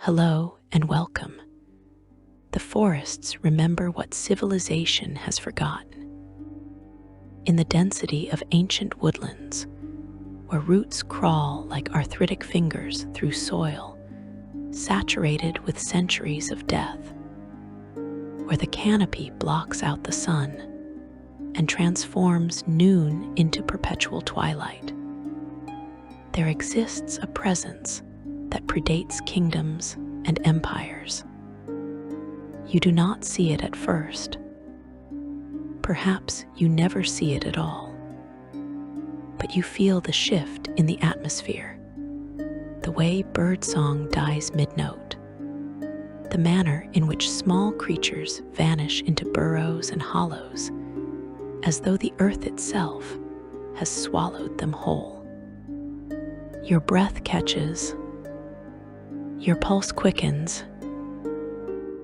Hello and welcome. The forests remember what civilization has forgotten. In the density of ancient woodlands, where roots crawl like arthritic fingers through soil, saturated with centuries of death, where the canopy blocks out the sun and transforms noon into perpetual twilight, there exists a presence that predates kingdoms and empires. You do not see it at first. Perhaps you never see it at all. But you feel the shift in the atmosphere, the way birdsong dies mid-note, the manner in which small creatures vanish into burrows and hollows, as though the earth itself has swallowed them whole. Your breath catches, your pulse quickens.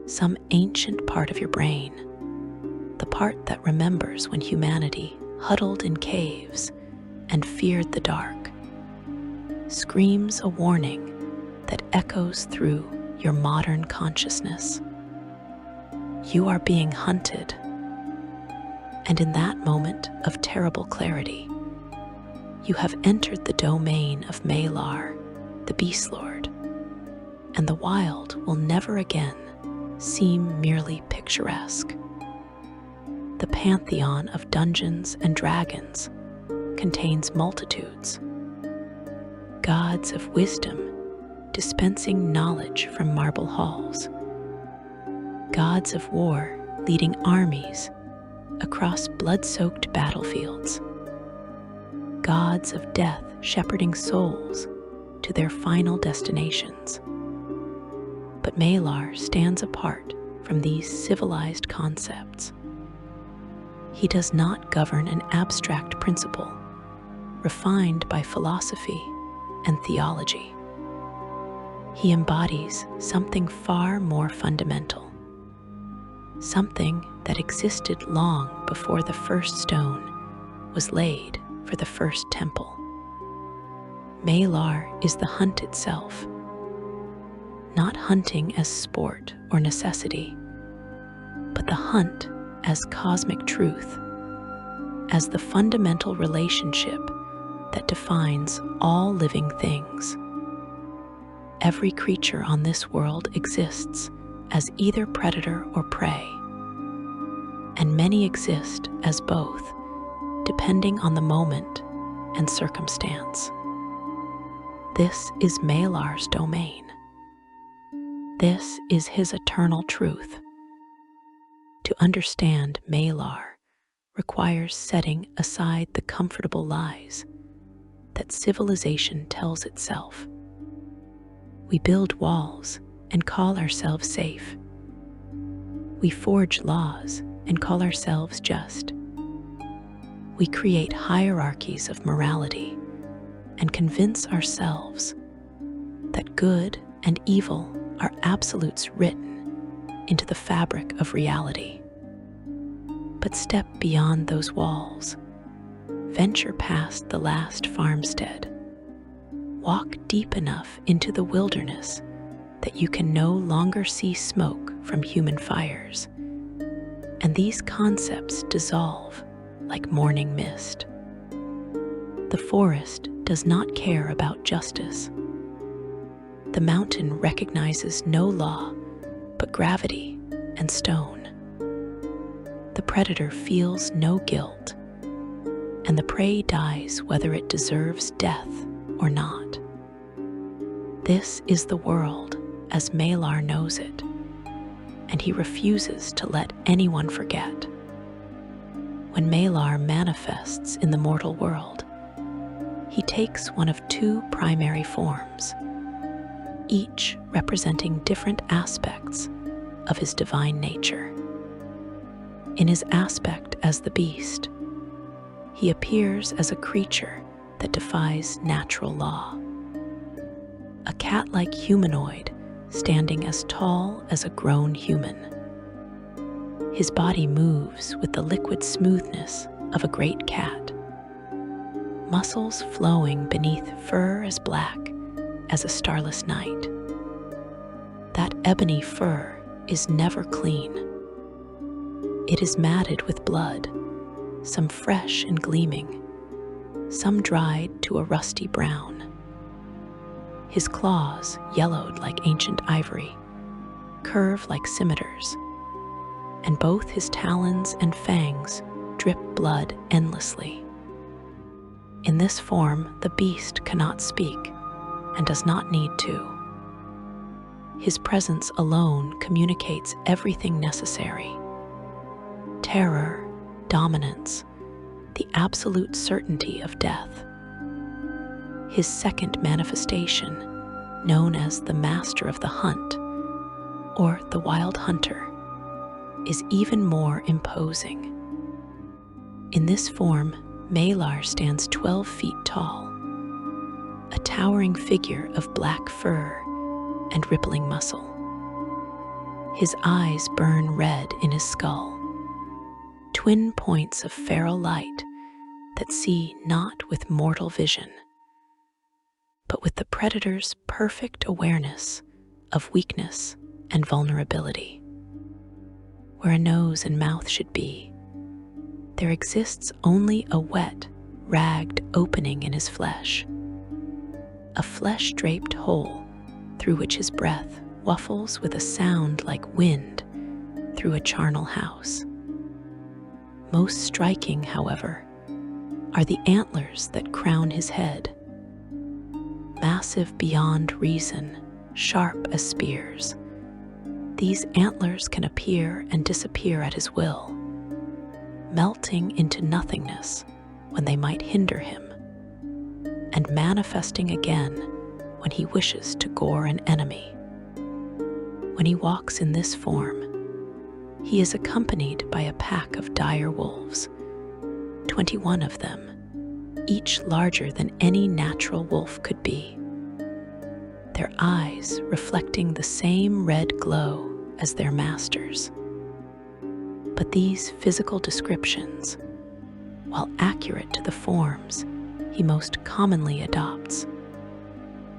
Some ancient part of your brain, the part that remembers when humanity huddled in caves and feared the dark, screams a warning that echoes through your modern consciousness. You are being hunted. And in that moment of terrible clarity, you have entered the domain of Malar the Beastlord, and the wild will never again seem merely picturesque. The pantheon of dungeons and dragons contains multitudes, gods of wisdom dispensing knowledge from marble halls, gods of war leading armies across blood-soaked battlefields, gods of death shepherding souls to their final destinations. But Malar stands apart from these civilized concepts. He does not govern an abstract principle, refined by philosophy and theology. He embodies something far more fundamental, something that existed long before the first stone was laid for the first temple. Malar is the hunt itself, not hunting as sport or necessity, but the hunt as cosmic truth, as the fundamental relationship that defines all living things. Every creature on this world exists as either predator or prey, and many exist as both, depending on the moment and circumstance. This is Malar's domain. This is his eternal truth. To understand Malar requires setting aside the comfortable lies that civilization tells itself. We build walls and call ourselves safe. We forge laws and call ourselves just. We create hierarchies of morality and convince ourselves that good and evil are absolutes written into the fabric of reality. But step beyond those walls. Venture past the last farmstead. Walk deep enough into the wilderness that you can no longer see smoke from human fires. And these concepts dissolve like morning mist. The forest does not care about justice. The mountain recognizes no law but gravity and stone. The predator feels no guilt, and the prey dies whether it deserves death or not. This is the world as Malar knows it, and he refuses to let anyone forget. When Malar manifests in the mortal world, he takes one of two primary forms, each representing different aspects of his divine nature. In his aspect as the beast, he appears as a creature that defies natural law. A cat-like humanoid standing as tall as a grown human. His body moves with the liquid smoothness of a great cat, muscles flowing beneath fur as black as a starless night. that ebony fur is never clean. It is matted with blood, some fresh and gleaming, some dried to a rusty brown. His claws, yellowed like ancient ivory, curve like scimitars, and both his talons and fangs drip blood endlessly. In this form, the beast cannot speak and does not need to. His presence alone communicates everything necessary: terror, dominance, the absolute certainty of death. His second manifestation, known as the Master of the Hunt, or the Wild Hunter, is even more imposing. In this form, Malar stands 12 feet tall, a towering figure of black fur and rippling muscle. His eyes burn red in his skull, twin points of feral light that see not with mortal vision, but with the predator's perfect awareness of weakness and vulnerability. Where a nose and mouth should be, there exists only a wet, ragged opening in his flesh, a flesh-draped hole through which his breath waffles with a sound like wind through a charnel house. Most striking, however, are the antlers that crown his head. Massive beyond reason, sharp as spears, these antlers can appear and disappear at his will, melting into nothingness when they might hinder him, and manifesting again when he wishes to gore an enemy. When he walks in this form, he is accompanied by a pack of dire wolves, 21 of them, each larger than any natural wolf could be, their eyes reflecting the same red glow as their masters. But these physical descriptions, while accurate to the forms he most commonly adopts,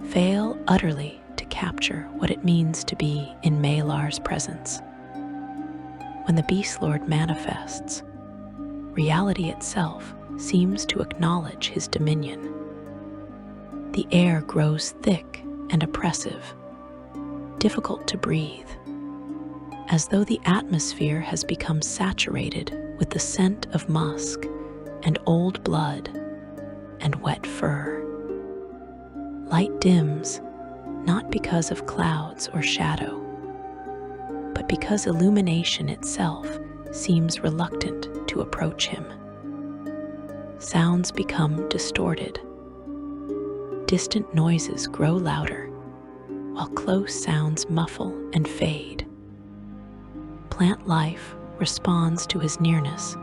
fail utterly to capture what it means to be in Malar's presence. When the Beastlord manifests, reality itself seems to acknowledge his dominion. The air grows thick and oppressive, difficult to breathe, as though the atmosphere has become saturated with the scent of musk and old blood and wet fur. Light dims, not because of clouds or shadow, but because illumination itself seems reluctant to approach him. Sounds become distorted. Distant noises grow louder, while close sounds muffle and fade. Plant life responds to his nearness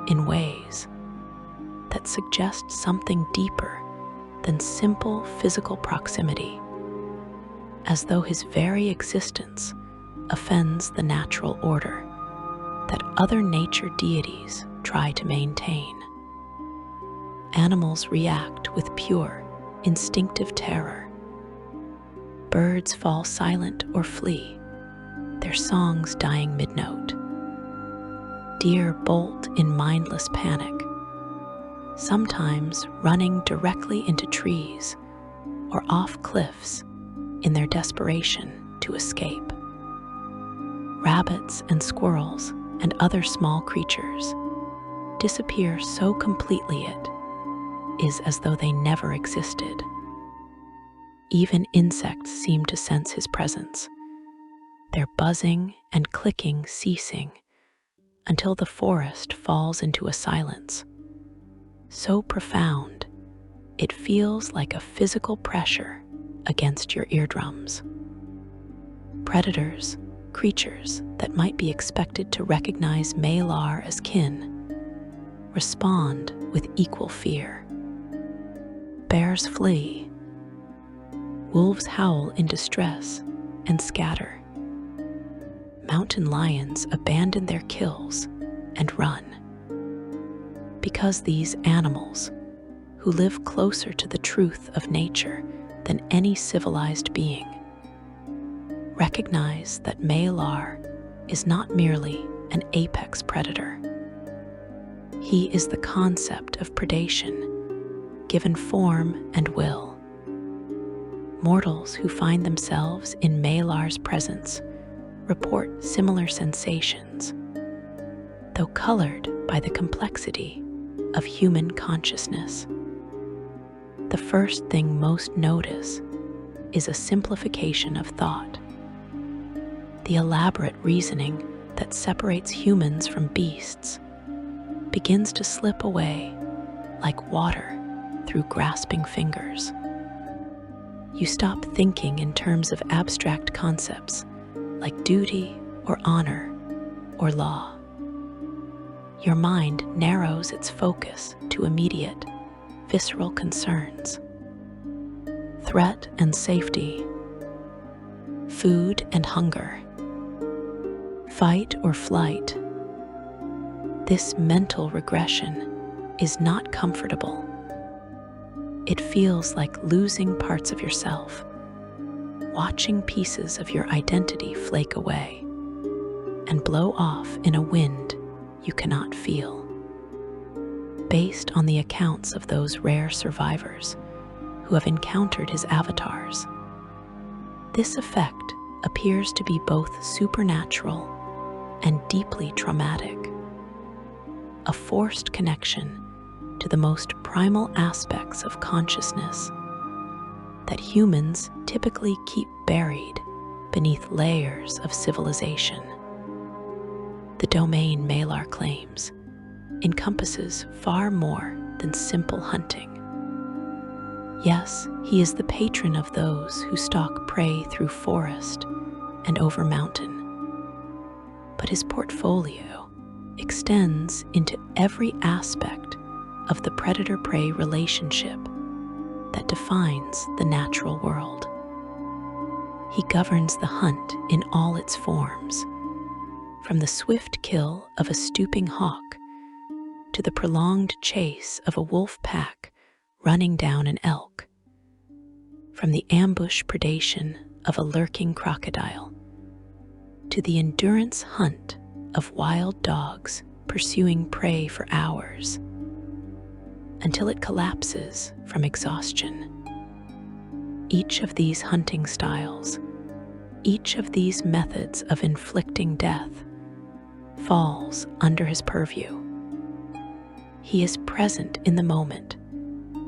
in ways that suggest something deeper than simple physical proximity, as though his very existence offends the natural order that other nature deities try to maintain. Animals react with pure, instinctive terror. Birds fall silent or flee, their songs dying mid-note. Deer bolt in mindless panic, sometimes running directly into trees or off cliffs in their desperation to escape. Rabbits and squirrels and other small creatures disappear so completely it is as though they never existed. Even insects seem to sense his presence, their buzzing and clicking ceasing until the forest falls into a silence so profound it feels like a physical pressure against your eardrums. Predators, creatures that might be expected to recognize Malar as kin, respond with equal fear. Bears flee. Wolves howl in distress and scatter. Mountain lions abandon their kills and run. Because these animals, who live closer to the truth of nature than any civilized being, recognize that Malar is not merely an apex predator. He is the concept of predation, given form and will. Mortals who find themselves in Malar's presence report similar sensations, though colored by the complexity of human consciousness. The first thing most notice is a simplification of thought. The elaborate reasoning that separates humans from beasts begins to slip away like water through grasping fingers. You stop thinking in terms of abstract concepts like duty or honor or law. Your mind narrows its focus to immediate, visceral concerns: threat and safety, food and hunger, fight or flight. This mental regression is not comfortable. It feels like losing parts of yourself, watching pieces of your identity flake away and blow off in a wind you cannot feel. Based on the accounts of those rare survivors who have encountered his avatars, this effect appears to be both supernatural and deeply traumatic, a forced connection to the most primal aspects of consciousness that humans typically keep buried beneath layers of civilization. The domain Malar claims encompasses far more than simple hunting. Yes, he is the patron of those who stalk prey through forest and over mountain, but his portfolio extends into every aspect of the predator-prey relationship that defines the natural world. He governs the hunt in all its forms, from the swift kill of a stooping hawk to the prolonged chase of a wolf pack running down an elk, from the ambush predation of a lurking crocodile to the endurance hunt of wild dogs pursuing prey for hours until it collapses from exhaustion. Each of these hunting styles, each of these methods of inflicting death, falls under his purview. He is present in the moment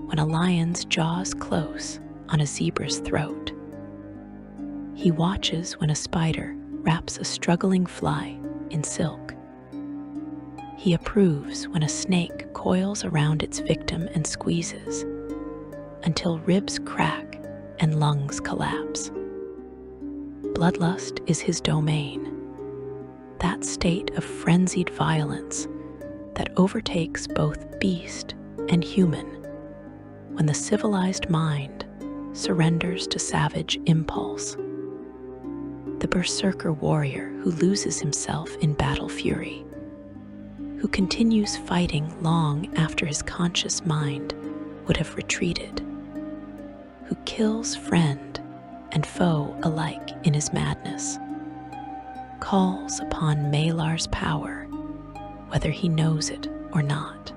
when a lion's jaws close on a zebra's throat. He watches when a spider wraps a struggling fly in silk. He approves when a snake coils around its victim and squeezes until ribs crack and lungs collapse. Bloodlust is his domain, that state of frenzied violence that overtakes both beast and human when the civilized mind surrenders to savage impulse. The berserker warrior who loses himself in battle fury, who continues fighting long after his conscious mind would have retreated, who kills friend and foe alike in his madness, calls upon Malar's power, whether he knows it or not.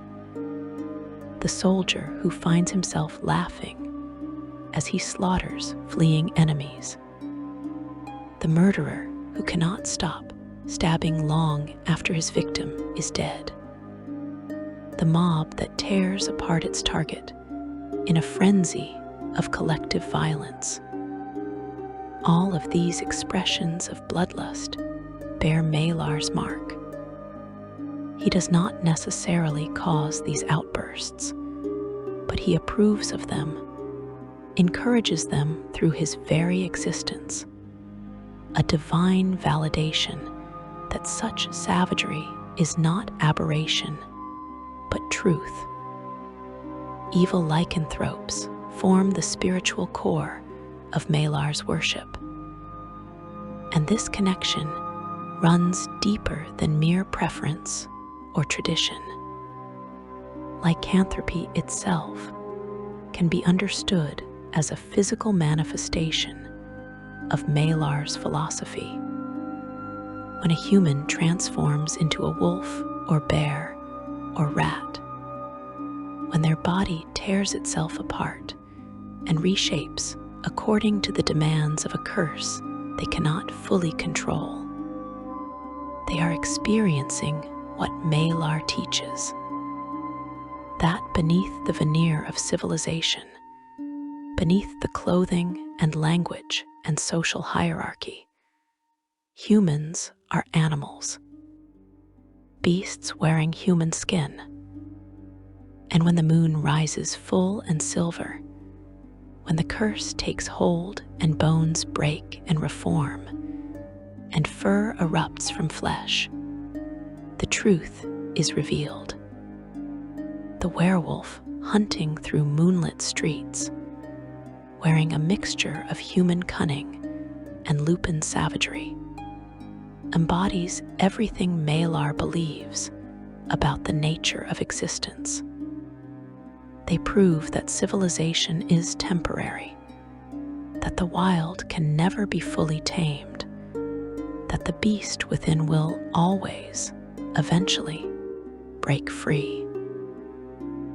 The soldier who finds himself laughing as he slaughters fleeing enemies, the murderer who cannot stop stabbing long after his victim is dead, the mob that tears apart its target in a frenzy of collective violence. All of these expressions of bloodlust bear Malar's mark. He does not necessarily cause these outbursts, but he approves of them, encourages them through his very existence, a divine validation that such savagery is not aberration, but truth. Evil lycanthropes form the spiritual core of Malar's worship, and this connection runs deeper than mere preference or tradition. Lycanthropy itself can be understood as a physical manifestation of Malar's philosophy. When a human transforms into a wolf or bear or rat, when their body tears itself apart and reshapes according to the demands of a curse they cannot fully control, they are experiencing what Malar teaches, that beneath the veneer of civilization, beneath the clothing and language and social hierarchy, humans are animals, beasts wearing human skin. And when the moon rises full and silver, when the curse takes hold and bones break and reform, and fur erupts from flesh, the truth is revealed. The werewolf hunting through moonlit streets, wearing a mixture of human cunning and lupin savagery, embodies everything Malar believes about the nature of existence. They prove that civilization is temporary, that the wild can never be fully tamed, that the beast within will always, eventually, break free.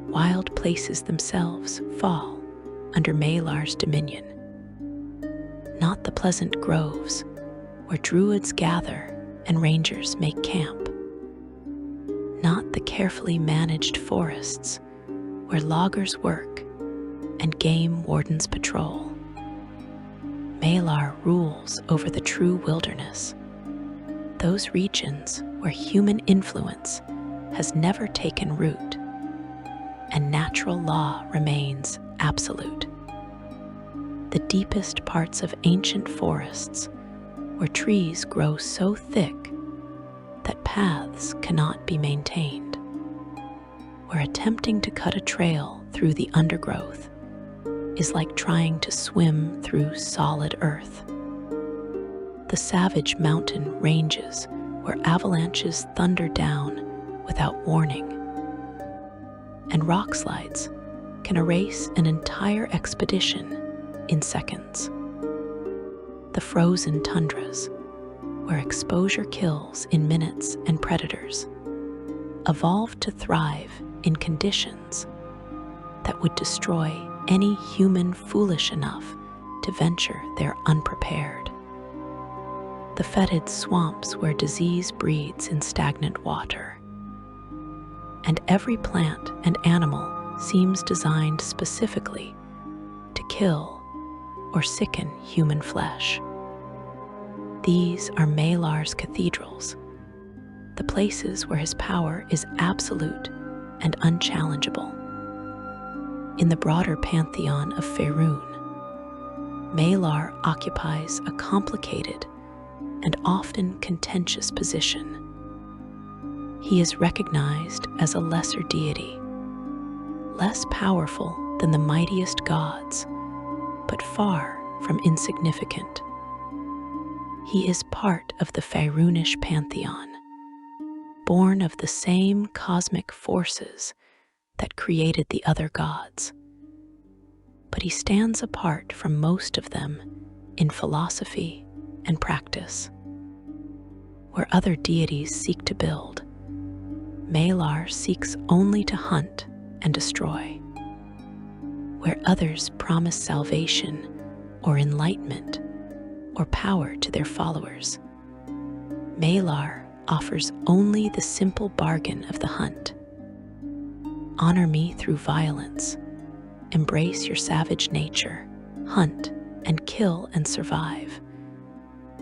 Wild places themselves fall under Malar's dominion, not the pleasant groves where druids gather and rangers make camp, not the carefully managed forests where loggers work and game wardens patrol. Malar rules over the true wilderness, those regions where human influence has never taken root and natural law remains absolute. The deepest parts of ancient forests where trees grow so thick that paths cannot be maintained, where attempting to cut a trail through the undergrowth is like trying to swim through solid earth. The savage mountain ranges where avalanches thunder down without warning, and rock slides can erase an entire expedition in seconds. The frozen tundras, where exposure kills in minutes and predators, evolved to thrive in conditions that would destroy any human foolish enough to venture there unprepared. The fetid swamps where disease breeds in stagnant water, and every plant and animal seems designed specifically to kill or sicken human flesh. These are Malar's cathedrals, the places where his power is absolute and unchallengeable. In the broader pantheon of Faerun, Malar occupies a complicated and often contentious position. He is recognized as a lesser deity, less powerful than the mightiest gods, but far from insignificant. He is part of the Faerunish pantheon, born of the same cosmic forces that created the other gods. But he stands apart from most of them in philosophy and practice. Where other deities seek to build, Malar seeks only to hunt and destroy. Where others promise salvation or enlightenment or power to their followers, Malar offers only the simple bargain of the hunt. Honor me through violence, embrace your savage nature, hunt and kill and survive,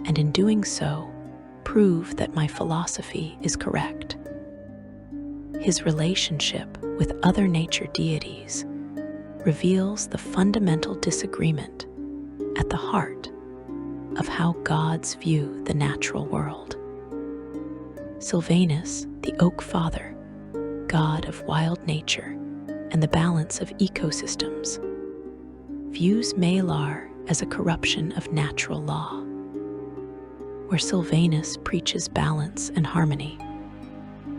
and in doing so, prove that my philosophy is correct. His relationship with other nature deities reveals the fundamental disagreement at the heart of how gods view the natural world. Silvanus, the Oak Father, god of wild nature and the balance of ecosystems, views Malar as a corruption of natural law. Where Silvanus preaches balance and harmony,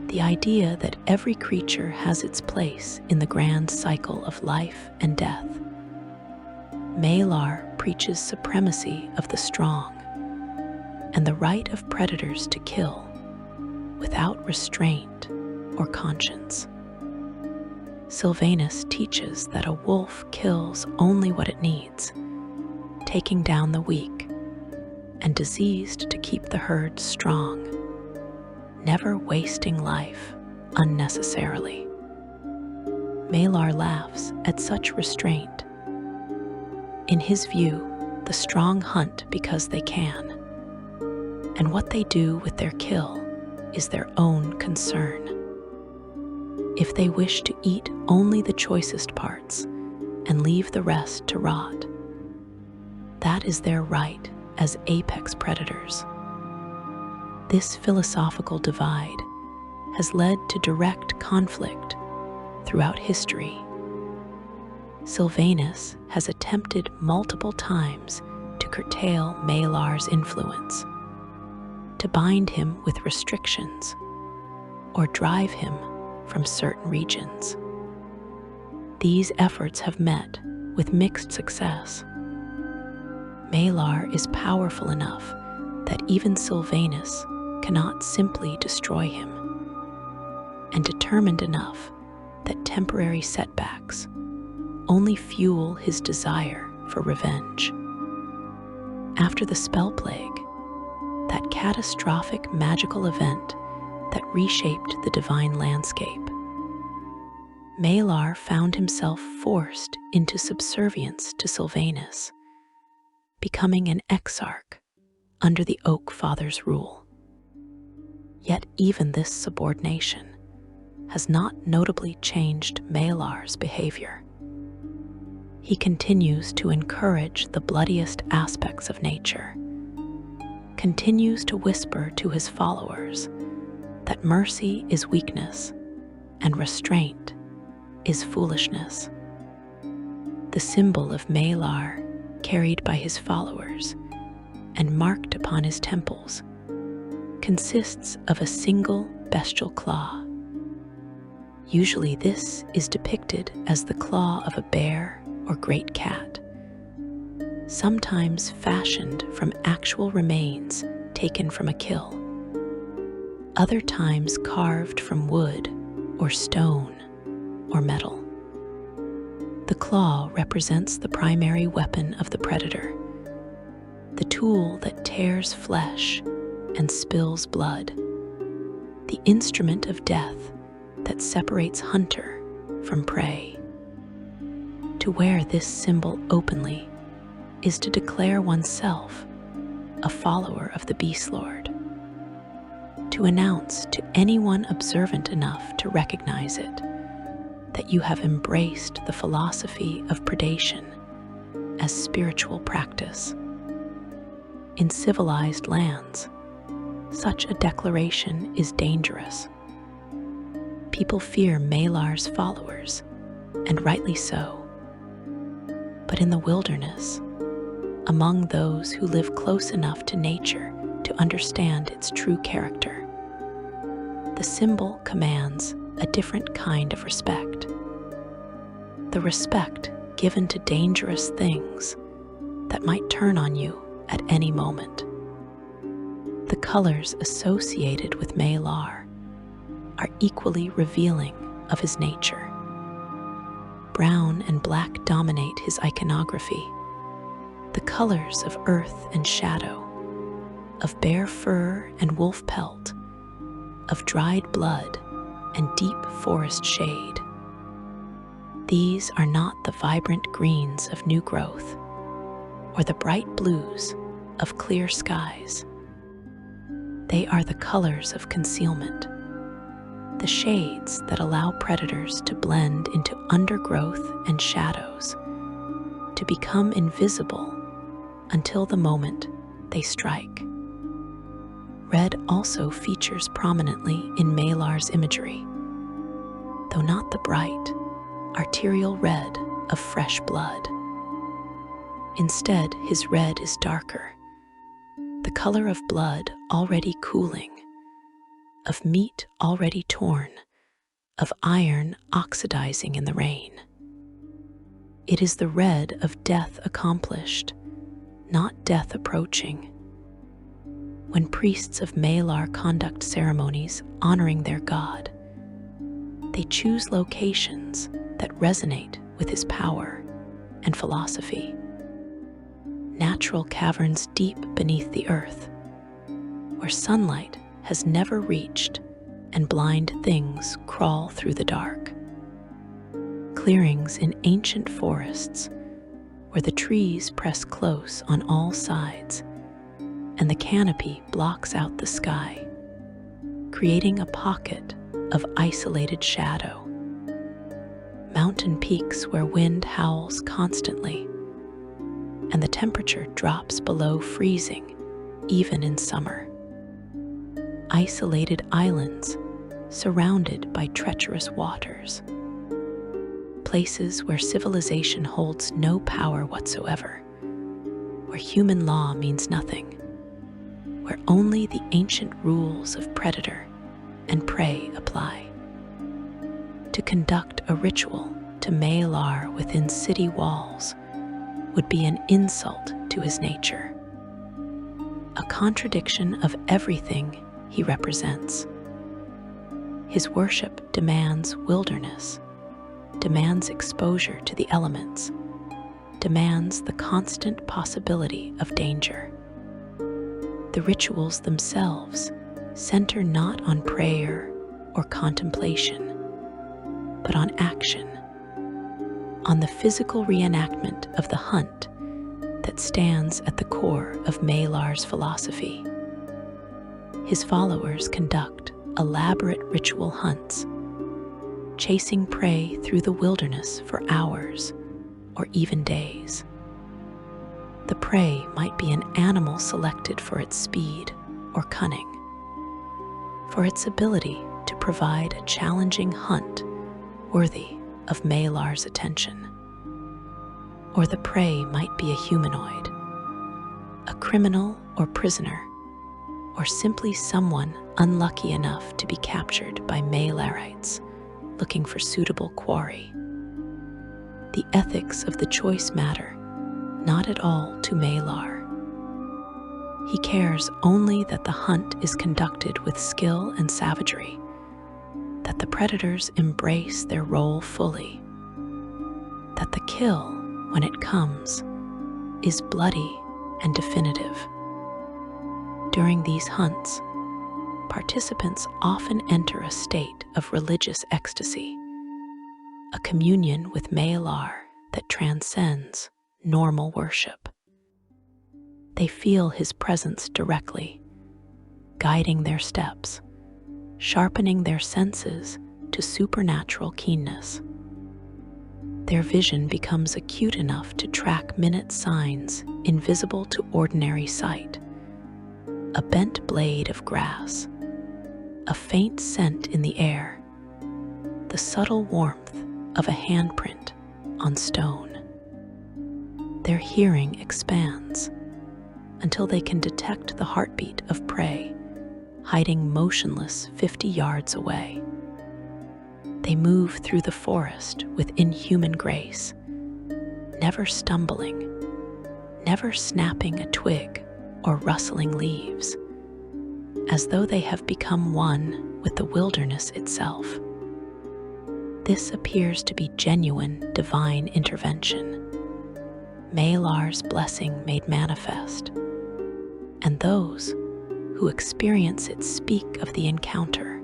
the idea that every creature has its place in the grand cycle of life and death, Malar preaches supremacy of the strong and the right of predators to kill without restraint or conscience. Sylvanus teaches that a wolf kills only what it needs, taking down the weak and diseased to keep the herd strong, never wasting life unnecessarily. Malar laughs at such restraint. In his view, the strong hunt because they can, and what they do with their kill is their own concern. If they wish to eat only the choicest parts and leave the rest to rot, that is their right as apex predators. This philosophical divide has led to direct conflict throughout history. Sylvanus has attempted multiple times to curtail Malar's influence, to bind him with restrictions, or drive him from certain regions. These efforts have met with mixed success. Malar is powerful enough that even Sylvanus cannot simply destroy him, and determined enough that temporary setbacks only fuel his desire for revenge. After the spell plague, that catastrophic magical event that reshaped the divine landscape, Malar found himself forced into subservience to Sylvanus, becoming an exarch under the Oak Father's rule. Yet even this subordination has not notably changed Malar's behavior. He continues to encourage the bloodiest aspects of nature, continues to whisper to his followers that mercy is weakness and restraint is foolishness. The symbol of Malar, carried by his followers and marked upon his temples, consists of a single bestial claw. Usually this is depicted as the claw of a bear or great cat, sometimes fashioned from actual remains taken from a kill, other times carved from wood or stone or metal. The claw represents the primary weapon of the predator, the tool that tears flesh and spills blood, the instrument of death that separates hunter from prey. To wear this symbol openly is to declare oneself a follower of the Beastlord, to announce to anyone observant enough to recognize it that you have embraced the philosophy of predation as spiritual practice. In civilized lands, such a declaration is dangerous. People fear Malar's followers, and rightly so. But in the wilderness, among those who live close enough to nature to understand its true character, the symbol commands a different kind of respect. The respect given to dangerous things that might turn on you at any moment. The colors associated with Malar are equally revealing of his nature. Brown and black dominate his iconography, the colors of earth and shadow, of bear fur and wolf pelt, of dried blood and deep forest shade. These are not the vibrant greens of new growth or the bright blues of clear skies. They are the colors of concealment, the shades that allow predators to blend into undergrowth and shadows, to become invisible until the moment they strike. Red also features prominently in Malar's imagery, though not the bright, arterial red of fresh blood. Instead, his red is darker, the color of blood already cooling, of meat already torn, of iron oxidizing in the rain. It is the red of death accomplished, not death approaching. When priests of Malar conduct ceremonies honoring their god, they choose locations that resonate with his power and philosophy. Natural caverns deep beneath the earth, where sunlight has never reached and blind things crawl through the dark. Clearings in ancient forests, where the trees press close on all sides and the canopy blocks out the sky, creating a pocket of isolated shadow. Mountain peaks where wind howls constantly and the temperature drops below freezing even in summer. Isolated islands surrounded by treacherous waters. Places where civilization holds no power whatsoever, where human law means nothing, where only the ancient rules of predator and prey apply. To conduct a ritual to Malar within city walls would be an insult to his nature, a contradiction of everything he represents. His worship demands wilderness, demands exposure to the elements, demands the constant possibility of danger. The rituals themselves center not on prayer or contemplation, but on action, on the physical reenactment of the hunt that stands at the core of Malar's philosophy. His followers conduct elaborate ritual hunts, chasing prey through the wilderness for hours or even days. The prey might be an animal selected for its speed or cunning, for its ability to provide a challenging hunt worthy of Malar's attention. Or the prey might be a humanoid, a criminal or prisoner, or simply someone unlucky enough to be captured by Malarites looking for suitable quarry. The ethics of the choice matter not at all to Malar. He cares only that the hunt is conducted with skill and savagery, that the predators embrace their role fully, that the kill, when it comes, is bloody and definitive. During these hunts, participants often enter a state of religious ecstasy, a communion with Malar that transcends normal worship. They feel his presence directly, guiding their steps, sharpening their senses to supernatural keenness. Their vision becomes acute enough to track minute signs invisible to ordinary sight. A bent blade of grass, a faint scent in the air, the subtle warmth of a handprint on stone. Their hearing expands until they can detect the heartbeat of prey hiding motionless 50 yards away. They move through the forest with inhuman grace, never stumbling, never snapping a twig or rustling leaves, as though they have become one with the wilderness itself. This appears to be genuine divine intervention, Malar's blessing made manifest, and those who experience it speak of the encounter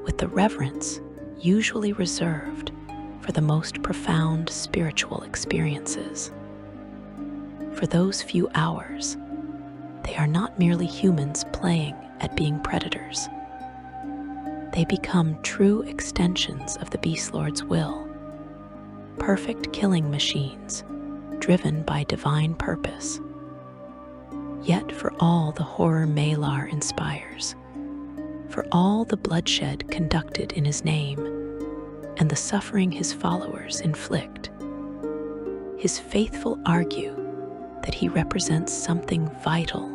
with the reverence usually reserved for the most profound spiritual experiences. For those few hours, they are not merely humans playing at being predators. They become true extensions of the Beastlord's will, perfect killing machines driven by divine purpose. Yet for all the horror Malar inspires, for all the bloodshed conducted in his name, and the suffering his followers inflict, his faithful argue that he represents something vital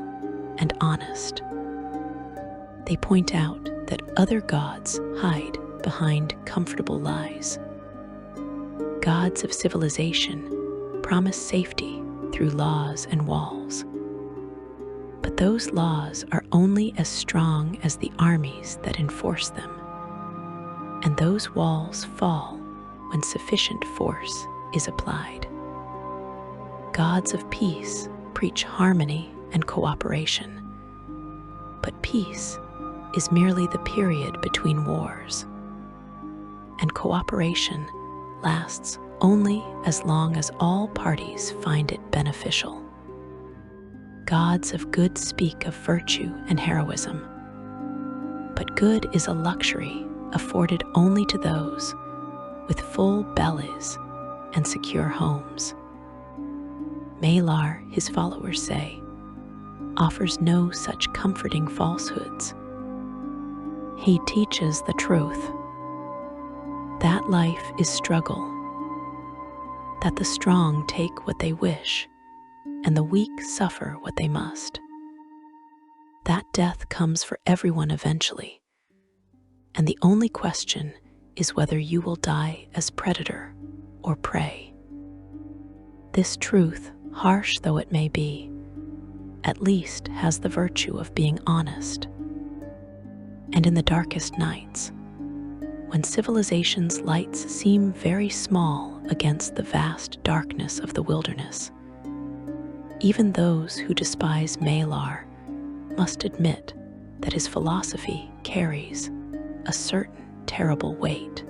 and honest. They point out that other gods hide behind comfortable lies. gods of civilization promise safety through laws and walls. But those laws are only as strong as the armies that enforce them, and those walls fall when sufficient force is applied. Gods of peace preach harmony and cooperation, but peace is merely the period between wars, and cooperation lasts only as long as all parties find it beneficial. Gods of good speak of virtue and heroism, but good is a luxury afforded only to those with full bellies and secure homes. Malar, his followers say, offers no such comforting falsehoods. He teaches the truth, that life is struggle, that the strong take what they wish, and the weak suffer what they must. That death comes for everyone eventually, and the only question is whether you will die as predator or prey. This truth, harsh though it may be, at least has the virtue of being honest. And in the darkest nights, when civilization's lights seem very small against the vast darkness of the wilderness, even those who despise Malar must admit that his philosophy carries a certain terrible weight,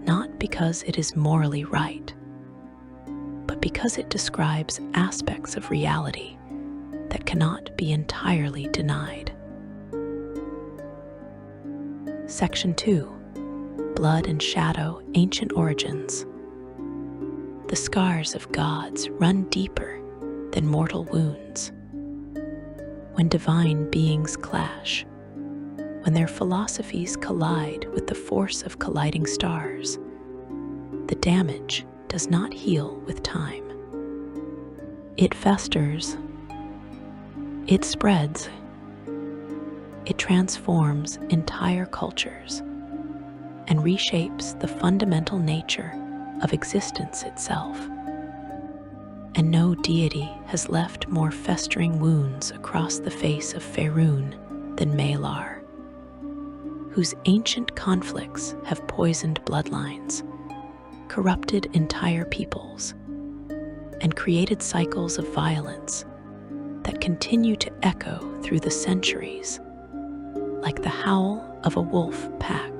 not because it is morally right, but because it describes aspects of reality that cannot be entirely denied. Section 2. Blood and Shadow, Ancient Origins. The scars of gods run deeper than mortal wounds. When divine beings clash, when their philosophies collide with the force of colliding stars, the damage does not heal with time. It festers, it spreads, it transforms entire cultures and reshapes the fundamental nature of existence itself. And no deity has left more festering wounds across the face of Faerun than Malar, whose ancient conflicts have poisoned bloodlines, corrupted entire peoples, and created cycles of violence that continue to echo through the centuries, like the howl of a wolf pack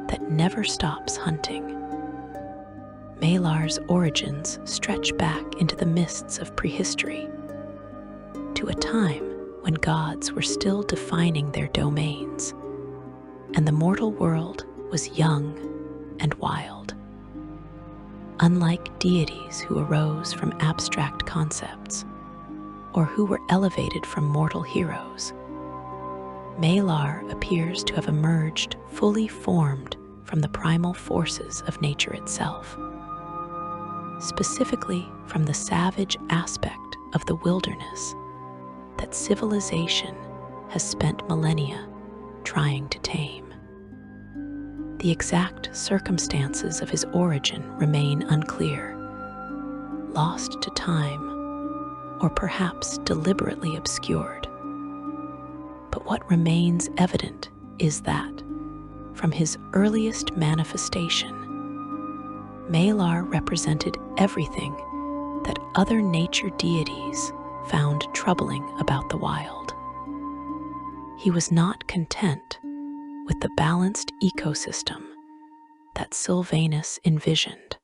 that never stops hunting. Malar's origins stretch back into the mists of prehistory, to a time when gods were still defining their domains, and the mortal world was young and wild. Unlike deities who arose from abstract concepts, or who were elevated from mortal heroes, Malar appears to have emerged fully formed from the primal forces of nature itself, specifically from the savage aspect of the wilderness that civilization has spent millennia trying to tame. The exact circumstances of his origin remain unclear, lost to time, or perhaps deliberately obscured. But what remains evident is that, from his earliest manifestation, Malar represented everything that other nature deities found troubling about the wild. He was not content with the balanced ecosystem that Sylvanus envisioned,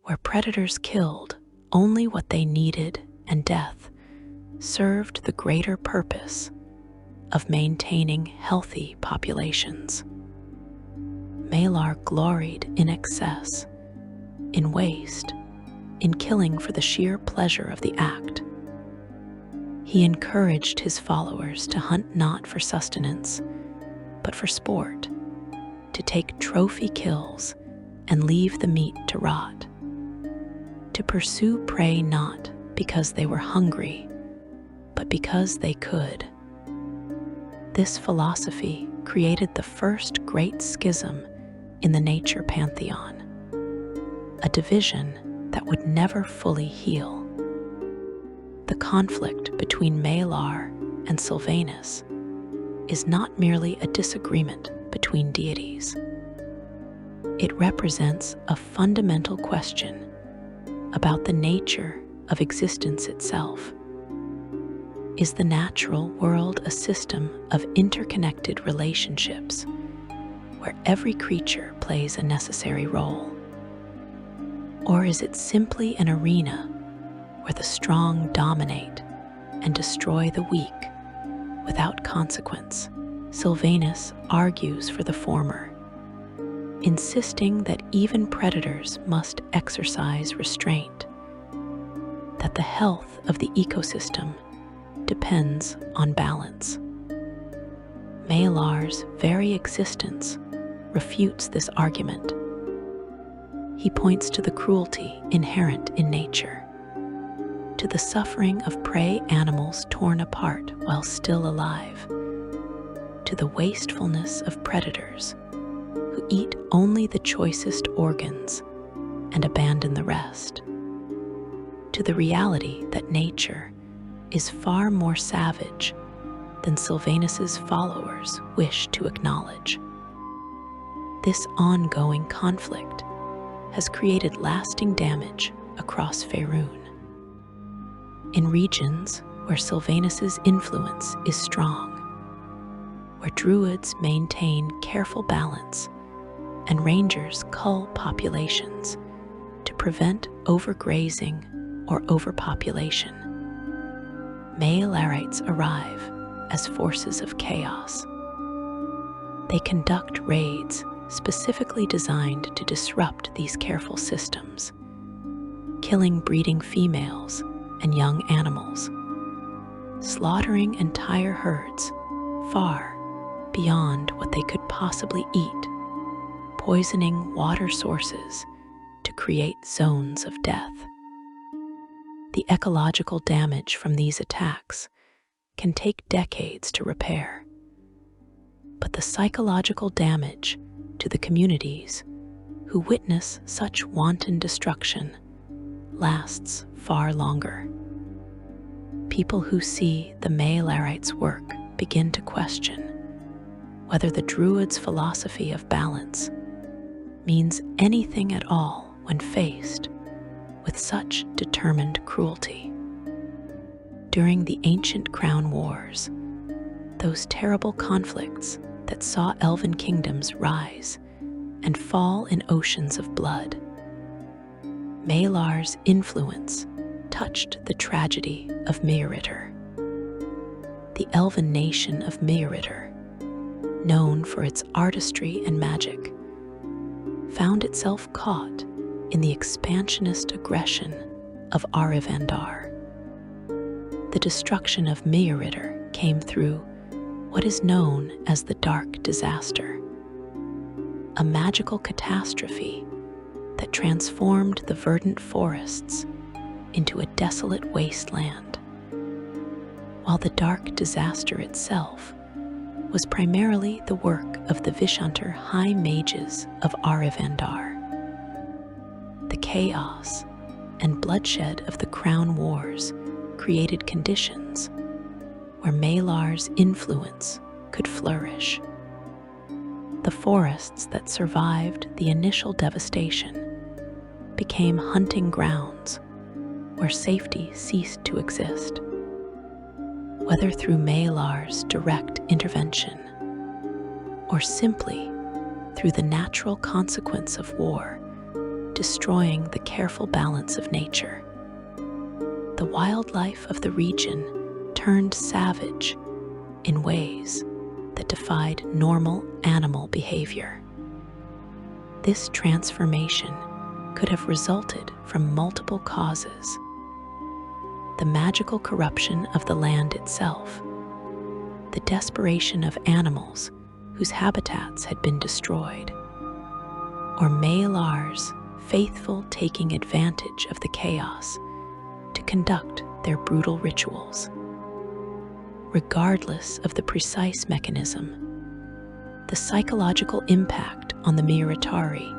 where predators killed only what they needed and death served the greater purpose of maintaining healthy populations. Malar gloried in excess, in waste, in killing for the sheer pleasure of the act. He encouraged his followers to hunt not for sustenance, but for sport, to take trophy kills and leave the meat to rot, to pursue prey not because they were hungry, but because they could. This philosophy created the first great schism in the nature pantheon, a division that would never fully heal. The conflict between Malar and Sylvanus is not merely a disagreement between deities. It represents a fundamental question about the nature of existence itself. Is the natural world a system of interconnected relationships where every creature plays a necessary role? Or is it simply an arena where the strong dominate and destroy the weak without consequence? Sylvanus argues for the former, insisting that even predators must exercise restraint, that the health of the ecosystem depends on balance. Malar's very existence refutes this argument. He points to the cruelty inherent in nature, to the suffering of prey animals torn apart while still alive, to the wastefulness of predators who eat only the choicest organs and abandon the rest, to the reality that nature is far more savage than Sylvanus's followers wish to acknowledge. This ongoing conflict has created lasting damage across Faerun. In regions where Sylvanus's influence is strong, where druids maintain careful balance and rangers cull populations to prevent overgrazing or overpopulation, Malarites arrive as forces of chaos. They conduct raids specifically designed to disrupt these careful systems, killing breeding females and young animals, slaughtering entire herds far beyond what they could possibly eat, poisoning water sources to create zones of death. The ecological damage from these attacks can take decades to repair, but the psychological damage to the communities who witness such wanton destruction lasts far longer. People who see the Malarites' work begin to question whether the Druids' philosophy of balance means anything at all when faced with such determined cruelty. During the ancient Crown Wars, those terrible conflicts that saw elven kingdoms rise and fall in oceans of blood, Malar's influence touched the tragedy of Meoritter. The elven nation of Meoritter, known for its artistry and magic, found itself caught in the expansionist aggression of Arivandar. The destruction of Meoritter came through what is known as the Dark Disaster, a magical catastrophe that transformed the verdant forests into a desolate wasteland. While the Dark Disaster itself was primarily the work of the Vishantar High Mages of Arivandar, the chaos and bloodshed of the Crown Wars created conditions where Malar's influence could flourish. The forests that survived the initial devastation became hunting grounds where safety ceased to exist. Whether through Malar's direct intervention or simply through the natural consequence of war, destroying the careful balance of nature, the wildlife of the region turned savage in ways that defied normal animal behavior. This transformation could have resulted from multiple causes: the magical corruption of the land itself, the desperation of animals whose habitats had been destroyed, or Malar's faithful taking advantage of the chaos to conduct their brutal rituals. Regardless of the precise mechanism, the psychological impact on the Mioritari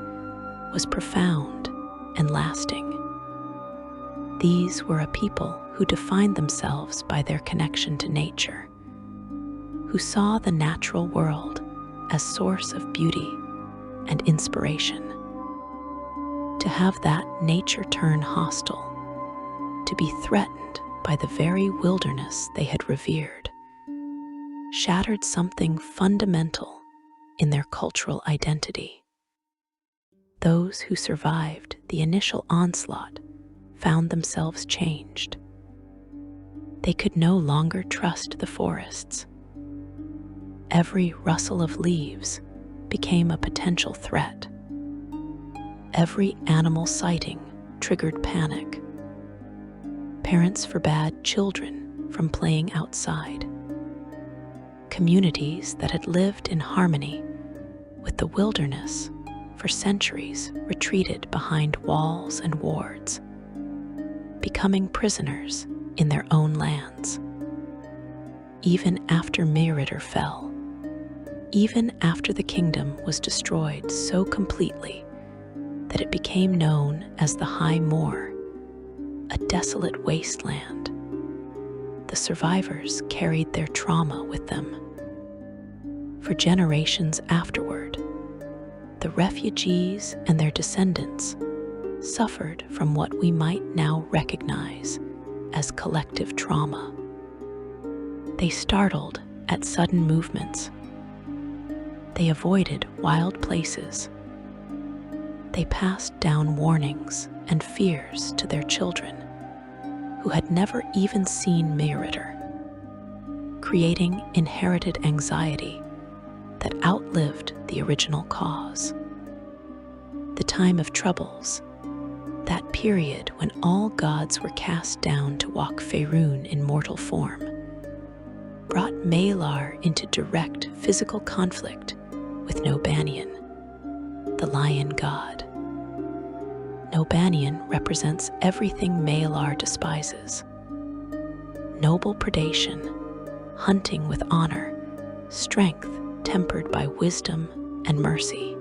was profound and lasting. These were a people who defined themselves by their connection to nature, who saw the natural world as source of beauty and inspiration. To have that nature turn hostile, to be threatened by the very wilderness they had revered, shattered something fundamental in their cultural identity. Those who survived the initial onslaught found themselves changed. They could no longer trust the forests. Every rustle of leaves became a potential threat. Every animal sighting triggered panic. Parents forbade children from playing outside. Communities that had lived in harmony with the wilderness for centuries retreated behind walls and wards, becoming prisoners in their own lands. Even after Malar fell, even after the kingdom was destroyed so completely that it became known as the High Moor, a desolate wasteland, the survivors carried their trauma with them. For generations afterward, the refugees and their descendants suffered from what we might now recognize as collective trauma. They startled at sudden movements. They avoided wild places. They passed down warnings and fears to their children, who had never even seen Malar, creating inherited anxiety that outlived the original cause. The time of troubles, that period when all gods were cast down to walk Faerun in mortal form, brought Malar into direct physical conflict with Nobanian, the lion god. Nobanian represents everything Malar despises: noble predation, hunting with honor, strength tempered by wisdom and mercy.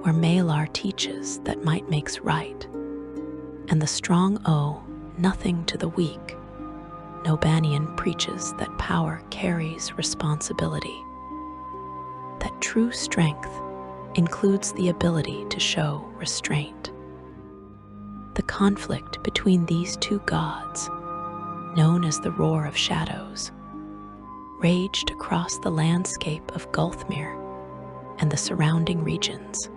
Where Malar teaches that might makes right, and the strong owe nothing to the weak, Nobanian preaches that power carries responsibility, that true strength includes the ability to show restraint. The conflict between these two gods, known as the Roar of Shadows, raged across the landscape of Gulthmere and the surrounding regions.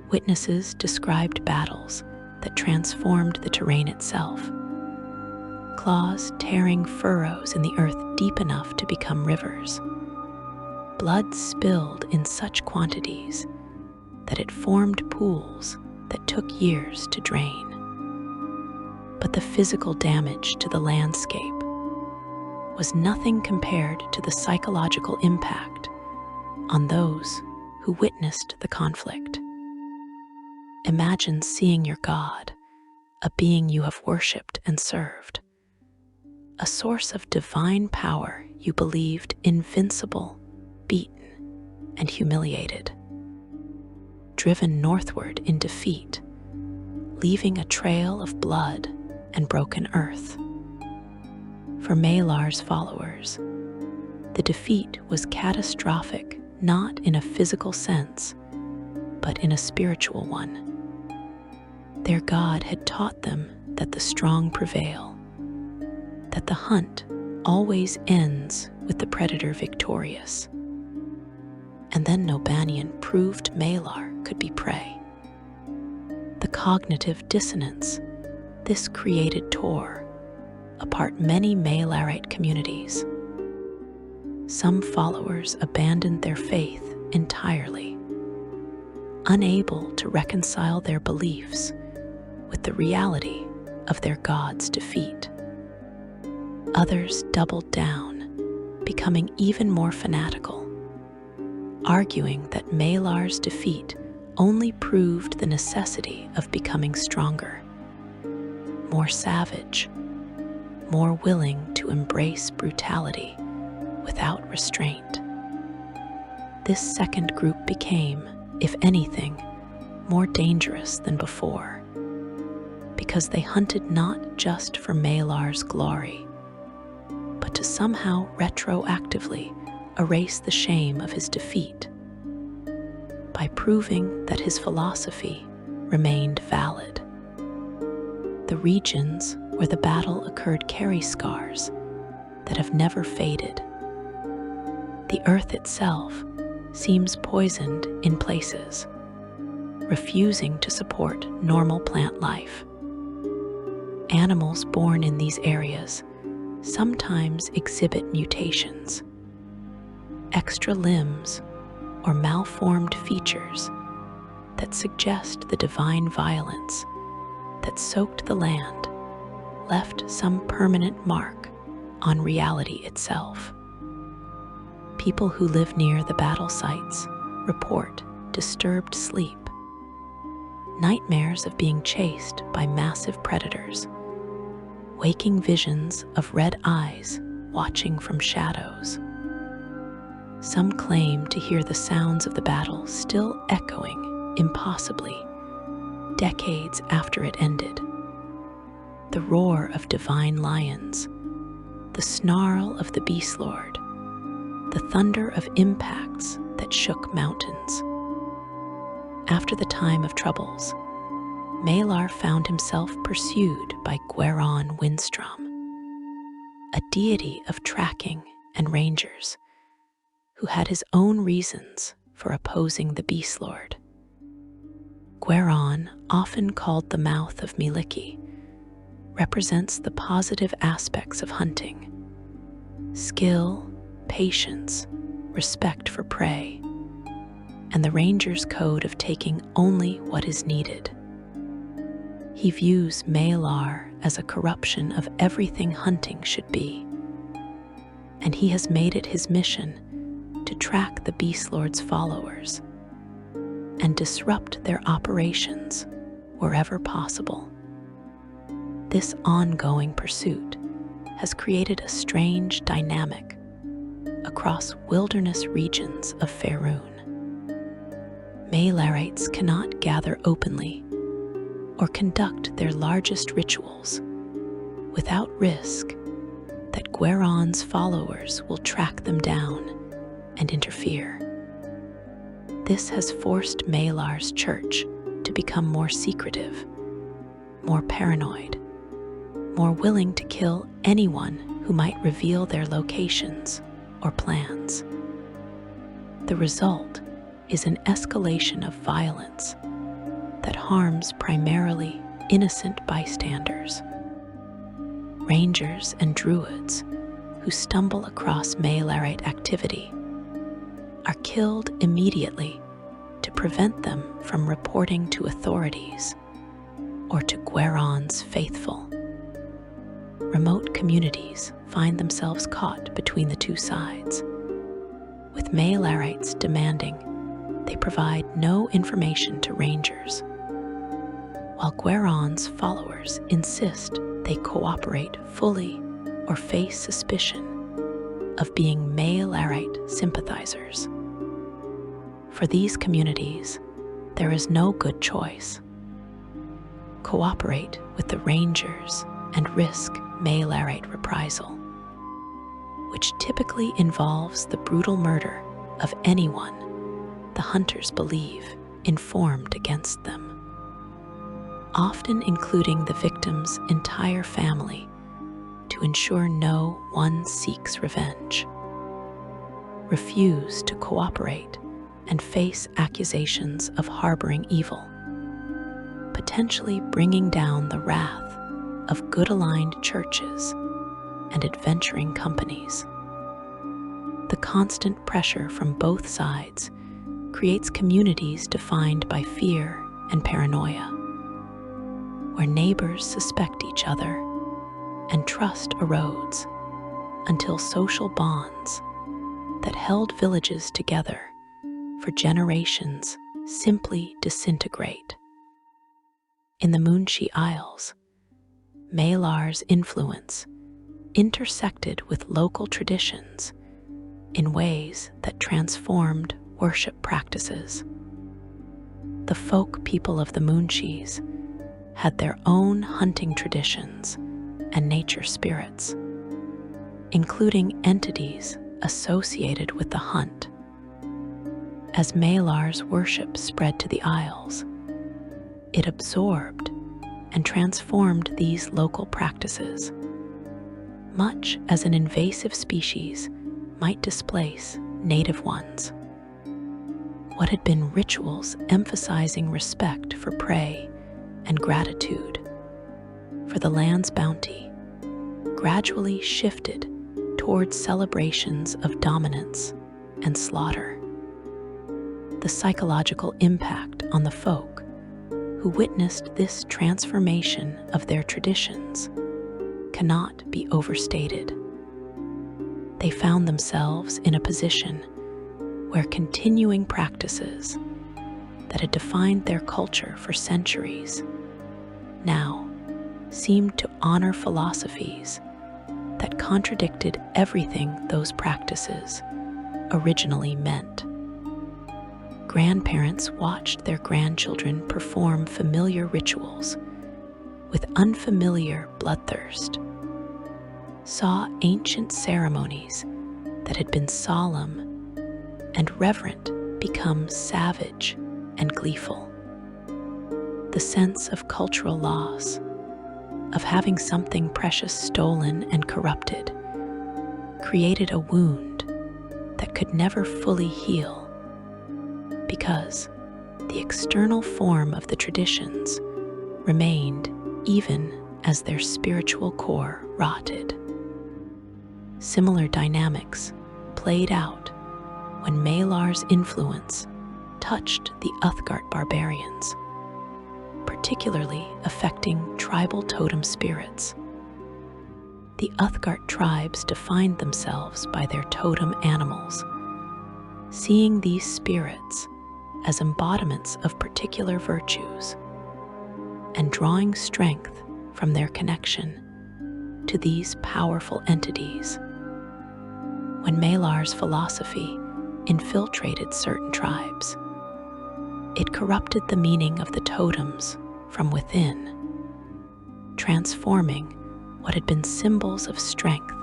Witnesses described battles that transformed the terrain itself, claws tearing furrows in the earth deep enough to become rivers. Blood spilled in such quantities that it formed pools that took years to drain. But the physical damage to the landscape was nothing compared to the psychological impact on those who witnessed the conflict. Imagine seeing your God, a being you have worshipped and served, a source of divine power you believed invincible, beaten, and humiliated, driven northward in defeat, leaving a trail of blood and broken earth. For Malar's followers, the defeat was catastrophic not in a physical sense, but in a spiritual one. Their God had taught them that the strong prevail, that the hunt always ends with the predator victorious. And then Nobanian proved Malar could be prey. The cognitive dissonance this created tore apart many Malarite communities. Some followers abandoned their faith entirely, unable to reconcile their beliefs with the reality of their god's defeat. Others doubled down, becoming even more fanatical, arguing that Malar's defeat only proved the necessity of becoming stronger, more savage, more willing to embrace brutality without restraint. This second group became, if anything, more dangerous than before, because they hunted not just for Malar's glory, but to somehow retroactively erase the shame of his defeat by proving that his philosophy remained valid. The regions where the battle occurred carry scars that have never faded. The earth itself seems poisoned in places, refusing to support normal plant life. Animals born in these areas sometimes exhibit mutations, extra limbs, or malformed features that suggest the divine violence that soaked the land left some permanent mark on reality itself. People who live near the battle sites report disturbed sleep, nightmares of being chased by massive predators, waking visions of red eyes watching from shadows. Some claim to hear the sounds of the battle still echoing impossibly decades after it ended. The roar of divine lions, the snarl of the Beastlord, the thunder of impacts that shook mountains. After the time of troubles, Malar found himself pursued by Gweron Windstrom, a deity of tracking and rangers, who had his own reasons for opposing the Beastlord. Gweron, often called the mouth of Miliki, represents the positive aspects of hunting: skill, patience, respect for prey, and the ranger's code of taking only what is needed. He views Malar as a corruption of everything hunting should be, and he has made it his mission to track the Beastlord's followers and disrupt their operations wherever possible. This ongoing pursuit has created a strange dynamic across wilderness regions of Faerun. Malarites cannot gather openly or conduct their largest rituals without risk that Gweron's followers will track them down and interfere. This has forced Malar's church to become more secretive, more paranoid, more willing to kill anyone who might reveal their locations or plans. The result is an escalation of violence that harms primarily innocent bystanders. Rangers and druids who stumble across Malarite activity are killed immediately to prevent them from reporting to authorities or to Gweron's faithful. Remote communities find themselves caught between the two sides, with Malarites demanding they provide no information to rangers, while Gweron's followers insist they cooperate fully or face suspicion of being Malarite sympathizers. For these communities, there is no good choice. Cooperate with the rangers and risk Malarite reprisal, which typically involves the brutal murder of anyone the hunters believe informed against them, often including the victim's entire family, to ensure no one seeks revenge. Refuse to cooperate and face accusations of harboring evil, potentially bringing down the wrath of good-aligned churches and adventuring companies. The constant pressure from both sides creates communities defined by fear and paranoia, where neighbors suspect each other and trust erodes until social bonds that held villages together for generations simply disintegrate. In the Munshi Isles, Malar's influence intersected with local traditions in ways that transformed worship practices. The folk people of the Moonshees had their own hunting traditions and nature spirits, including entities associated with the hunt. As Malar's worship spread to the Isles, it absorbed and transformed these local practices, much as an invasive species might displace native ones. What had been rituals emphasizing respect for prey and gratitude for the land's bounty gradually shifted towards celebrations of dominance and slaughter. The psychological impact on the folk who witnessed this transformation of their traditions cannot be overstated. They found themselves in a position where continuing practices that had defined their culture for centuries now seemed to honor philosophies that contradicted everything those practices originally meant. Grandparents watched their grandchildren perform familiar rituals with unfamiliar bloodthirst, saw ancient ceremonies that had been solemn and reverent become savage and gleeful. The sense of cultural loss, of having something precious stolen and corrupted, created a wound that could never fully heal, because the external form of the traditions remained even as their spiritual core rotted. Similar dynamics played out when Malar's influence touched the Uthgard barbarians, particularly affecting tribal totem spirits. The Uthgard tribes defined themselves by their totem animals, seeing these spirits as embodiments of particular virtues and drawing strength from their connection to these powerful entities. When Malar's philosophy infiltrated certain tribes, it corrupted the meaning of the totems from within, transforming what had been symbols of strength,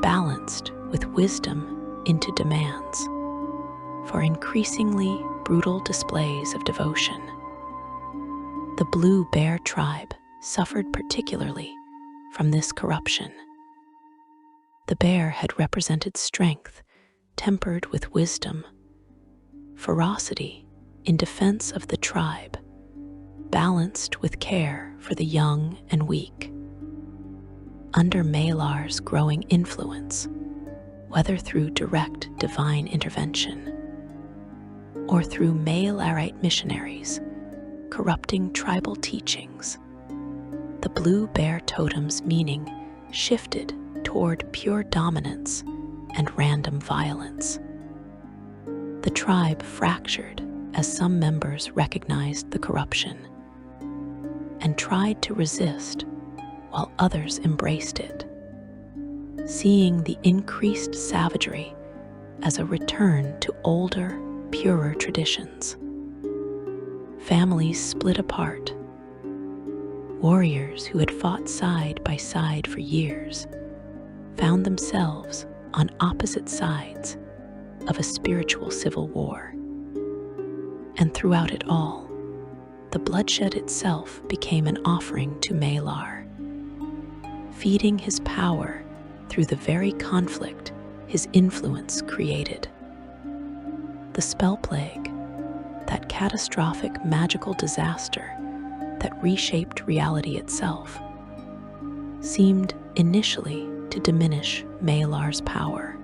balanced with wisdom, into demands for increasingly brutal displays of devotion. The Blue Bear tribe suffered particularly from this corruption. The bear had represented strength tempered with wisdom, ferocity in defense of the tribe, balanced with care for the young and weak. Under Malar's growing influence, whether through direct divine intervention or through Malarite missionaries corrupting tribal teachings, the blue bear totem's meaning shifted toward pure dominance and random violence. The tribe fractured as some members recognized the corruption and tried to resist while others embraced it, seeing the increased savagery as a return to older, purer traditions. Families split apart. Warriors who had fought side by side for years found themselves on opposite sides of a spiritual civil war. And throughout it all, the bloodshed itself became an offering to Malar, feeding his power through the very conflict his influence created. The spell plague, that catastrophic magical disaster that reshaped reality itself, seemed initially to diminish Malar's power.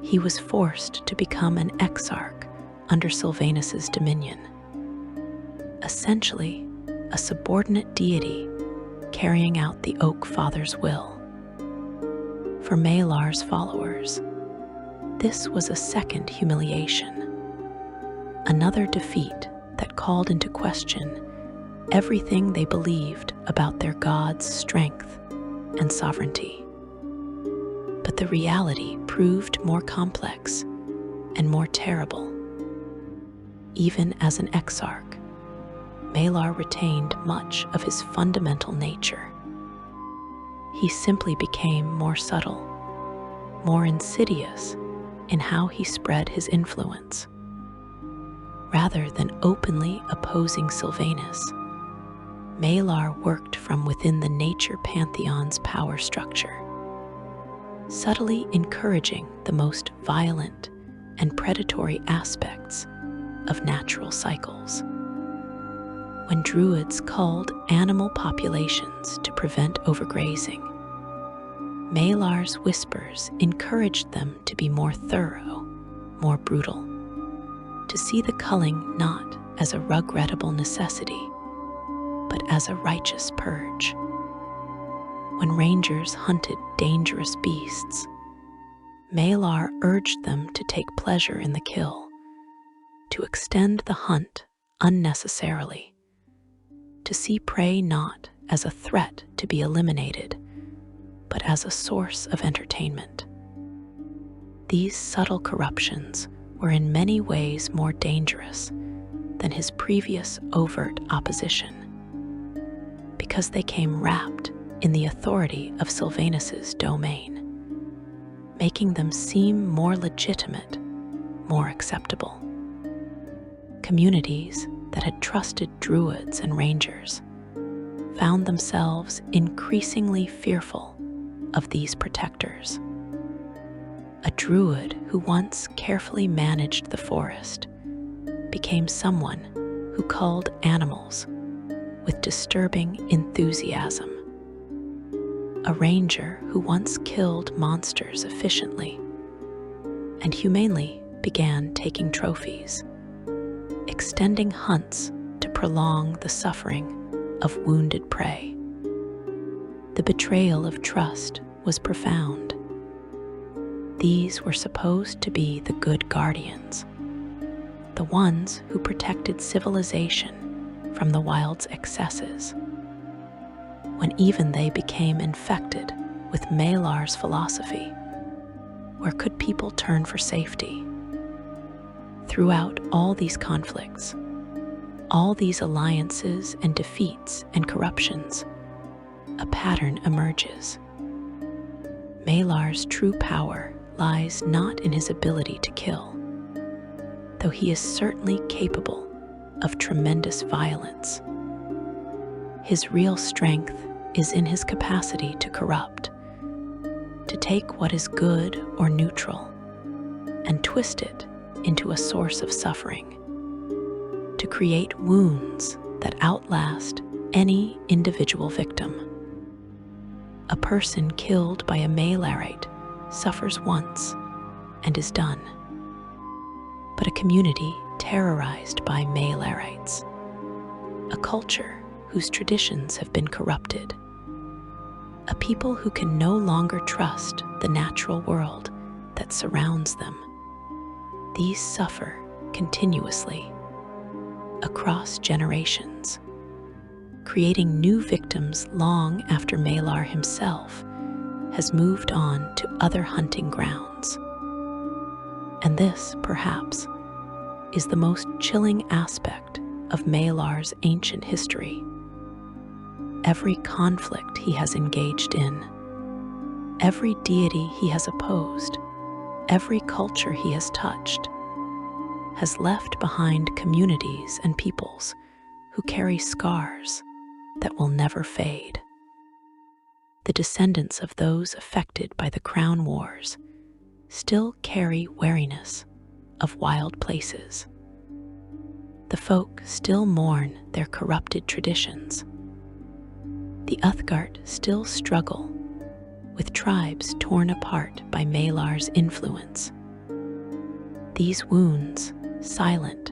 He was forced to become an exarch under Sylvanus's dominion, essentially a subordinate deity carrying out the Oak Father's will. For Malar's followers, this was a second humiliation, another defeat that called into question everything they believed about their god's strength and sovereignty. But the reality proved more complex and more terrible. even as an exarch, Malar retained much of his fundamental nature. He simply became more subtle, more insidious in how he spread his influence. Rather than openly opposing Sylvanus, Malar worked from within the nature pantheon's power structure, subtly encouraging the most violent and predatory aspects of natural cycles. When druids culled animal populations to prevent overgrazing, Malar's whispers encouraged them to be more thorough, more brutal, to see the culling not as a regrettable necessity, but as a righteous purge. When rangers hunted dangerous beasts, Malar urged them to take pleasure in the kill, to extend the hunt unnecessarily, to see prey not as a threat to be eliminated, but as a source of entertainment. These subtle corruptions were in many ways more dangerous than his previous overt opposition, because they came wrapped in the authority of Sylvanus's domain, making them seem more legitimate, more acceptable. Communities that had trusted druids and rangers found themselves increasingly fearful of these protectors. A druid who once carefully managed the forest became someone who culled animals with disturbing enthusiasm. A ranger who once killed monsters efficiently and humanely began taking trophies, extending hunts to prolong the suffering of wounded prey. The betrayal of trust was profound. These were supposed to be the good guardians, the ones who protected civilization from the wild's excesses. When even they became infected with Malar's philosophy, where could people turn for safety? Throughout all these conflicts, all these alliances and defeats and corruptions, a pattern emerges. Malar's true power lies not in his ability to kill, though he is certainly capable of tremendous violence. His real strength is in his capacity to corrupt, to take what is good or neutral and twist it into a source of suffering, to create wounds that outlast any individual victim. A person killed by a Malarite suffers once and is done. But a community terrorized by Malarites, a culture whose traditions have been corrupted, a people who can no longer trust the natural world that surrounds them, these suffer continuously across generations, creating new victims long after Malar himself has moved on to other hunting grounds. And this, perhaps, is the most chilling aspect of Malar's ancient history. Every conflict he has engaged in, every deity he has opposed, every culture he has touched, has left behind communities and peoples who carry scars that will never fade. The descendants of those affected by the crown wars still carry wariness of wild places. The folk still mourn their corrupted traditions. The Uthgard still struggle with tribes torn apart by Malar's influence. These wounds, silent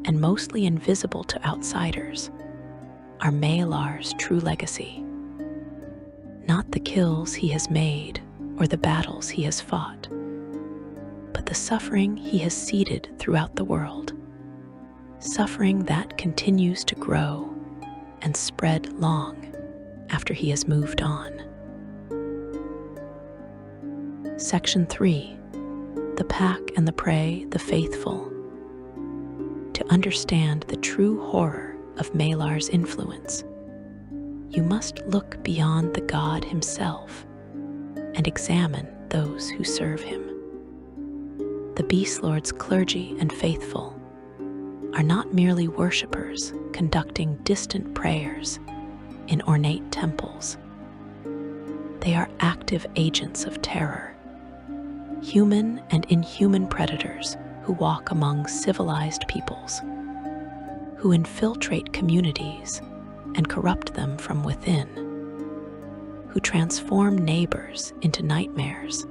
and mostly invisible to outsiders, are Malar's true legacy. Not the kills he has made or the battles he has fought, but the suffering he has seeded throughout the world, suffering that continues to grow and spread long after he has moved on. Section 3. The Pack and the Prey, the Faithful. To understand the true horror of Malar's influence, you must look beyond the god himself and examine those who serve him. The Beastlord's clergy and faithful are not merely worshippers conducting distant prayers in ornate temples. They are active agents of terror, human and inhuman predators who walk among civilized peoples, who infiltrate communities and corrupt them from within, who transform neighbors into nightmares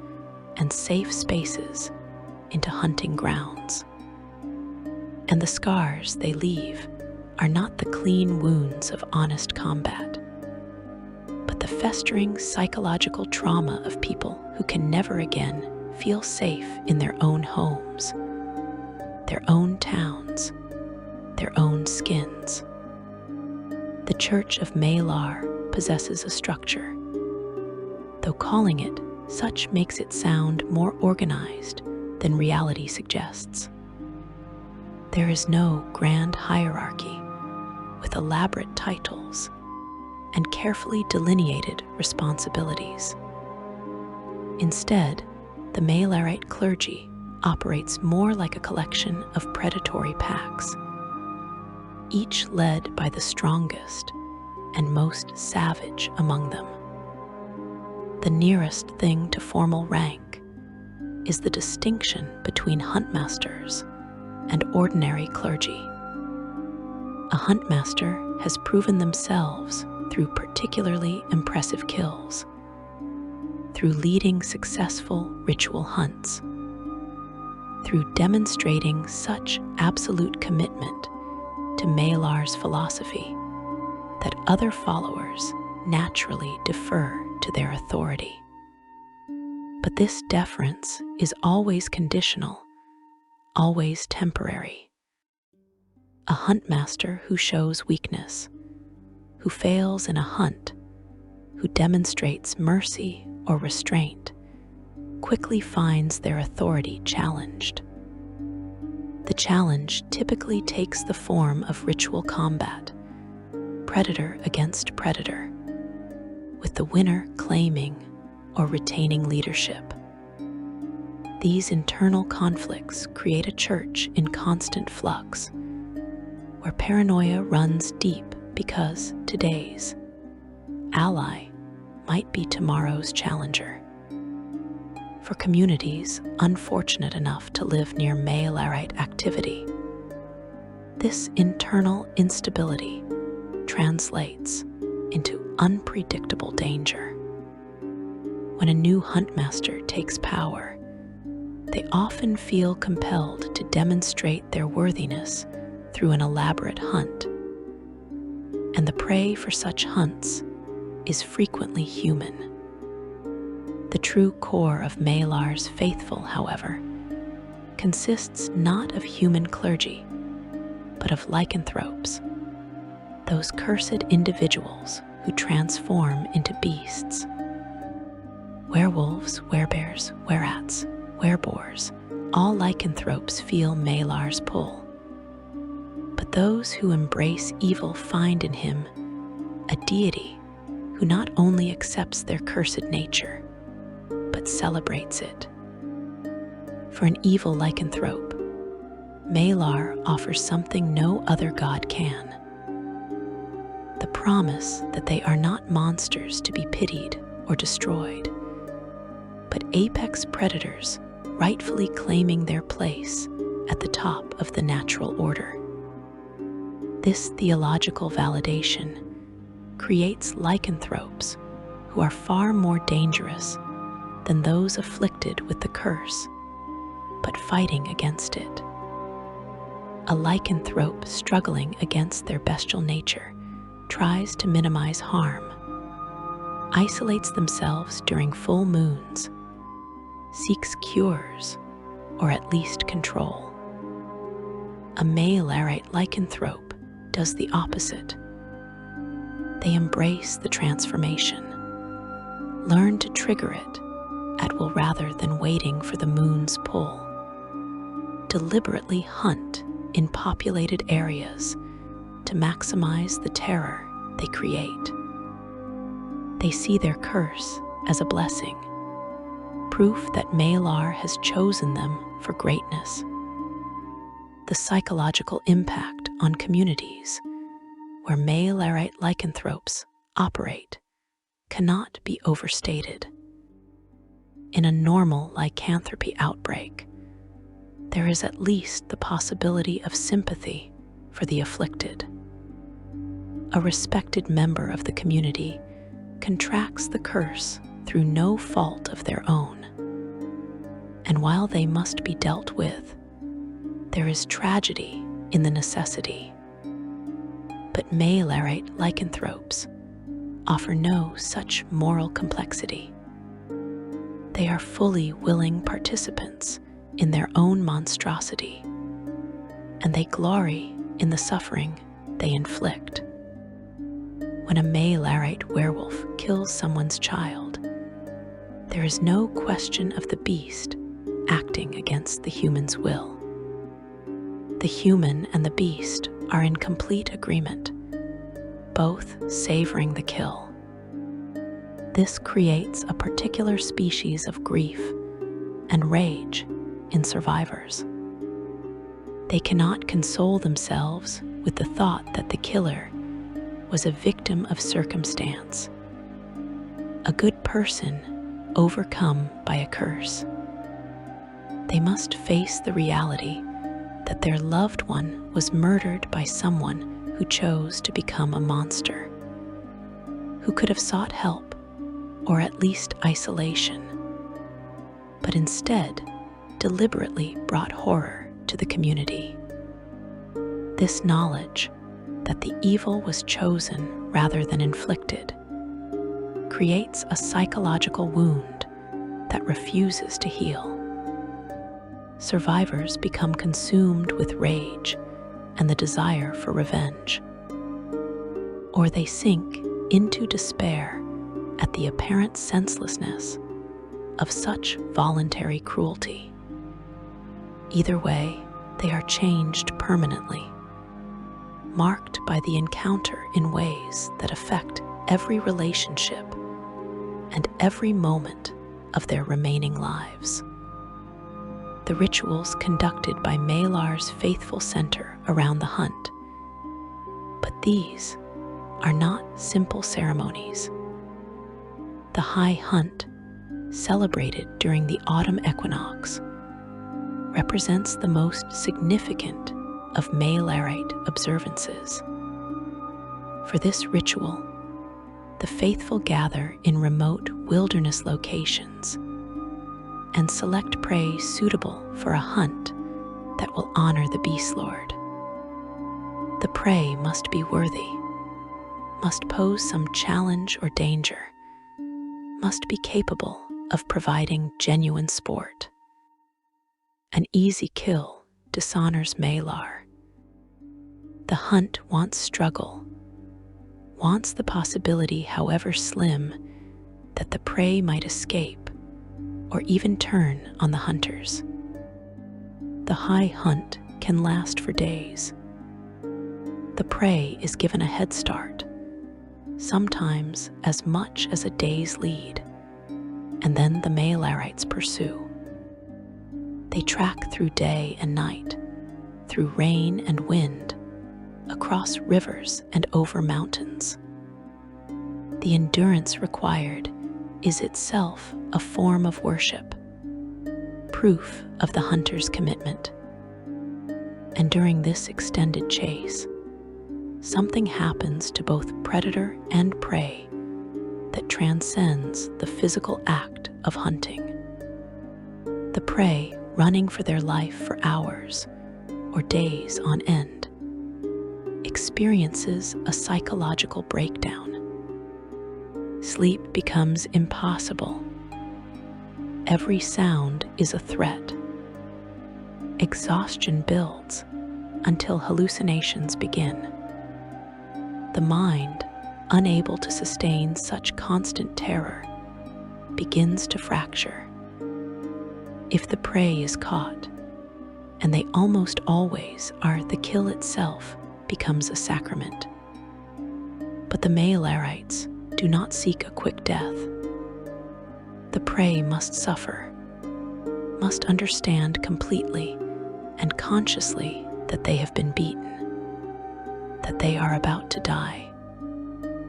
and safe spaces into hunting grounds. And the scars they leave are not the clean wounds of honest combat, but the festering psychological trauma of people who can never again feel safe in their own homes, their own towns, their own skins. The Church of Malar possesses a structure, though calling it such makes it sound more organized than reality suggests. There is no grand hierarchy with elaborate titles and carefully delineated responsibilities. Instead, the Malarite clergy operates more like a collection of predatory packs, each led by the strongest and most savage among them. The nearest thing to formal rank is the distinction between huntmasters and ordinary clergy. A huntmaster has proven themselves through particularly impressive kills, through leading successful ritual hunts, through demonstrating such absolute commitment to Malar's philosophy that other followers naturally defer to their authority. But this deference is always conditional, always temporary. A huntmaster who shows weakness, who fails in a hunt, who demonstrates mercy or restraint, quickly finds their authority challenged. The challenge typically takes the form of ritual combat, predator against predator, with the winner claiming or retaining leadership. These internal conflicts create a church in constant flux, where paranoia runs deep because today's ally might be tomorrow's challenger. For communities unfortunate enough to live near Malarite activity, this internal instability translates into unpredictable danger. When a new huntmaster takes power, they often feel compelled to demonstrate their worthiness through an elaborate hunt. And the prey for such hunts is frequently human. The true core of Malar's faithful, however, consists not of human clergy, but of lycanthropes, those cursed individuals who transform into beasts. Werewolves, werebears, wererats, wereboars, all lycanthropes feel Malar's pull. But those who embrace evil find in him a deity who not only accepts their cursed nature, but celebrates it. For an evil lycanthrope, Malar offers something no other god can: the promise that they are not monsters to be pitied or destroyed, but apex predators rightfully claiming their place at the top of the natural order. This theological validation creates lycanthropes who are far more dangerous than those afflicted with the curse, but fighting against it. A lycanthrope struggling against their bestial nature tries to minimize harm, isolates themselves during full moons, seeks cures, or at least control. A Malarite lycanthrope does the opposite. They embrace the transformation, learn to trigger it at will rather than waiting for the moon's pull, deliberately hunt in populated areas to maximize the terror they create. They see their curse as a blessing, proof that Malar has chosen them for greatness. The psychological impact on communities where Malarite lycanthropes operate cannot be overstated. In a normal lycanthropy outbreak, there is at least the possibility of sympathy for the afflicted. A respected member of the community contracts the curse through no fault of their own. And while they must be dealt with, there is tragedy in the necessity. But Malarite lycanthropes offer no such moral complexity. They are fully willing participants in their own monstrosity, and they glory in the suffering they inflict. When a Malarite werewolf kills someone's child, there is no question of the beast acting against the human's will. The human and the beast are in complete agreement, both savoring the kill. This creates a particular species of grief and rage in survivors. They cannot console themselves with the thought that the killer was a victim of circumstance, a good person overcome by a curse. They must face the reality that their loved one was murdered by someone who chose to become a monster, who could have sought help or at least isolation, but instead deliberately brought horror to the community. This knowledge that the evil was chosen rather than inflicted creates a psychological wound that refuses to heal. Survivors become consumed with rage and the desire for revenge, or they sink into despair at the apparent senselessness of such voluntary cruelty. Either way, they are changed permanently, marked by the encounter in ways that affect every relationship and every moment of their remaining lives. The rituals conducted by Malar's faithful center around the hunt, but these are not simple ceremonies. The high hunt, celebrated during the autumn equinox, represents the most significant of Malarite observances. For this ritual, the faithful gather in remote wilderness locations and select prey suitable for a hunt that will honor the Beastlord. The prey must be worthy, must pose some challenge or danger, must be capable of providing genuine sport. An easy kill dishonors Malar. The hunt wants struggle, wants the possibility, however slim, that the prey might escape or even turn on the hunters. The high hunt can last for days. The prey is given a head start, sometimes as much as a day's lead, and then the Malarites pursue. They track through day and night, through rain and wind, across rivers and over mountains. The endurance required is itself a form of worship, proof of the hunter's commitment. And during this extended chase, something happens to both predator and prey that transcends the physical act of hunting. The prey, running for their life for hours or days on end, experiences a psychological breakdown. Sleep becomes impossible. Every sound is a threat. Exhaustion builds until hallucinations begin. The mind, unable to sustain such constant terror, begins to fracture. If the prey is caught, and they almost always are. The kill itself becomes a sacrament. But the Malarites do not seek a quick death. The prey must suffer, must understand completely and consciously that they have been beaten, that they are about to die,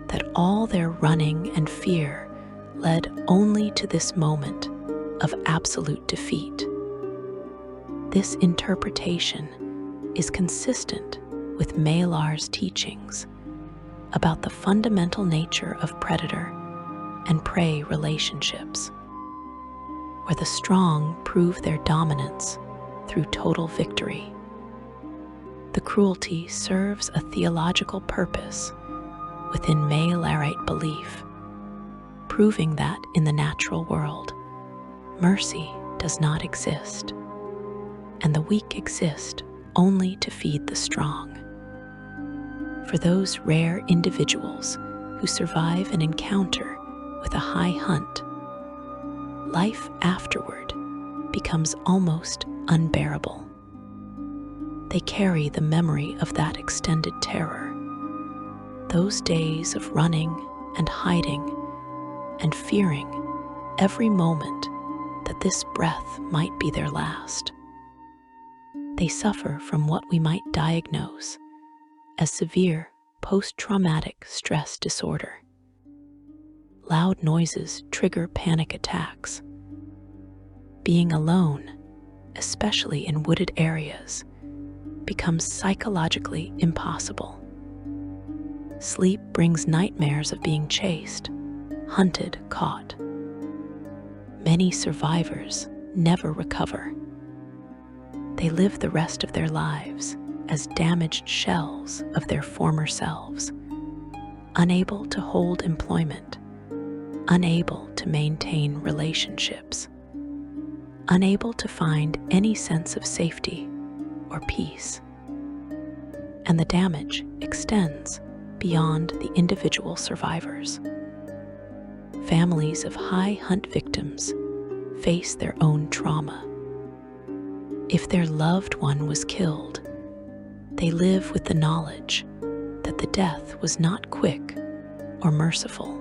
that all their running and fear led only to this moment of absolute defeat. This interpretation is consistent with Malar's teachings about the fundamental nature of predator and prey relationships, where the strong prove their dominance through total victory. The cruelty serves a theological purpose within Malarite belief, proving that in the natural world, mercy does not exist, and the weak exist only to feed the strong. For those rare individuals who survive an encounter with a high hunt, life afterward becomes almost unbearable. They carry the memory of that extended terror, those days of running and hiding and fearing every moment that this breath might be their last. They suffer from what we might diagnose as severe post-traumatic stress disorder. Loud noises trigger panic attacks. Being alone, especially in wooded areas, becomes psychologically impossible. Sleep brings nightmares of being chased, hunted, caught. Many survivors never recover. They live the rest of their lives as damaged shells of their former selves, unable to hold employment, unable to maintain relationships, unable to find any sense of safety or peace. And the damage extends beyond the individual survivors. Families of high hunt victims face their own trauma. If their loved one was killed, they live with the knowledge that the death was not quick or merciful,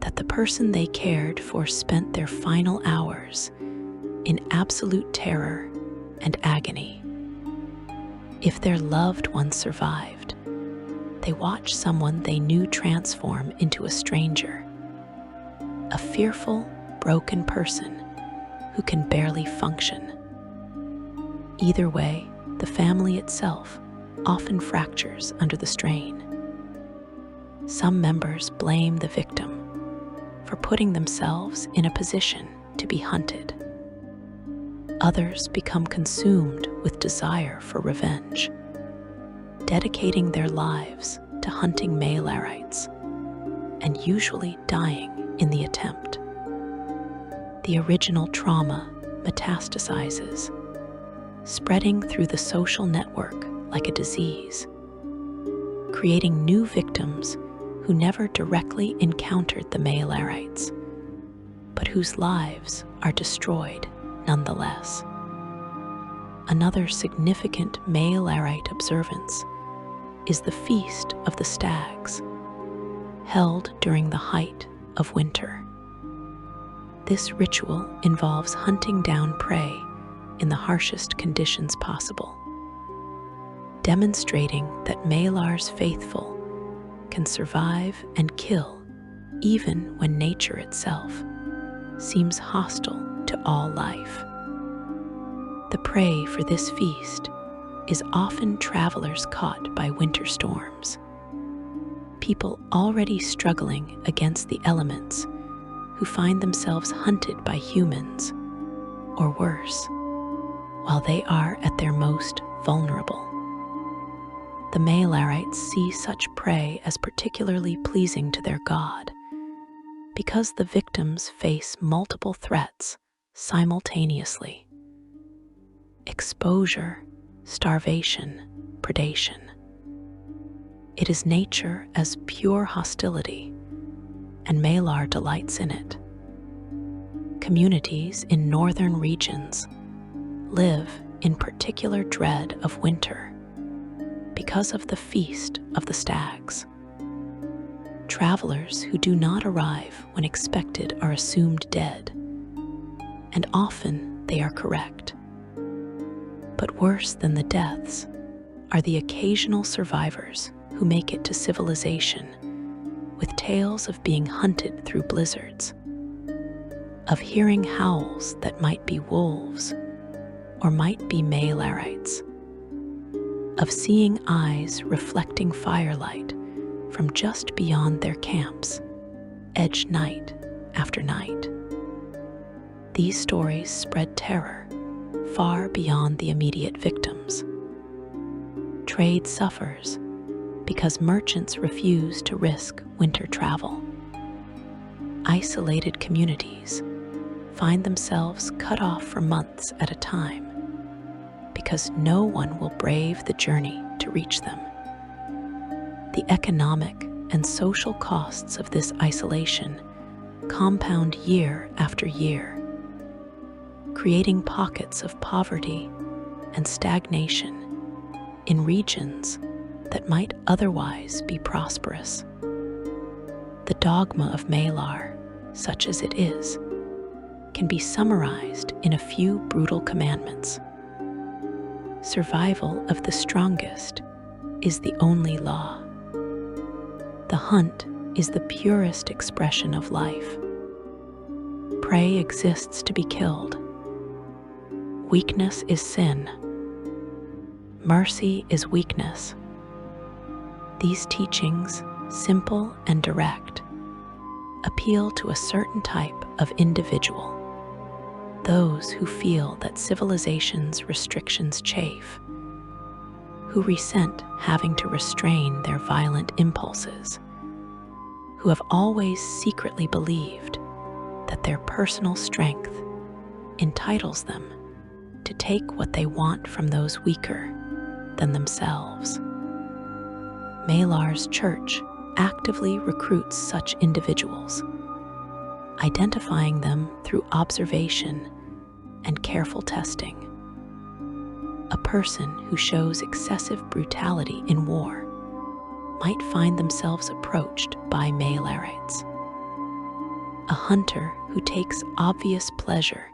that the person they cared for spent their final hours in absolute terror and agony. If their loved one survived, they watched someone they knew transform into a stranger, a fearful, broken person who can barely function. Either way, the family itself often fractures under the strain. Some members blame the victim for putting themselves in a position to be hunted. Others become consumed with desire for revenge, dedicating their lives to hunting Malarites and usually dying in the attempt. The original trauma metastasizes, spreading through the social network like a disease, creating new victims who never directly encountered the Malarites, but whose lives are destroyed nonetheless. Another significant Malarite observance is the Feast of the Stags, held during the height of winter. This ritual involves hunting down prey in the harshest conditions possible, demonstrating that Malar's faithful can survive and kill even when nature itself seems hostile to all life. The prey for this feast is often travelers caught by winter storms, people already struggling against the elements who find themselves hunted by humans, or worse, while they are at their most vulnerable. The Malarites see such prey as particularly pleasing to their god, because the victims face multiple threats simultaneously: exposure, starvation, predation. It is nature as pure hostility, and Malar delights in it. Communities in northern regions live in particular dread of winter because of the feast of the stags. Travelers who do not arrive when expected are assumed dead, and often they are correct. But worse than the deaths are the occasional survivors who make it to civilization with tales of being hunted through blizzards, of hearing howls that might be wolves or might be Malarites, of seeing eyes reflecting firelight from just beyond their camps, edge night after night. These stories spread terror far beyond the immediate victims. Trade suffers because merchants refuse to risk winter travel. Isolated communities find themselves cut off for months at a time because no one will brave the journey to reach them. The economic and social costs of this isolation compound year after year, creating pockets of poverty and stagnation in regions that might otherwise be prosperous. The dogma of Malar, such as it is, can be summarized in a few brutal commandments. Survival of the strongest is the only law. The hunt is the purest expression of life. Prey exists to be killed. Weakness is sin. Mercy is weakness. These teachings, simple and direct, appeal to a certain type of individual, those who feel that civilization's restrictions chafe, who resent having to restrain their violent impulses, who have always secretly believed that their personal strength entitles them to take what they want from those weaker than themselves. Malar's church actively recruits such individuals, identifying them through observation and careful testing. A person who shows excessive brutality in war might find themselves approached by Malarites. A hunter who takes obvious pleasure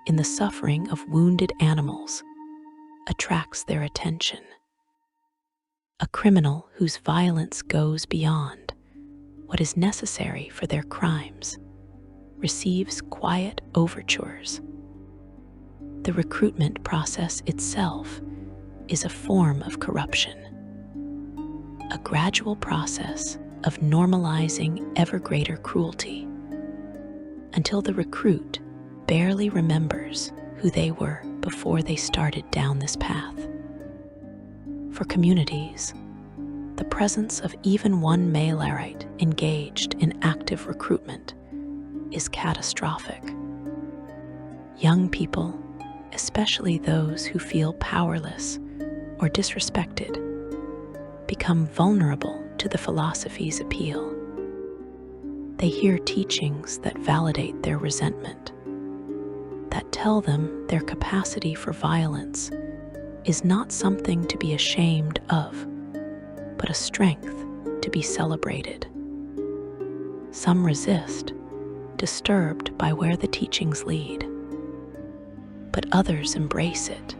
in the suffering of wounded animals attracts their attention. A criminal whose violence goes beyond what is necessary for their crimes receives quiet overtures. The recruitment process itself is a form of corruption, a gradual process of normalizing ever greater cruelty until the recruit barely remembers who they were before they started down this path. For communities, the presence of even one Malarite engaged in active recruitment is catastrophic. Young people, especially those who feel powerless or disrespected, become vulnerable to the philosophy's appeal. They hear teachings that validate their resentment, that tell them their capacity for violence is not something to be ashamed of, but a strength to be celebrated. Some resist, disturbed by where the teachings lead, but others embrace it,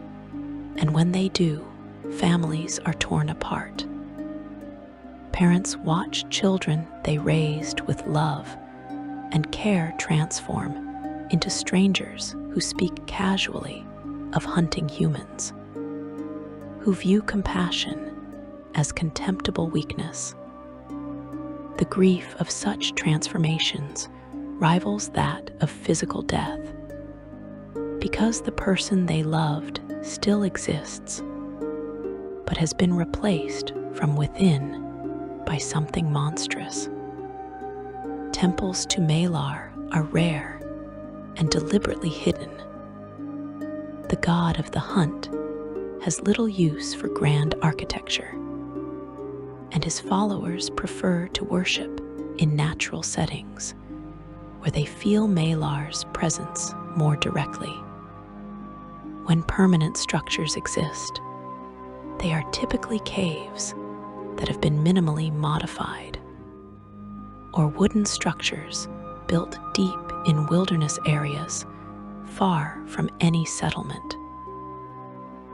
and when they do, families are torn apart. Parents watch children they raised with love and care transform into strangers who speak casually of hunting humans, who view compassion as contemptible weakness. The grief of such transformations rivals that of physical death, because the person they loved still exists, but has been replaced from within by something monstrous. Temples to Malar are rare and deliberately hidden. The god of the hunt has little use for grand architecture, and his followers prefer to worship in natural settings where they feel Malar's presence more directly. When permanent structures exist, they are typically caves that have been minimally modified, or wooden structures built deep in wilderness areas far from any settlement.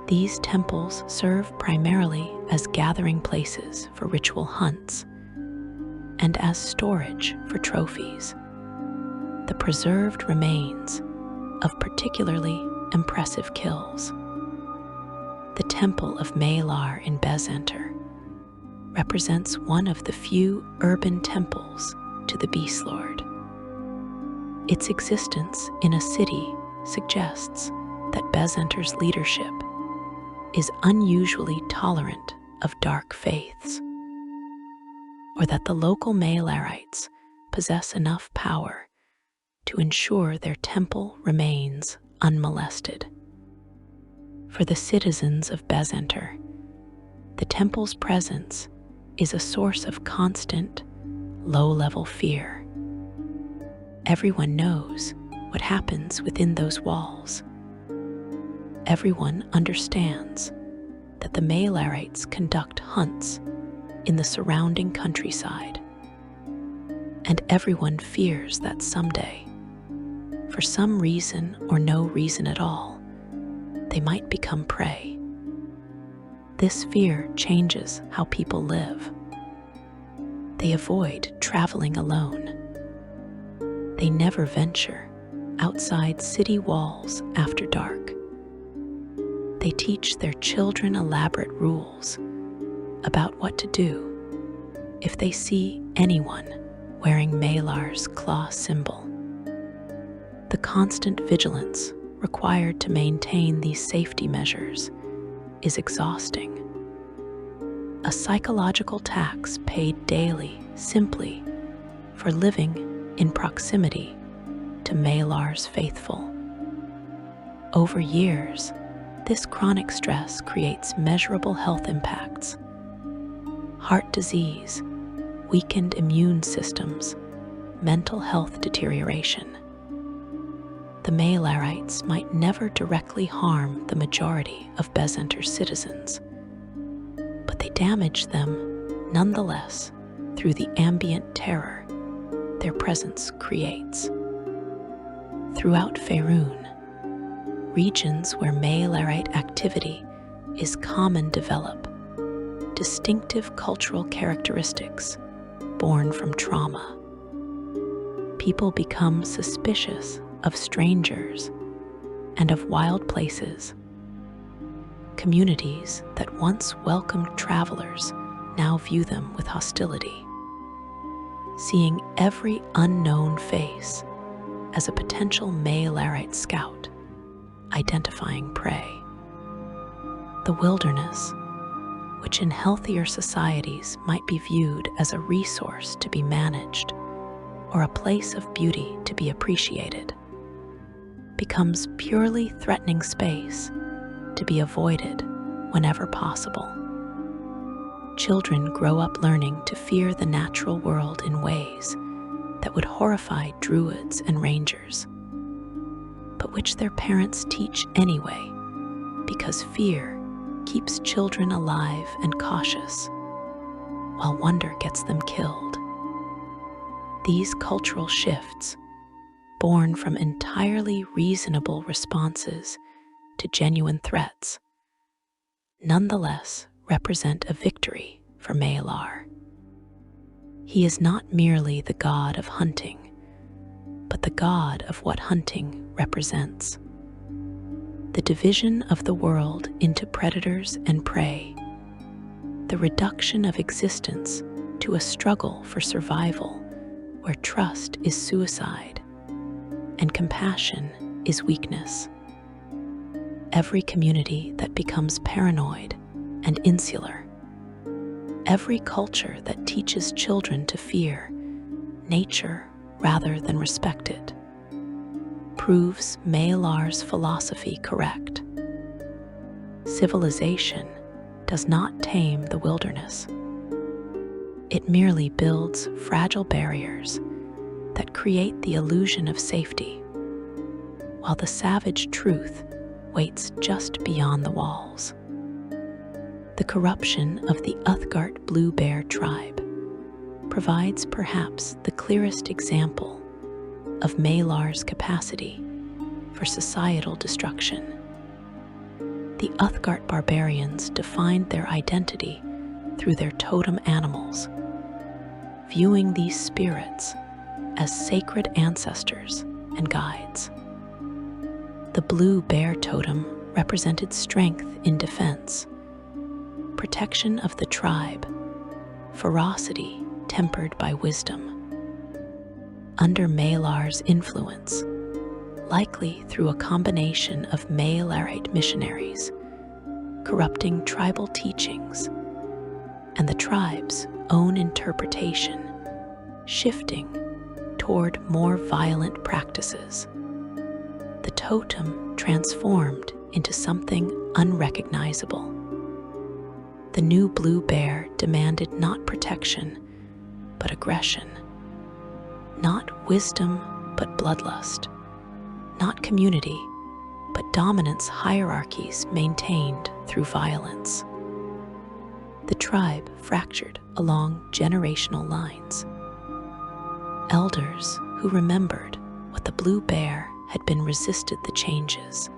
These temples serve primarily as gathering places for ritual hunts and as storage for trophies, the preserved remains of particularly impressive kills. The Temple of Malar in Bezenter represents one of the few urban temples to the Beastlord. Its existence in a city suggests that Bezenter's leadership is unusually tolerant of dark faiths, or that the local Malarites possess enough power to ensure their temple remains unmolested. For the citizens of Bezenter, the temple's presence is a source of constant, low-level fear. Everyone knows what happens within those walls. Everyone understands that the Malarites conduct hunts in the surrounding countryside, and everyone fears that someday, for some reason or no reason at all, they might become prey. This fear changes how people live. They avoid traveling alone. They never venture outside city walls after dark. They teach their children elaborate rules about what to do if they see anyone wearing Malar's claw symbol. The constant vigilance required to maintain these safety measures is exhausting. A psychological tax paid daily simply for living in proximity to Malar's faithful. Over years, this chronic stress creates measurable health impacts: heart disease, weakened immune systems, mental health deterioration. The Malarites might never directly harm the majority of Bezenter's citizens, but they damage them nonetheless through the ambient terror their presence creates. Throughout Faerun, regions where Malarite activity is common develop distinctive cultural characteristics born from trauma. People become suspicious of strangers and of wild places. Communities that once welcomed travelers now view them with hostility, seeing every unknown face as a potential Malarite scout identifying prey. The wilderness, which in healthier societies might be viewed as a resource to be managed or a place of beauty to be appreciated, becomes purely threatening space to be avoided whenever possible. Children grow up learning to fear the natural world in ways that would horrify druids and rangers, but which their parents teach anyway, because fear keeps children alive and cautious, while wonder gets them killed. These cultural shifts, born from entirely reasonable responses to genuine threats, nonetheless represent a victory for Malar. He is not merely the god of hunting, but the god of what hunting represents. The division of the world into predators and prey, the reduction of existence to a struggle for survival where trust is suicide and compassion is weakness. Every community that becomes paranoid and insular, every culture that teaches children to fear nature rather than respect it, proves Malar's philosophy correct. Civilization does not tame the wilderness. It merely builds fragile barriers that create the illusion of safety, while the savage truth waits just beyond the walls. The corruption of the Uthgard Blue Bear tribe provides perhaps the clearest example of Malar's capacity for societal destruction. The Uthgard barbarians defined their identity through their totem animals, viewing these spirits as sacred ancestors and guides. The blue bear totem represented strength in defense, protection of the tribe, ferocity tempered by wisdom. Under Malar's influence, likely through a combination of Malarite missionaries, corrupting tribal teachings, and the tribe's own interpretation, shifting toward more violent practices, the totem transformed into something unrecognizable. The new blue bear demanded not protection, but aggression, not wisdom, but bloodlust, not community, but dominance hierarchies maintained through violence. The tribe fractured along generational lines. Elders who remembered what the blue bear had been resisted the changes,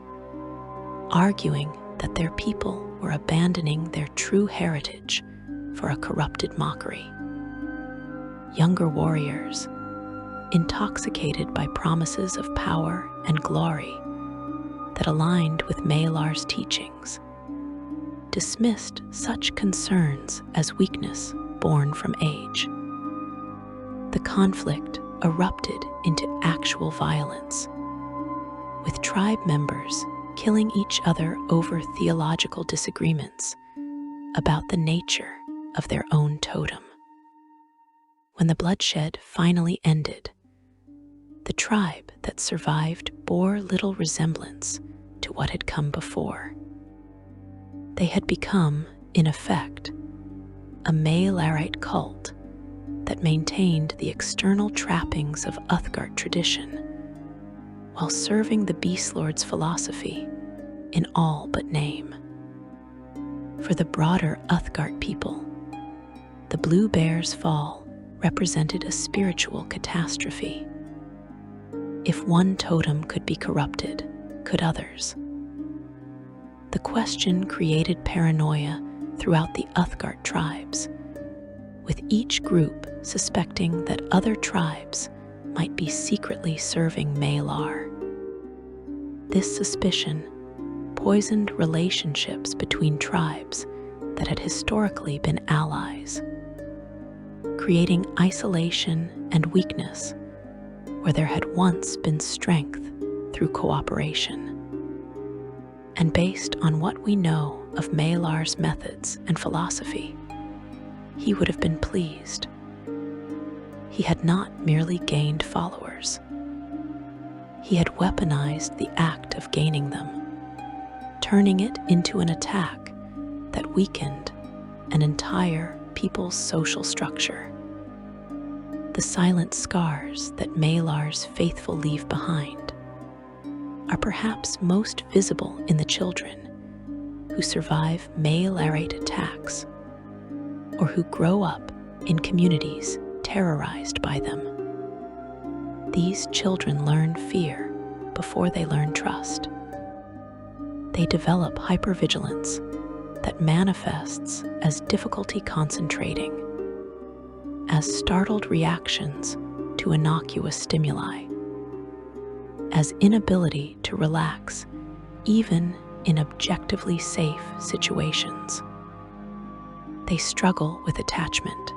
arguing that their people were abandoning their true heritage for a corrupted mockery. Younger warriors, intoxicated by promises of power and glory that aligned with Malar's teachings, dismissed such concerns as weakness born from age. The conflict erupted into actual violence, with tribe members killing each other over theological disagreements about the nature of their own totem. When the bloodshed finally ended, the tribe that survived bore little resemblance to what had come before. They had become, in effect, a Malarite cult that maintained the external trappings of Uthgard tradition, while serving the Beastlord's philosophy in all but name. For the broader Uthgard people, the blue bear's fall represented a spiritual catastrophe. If one totem could be corrupted, could others? The question created paranoia throughout the Uthgard tribes, with each group suspecting that other tribes might be secretly serving Malar. This suspicion poisoned relationships between tribes that had historically been allies, creating isolation and weakness where there had once been strength through cooperation. And based on what we know of Malar's methods and philosophy, he would have been pleased. He had not merely gained followers. He had weaponized the act of gaining them, turning it into an attack that weakened an entire people's social structure. The silent scars that Malar's faithful leave behind are perhaps most visible in the children who survive Malarite attacks or who grow up in communities terrorized by them. These children learn fear before they learn trust. They develop hypervigilance that manifests as difficulty concentrating, as startled reactions to innocuous stimuli, as inability to relax even in objectively safe situations. They struggle with attachment,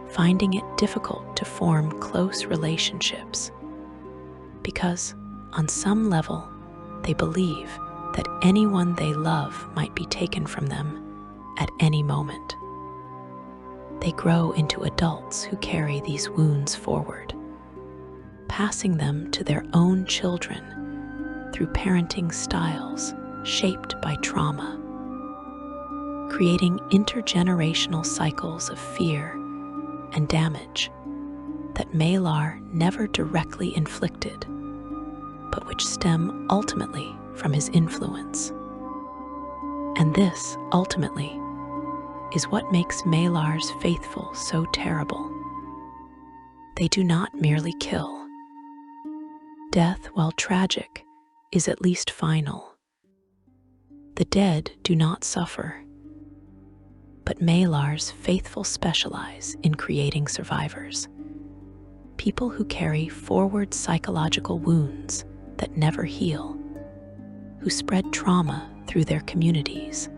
finding it difficult to form close relationships because, on some level, they believe that anyone they love might be taken from them at any moment. They grow into adults who carry these wounds forward, passing them to their own children through parenting styles shaped by trauma, creating intergenerational cycles of fear and damage that Malar never directly inflicted, but which stem ultimately from his influence. And this, ultimately, is what makes Malar's faithful so terrible. They do not merely kill. Death, while tragic, is at least final. The dead do not suffer, but Malar's faithful specialize in creating survivors. People who carry forward psychological wounds that never heal, who spread trauma through their communities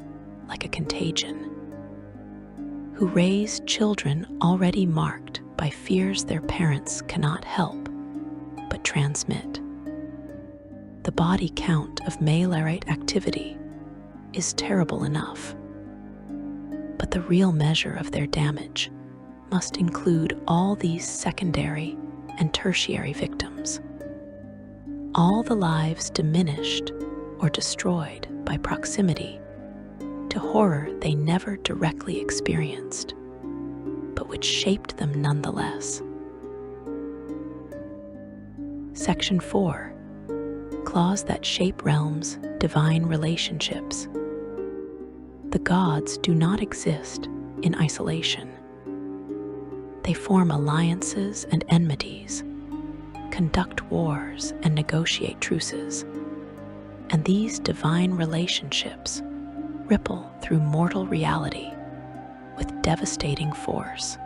like a contagion, who raise children already marked by fears their parents cannot help but transmit. The body count of Malarite activity is terrible enough, but the real measure of their damage must include all these secondary and tertiary victims. All the lives diminished or destroyed by proximity to horror they never directly experienced, but which shaped them nonetheless. Section 4. Clause that shape realms, divine relationships. The gods do not exist in isolation. They form alliances and enmities, conduct wars and negotiate truces, and these divine relationships ripple through mortal reality with devastating force.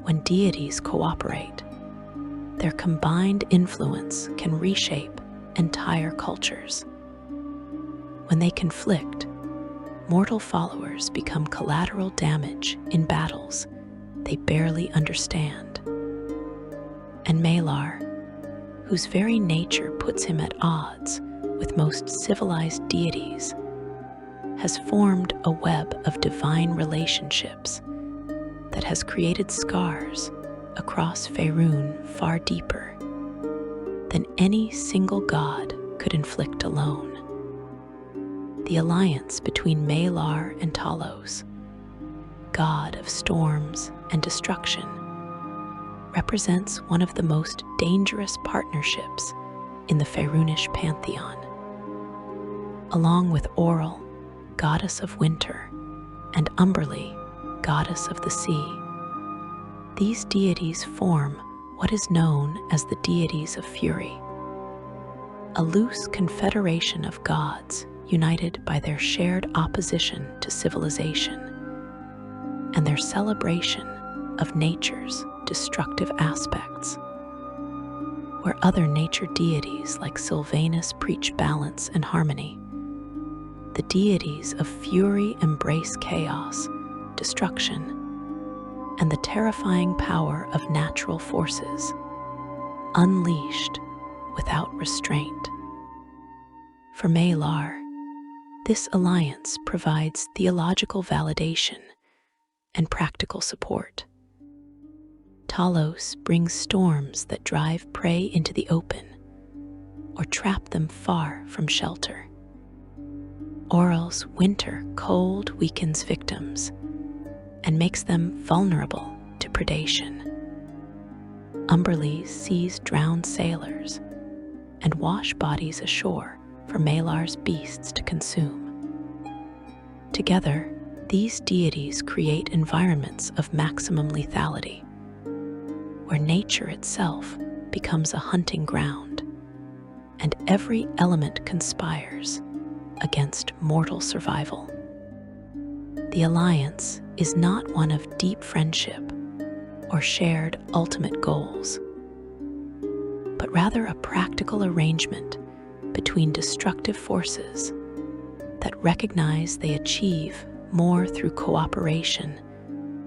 When deities cooperate, their combined influence can reshape entire cultures. When they conflict, mortal followers become collateral damage in battles they barely understand. And Malar, whose very nature puts him at odds with most civilized deities, has formed a web of divine relationships that has created scars across Faerun far deeper than any single god could inflict alone. The alliance between Malar and Talos, god of storms and destruction, represents one of the most dangerous partnerships in the Faerunish pantheon. Along with Oral, goddess of winter, and Umberly, goddess of the sea, these deities form what is known as the deities of fury, a loose confederation of gods united by their shared opposition to civilization and their celebration of nature's destructive aspects. Where other nature deities like Sylvanus preach balance and harmony, the deities of fury embrace chaos, destruction, and the terrifying power of natural forces, unleashed without restraint. For Malar, this alliance provides theological validation and practical support. Talos brings storms that drive prey into the open or trap them far from shelter. Oral's winter cold weakens victims and makes them vulnerable to predation. Umberly's seas drown sailors and wash bodies ashore for Malar's beasts to consume. Together, these deities create environments of maximum lethality, where nature itself becomes a hunting ground, and every element conspires against mortal survival. The alliance is not one of deep friendship or shared ultimate goals, but rather a practical arrangement between destructive forces that recognize they achieve more through cooperation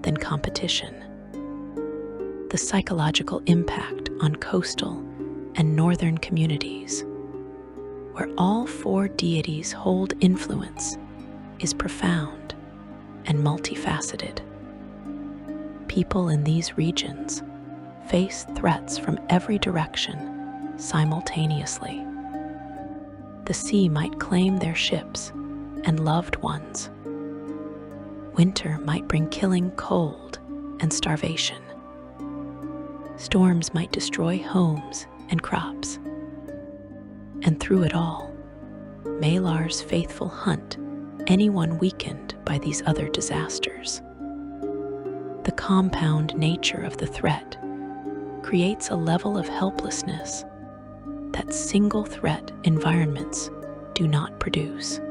than competition. The psychological impact on coastal and northern communities, where all four deities hold influence, is profound and multifaceted. People in these regions face threats from every direction simultaneously. The sea might claim their ships and loved ones. Winter might bring killing cold and starvation. Storms might destroy homes and crops. And through it all, Malar's faithful hunt anyone weakened by these other disasters. The compound nature of the threat creates a level of helplessness that single-threat environments do not produce.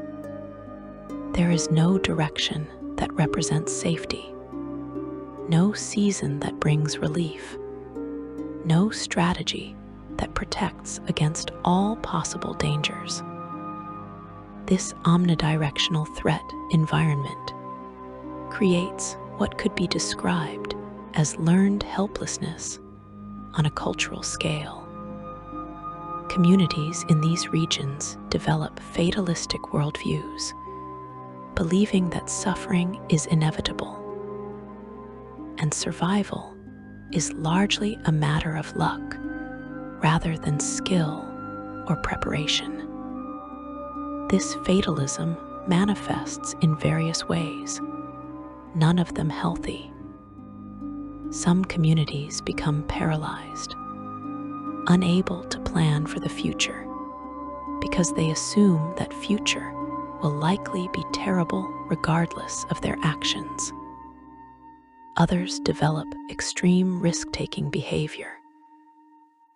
There is no direction that represents safety, no season that brings relief, no strategy that protects against all possible dangers. This omnidirectional threat environment creates what could be described as learned helplessness on a cultural scale. Communities in these regions develop fatalistic worldviews, believing that suffering is inevitable, and survival is largely a matter of luck rather than skill or preparation. This fatalism manifests in various ways, none of them healthy. Some communities become paralyzed, unable to plan for the future, because they assume that future will likely be terrible regardless of their actions. Others develop extreme risk-taking behavior,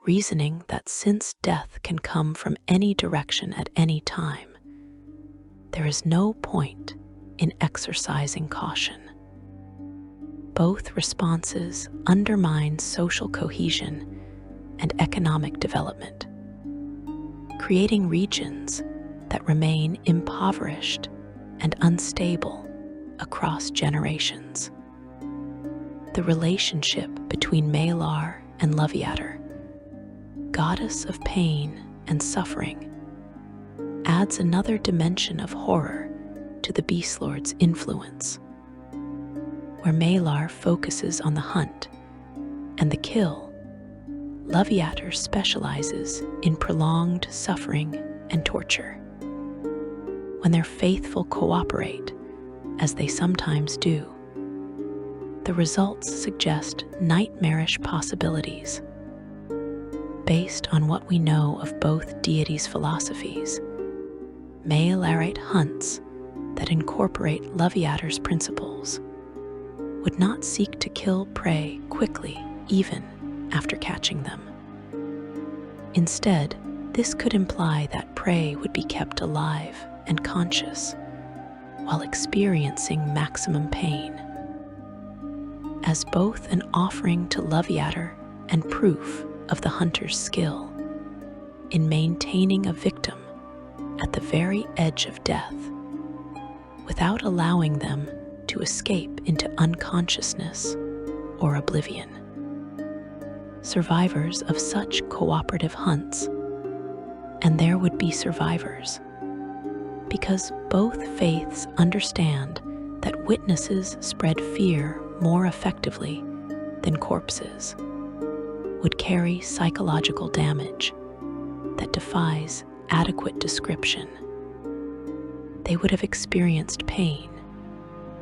reasoning that since death can come from any direction at any time, there is no point in exercising caution. Both responses undermine social cohesion and economic development, creating regions that remain impoverished and unstable across generations. The relationship between Malar and Leviator, goddess of pain and suffering, adds another dimension of horror to the Beastlord's influence. Where Malar focuses on the hunt and the kill, Leviator specializes in prolonged suffering and torture. When their faithful cooperate, as they sometimes do, the results suggest nightmarish possibilities. Based on what we know of both deities' philosophies, Malarite hunts that incorporate Leviator's principles would not seek to kill prey quickly, even after catching them. Instead, this could imply that prey would be kept alive and conscious while experiencing maximum pain. As both an offering to Leviator and proof of the hunter's skill in maintaining a victim at the very edge of death, without allowing them to escape into unconsciousness or oblivion. Survivors of such cooperative hunts, and there would be survivors, because both faiths understand that witnesses spread fear more effectively than corpses, would carry psychological damage that defies adequate description. They would have experienced pain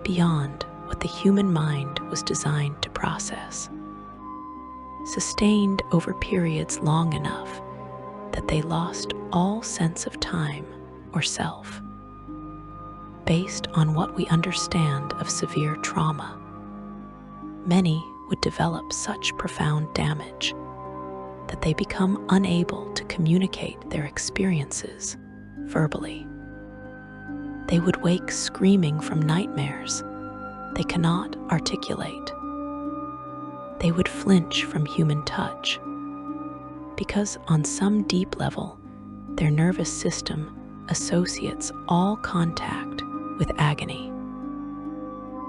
beyond what the human mind was designed to process, sustained over periods long enough that they lost all sense of time or self. Based on what we understand of severe trauma, many would develop such profound damage that they become unable to communicate their experiences verbally. They would wake screaming from nightmares they cannot articulate. They would flinch from human touch because on some deep level, their nervous system associates all contact with agony.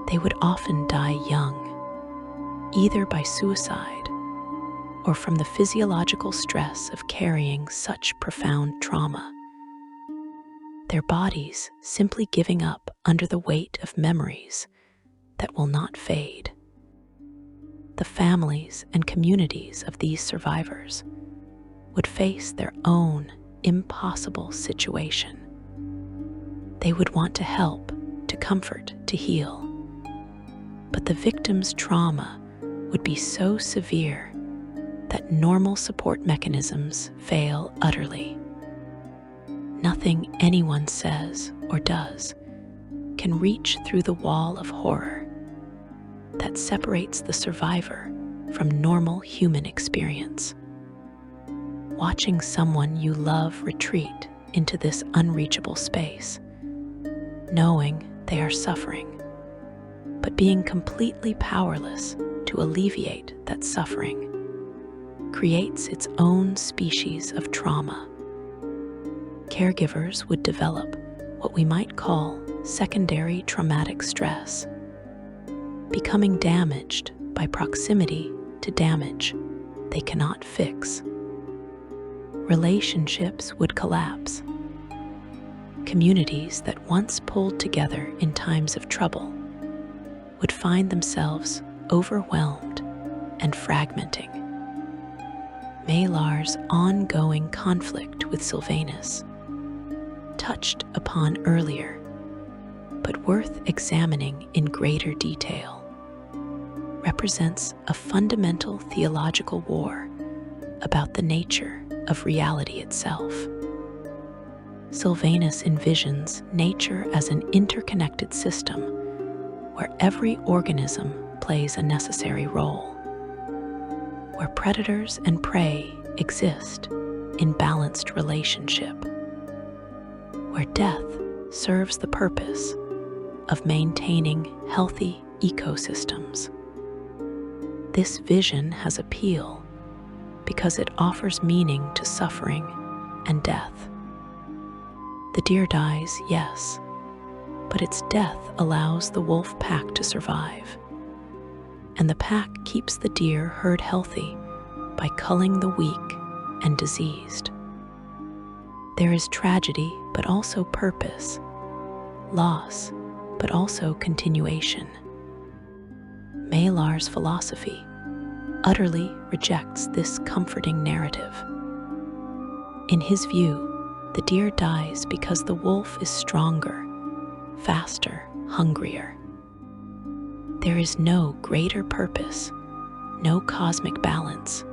They would often die young, either by suicide or from the physiological stress of carrying such profound trauma, their bodies simply giving up under the weight of memories that will not fade. The families and communities of these survivors would face their own impossible situation. They would want to help, to comfort, to heal. But the victim's trauma would be so severe that normal support mechanisms fail utterly. Nothing anyone says or does can reach through the wall of horror that separates the survivor from normal human experience. Watching someone you love retreat into this unreachable space, knowing they are suffering, but being completely powerless to alleviate that suffering, creates its own species of trauma. Caregivers would develop what we might call secondary traumatic stress, becoming damaged by proximity to damage they cannot fix. Relationships would collapse. Communities that once pulled together in times of trouble would find themselves overwhelmed and fragmenting. Malar's ongoing conflict with Sylvanus, touched upon earlier, but worth examining in greater detail, represents a fundamental theological war about the nature of reality itself. Sylvanus envisions nature as an interconnected system where every organism plays a necessary role, where predators and prey exist in balanced relationship, where death serves the purpose of maintaining healthy ecosystems. This vision has appeal because it offers meaning to suffering and death. The deer dies, yes, but its death allows the wolf pack to survive, and the pack keeps the deer herd healthy by culling the weak and diseased. There is tragedy, but also purpose, loss, but also continuation. Malar's philosophy utterly rejects this comforting narrative. In his view, the deer dies because the wolf is stronger, faster, hungrier. There is no greater purpose, no cosmic balance.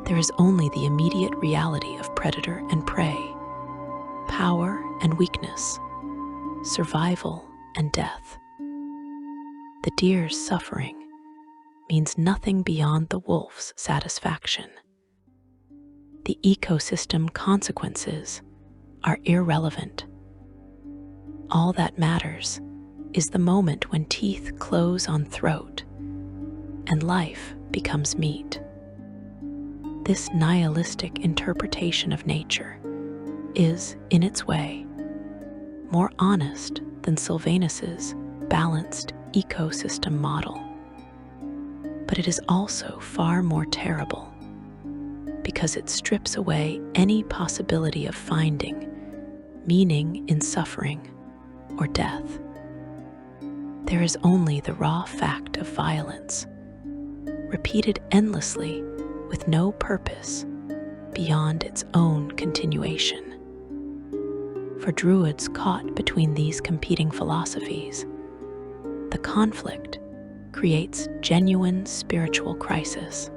There is only the immediate reality of predator and prey, power and weakness, survival and death. The deer's suffering means nothing beyond the wolf's satisfaction. The ecosystem consequences are irrelevant. All that matters is the moment when teeth close on throat and life becomes meat. This nihilistic interpretation of nature is, in its way, more honest than Sylvanus's balanced ecosystem model. But it is also far more terrible because it strips away any possibility of finding meaning in suffering or death. There is only the raw fact of violence, repeated endlessly with no purpose beyond its own continuation. For Druids caught between these competing philosophies, the conflict creates genuine spiritual crisis.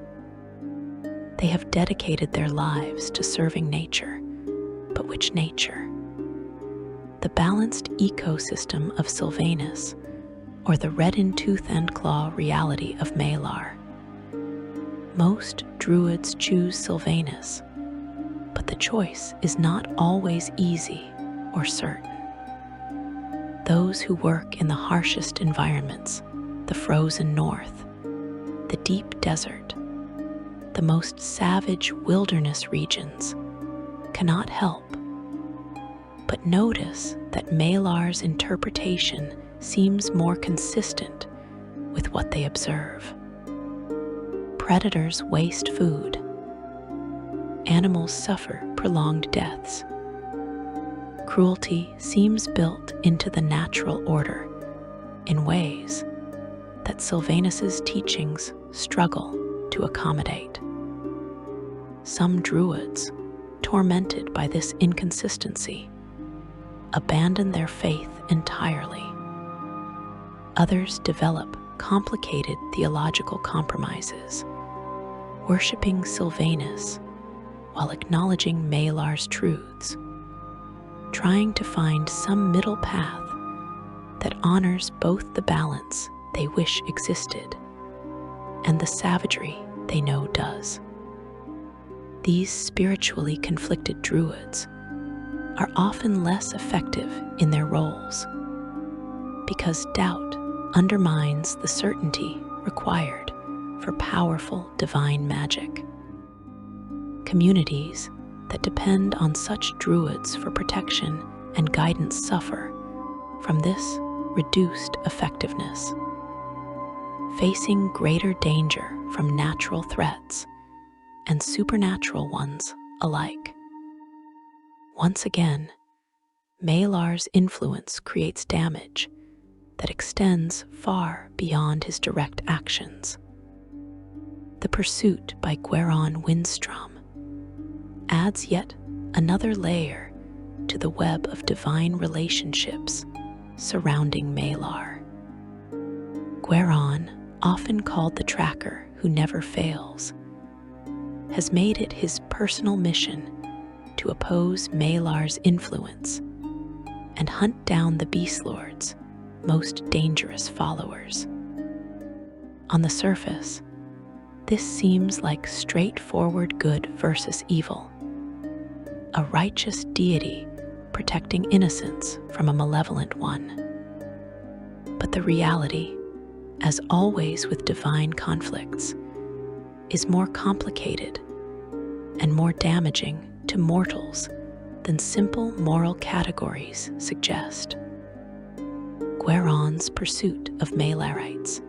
They have dedicated their lives to serving nature, but which nature? The balanced ecosystem of Sylvanus, or the red in tooth and claw reality of Malar? Most Druids choose Sylvanus, but the choice is not always easy or certain. Those who work in the harshest environments, the frozen north, the deep desert, the most savage wilderness regions, cannot help but notice that Malar's interpretation seems more consistent with what they observe. Predators waste food. Animals suffer prolonged deaths. Cruelty seems built into the natural order in ways that Sylvanus's teachings struggle to accommodate. Some Druids, tormented by this inconsistency, abandon their faith entirely. Others develop complicated theological compromises, worshiping Sylvanus while acknowledging Malar's truths, trying to find some middle path that honors both the balance they wish existed and the savagery they know does. These spiritually conflicted druids are often less effective in their roles because doubt undermines the certainty required for powerful divine magic. Communities that depend on such druids for protection and guidance suffer from this reduced effectiveness, facing greater danger from natural threats and supernatural ones alike. Once again, Malar's influence creates damage that extends far beyond his direct actions. The pursuit by Gweron Windstrom adds yet another layer to the web of divine relationships surrounding Malar. Gweron, often called the tracker who never fails, has made it his personal mission to oppose Malar's influence and hunt down the Beastlord's most dangerous followers. On the surface, this seems like straightforward good versus evil, a righteous deity protecting innocence from a malevolent one. But the reality, as always with divine conflicts, is more complicated and more damaging to mortals than simple moral categories suggest. Gweron's pursuit of Malarites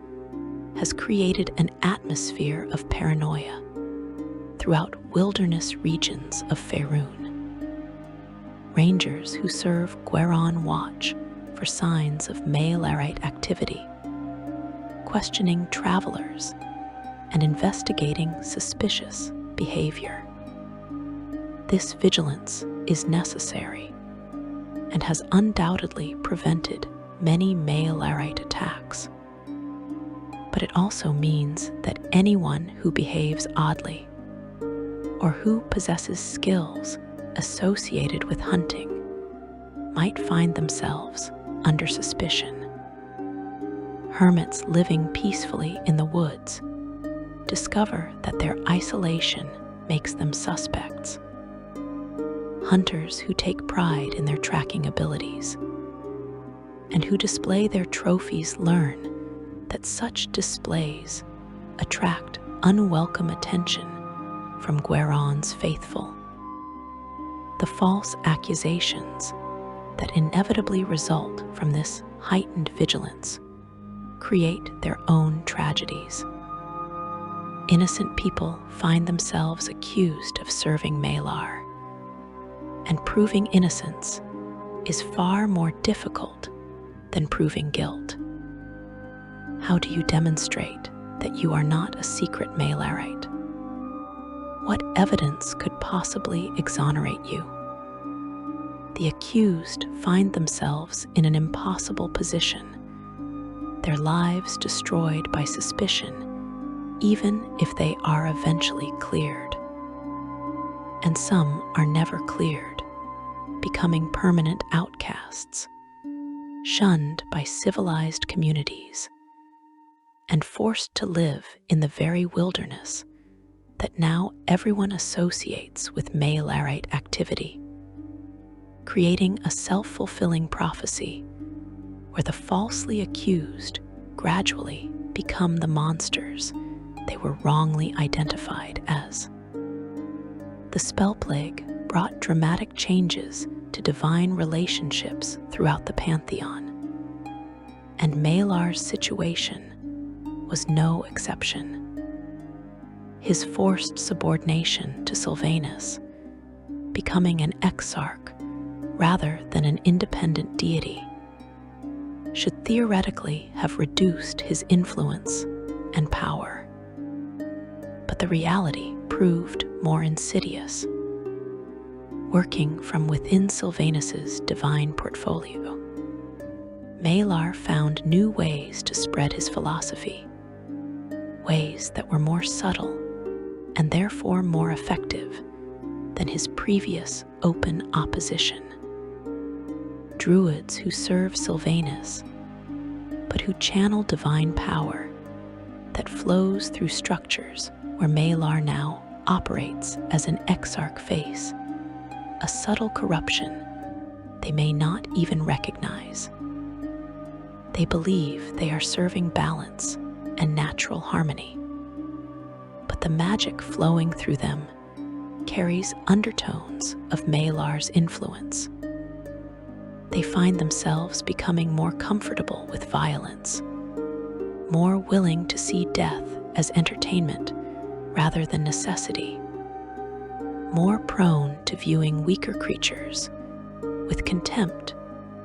has created an atmosphere of paranoia throughout wilderness regions of Faerun. Rangers who serve Gweron watch for signs of Malarite activity, questioning travelers and investigating suspicious behavior. This vigilance is necessary and has undoubtedly prevented many Malarite attacks. But it also means that anyone who behaves oddly or who possesses skills associated with hunting might find themselves under suspicion. Hermits living peacefully in the woods discover that their isolation makes them suspects. Hunters who take pride in their tracking abilities and who display their trophies learn that such displays attract unwelcome attention from Gweron's faithful. The false accusations that inevitably result from this heightened vigilance create their own tragedies. Innocent people find themselves accused of serving Malar, and proving innocence is far more difficult than proving guilt. How do you demonstrate that you are not a secret Malarite? What evidence could possibly exonerate you? The accused find themselves in an impossible position, their lives destroyed by suspicion, even if they are eventually cleared. And some are never cleared, becoming permanent outcasts, shunned by civilized communities, and forced to live in the very wilderness that now everyone associates with Malarite activity, creating a self-fulfilling prophecy where the falsely accused gradually become the monsters they were wrongly identified as. The spell plague brought dramatic changes to divine relationships throughout the pantheon, and Malar's situation was no exception. His forced subordination to Sylvanus, becoming an exarch rather than an independent deity, should theoretically have reduced his influence and power. But the reality proved more insidious. Working from within Sylvanus's divine portfolio, Malar found new ways to spread his philosophy, ways that were more subtle and therefore more effective than his previous open opposition. druids who serve Sylvanus, but who channel divine power that flows through structures where Malar now operates as an exarch face, a subtle corruption they may not even recognize. They believe they are serving balance and natural harmony, but the magic flowing through them carries undertones of Malar's influence. They find themselves becoming more comfortable with violence, more willing to see death as entertainment rather than necessity, more prone to viewing weaker creatures with contempt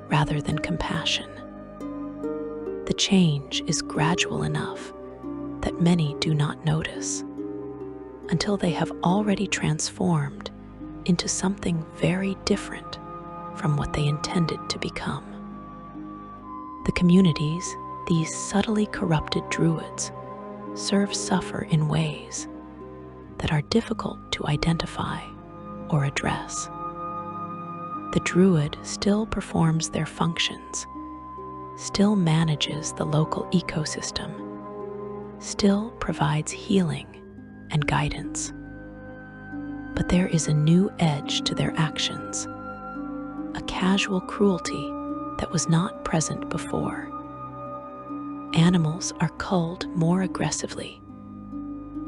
rather than compassion. The change is gradual enough that many do not notice until they have already transformed into something very different from what they intended to become. The communities these subtly corrupted druids serve suffer in ways that are difficult to identify or address. The druid still performs their functions, still manages the local ecosystem, still provides healing and guidance. But there is a new edge to their actions, a casual cruelty that was not present before. Animals are culled more aggressively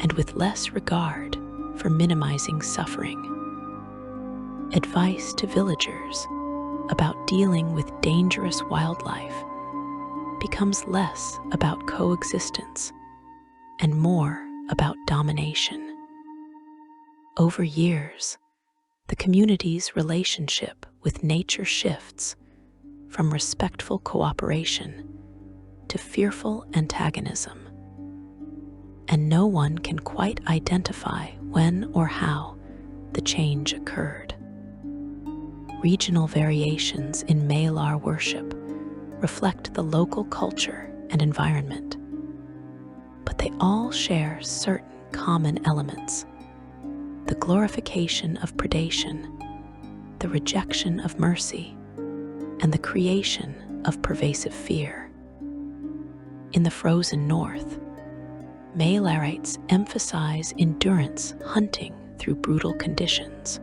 and with less regard for minimizing suffering. Advice to villagers about dealing with dangerous wildlife becomes less about coexistence and more about domination. Over years, the community's relationship with nature shifts from respectful cooperation to fearful antagonism, and no one can quite identify when or how the change occurred. Regional variations in Malar worship reflect the local culture and environment, but they all share certain common elements: the glorification of predation, the rejection of mercy, and the creation of pervasive fear. In the frozen north, Malarites emphasize endurance hunting through brutal conditions,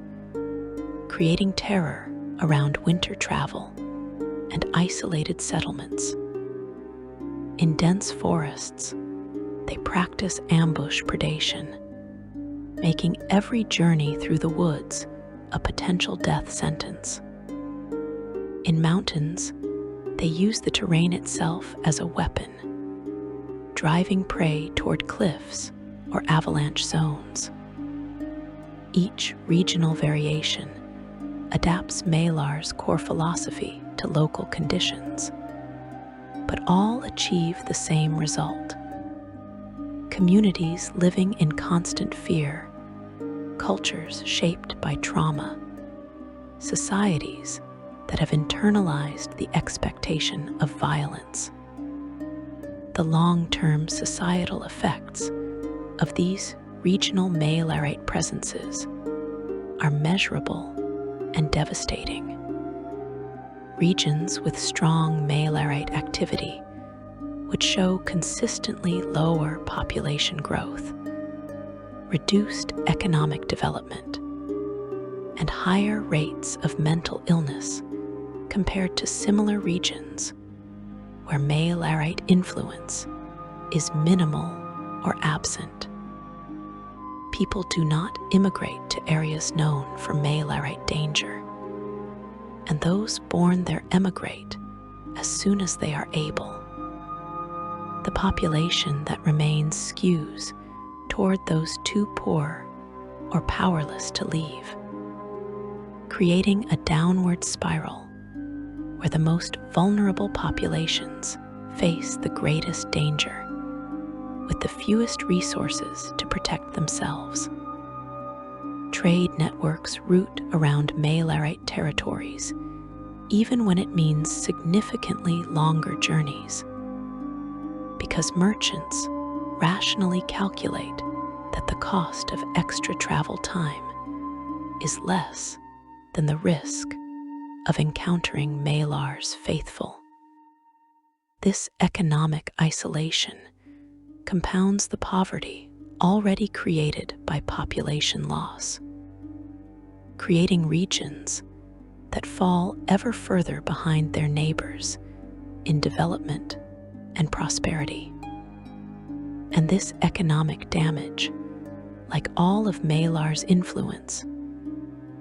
creating terror around winter travel and isolated settlements. In dense forests, they practice ambush predation, making every journey through the woods a potential death sentence. In mountains, they use the terrain itself as a weapon, driving prey toward cliffs or avalanche zones. Each regional variation adapts Malar's core philosophy to local conditions, but all achieve the same result: communities living in constant fear, cultures shaped by trauma, societies that have internalized the expectation of violence. The long-term societal effects of these regional Malarite presences are measurable and devastating. Regions with strong Malarite activity would show consistently lower population growth, reduced economic development, and higher rates of mental illness compared to similar regions where Malarite influence is minimal or absent. People do not immigrate to areas known for Malarite danger, and those born there emigrate as soon as they are able. The population that remains skews toward those too poor or powerless to leave, creating a downward spiral where the most vulnerable populations face the greatest danger, with the fewest resources to protect themselves. Trade networks route around Malarite territories, even when it means significantly longer journeys, because merchants rationally calculate that the cost of extra travel time is less than the risk of encountering Malar's faithful. This economic isolation compounds the poverty already created by population loss, creating regions that fall ever further behind their neighbors in development and prosperity. And this economic damage, like all of Malar's influence,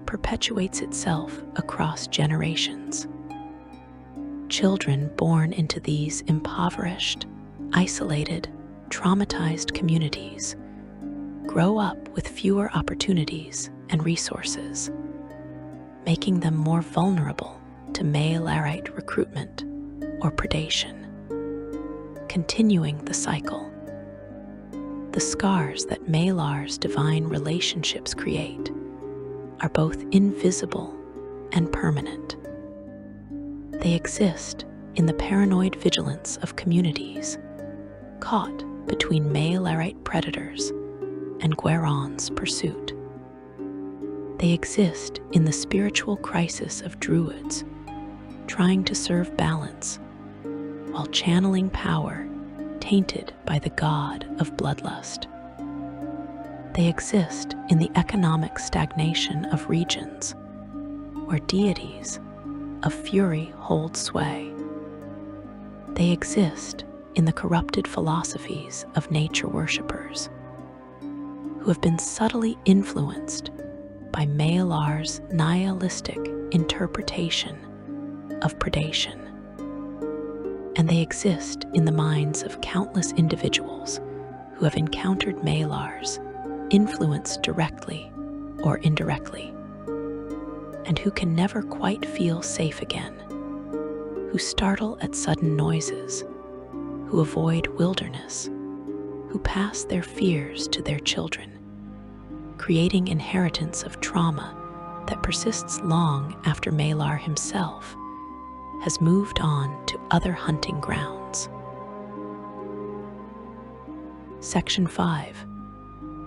perpetuates itself across generations. Children born into these impoverished, isolated, traumatized communities grow up with fewer opportunities and resources, making them more vulnerable to Malarite recruitment or predation, continuing the cycle. The scars that Malar's divine relationships create are both invisible and permanent. They exist in the paranoid vigilance of communities caught between Malarite predators and Gueron's pursuit. They exist in the spiritual crisis of druids trying to serve balance while channeling power tainted by the god of bloodlust. They exist in the economic stagnation of regions where deities of fury hold sway. They exist in the corrupted philosophies of nature worshippers who have been subtly influenced by Malar's nihilistic interpretation of predation. And they exist in the minds of countless individuals who have encountered Malar's influence directly or indirectly, and who can never quite feel safe again, who startle at sudden noises, who avoid wilderness, who pass their fears to their children, creating inheritance of trauma that persists long after Malar himself has moved on to other hunting grounds. Section 5.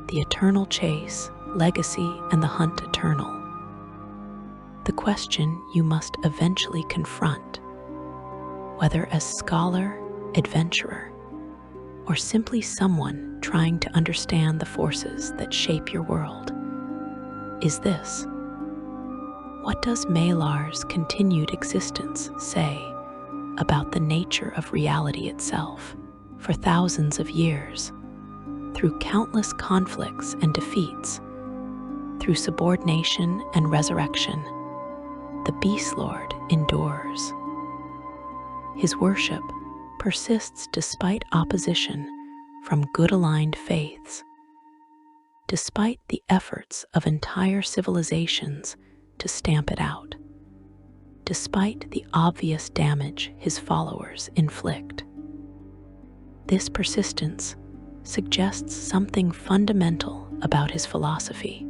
The Eternal Chase, Legacy, and the Hunt Eternal. The question you must eventually confront, whether as scholar, adventurer, or simply someone trying to understand the forces that shape your world, is this: what does Malar's continued existence say about the nature of reality itself? For thousands of years, through countless conflicts and defeats, through subordination and resurrection, the Beastlord endures. His worship persists despite opposition from good-aligned faiths, despite the efforts of entire civilizations to stamp it out, despite the obvious damage his followers inflict. This persistence suggests something fundamental about his philosophy,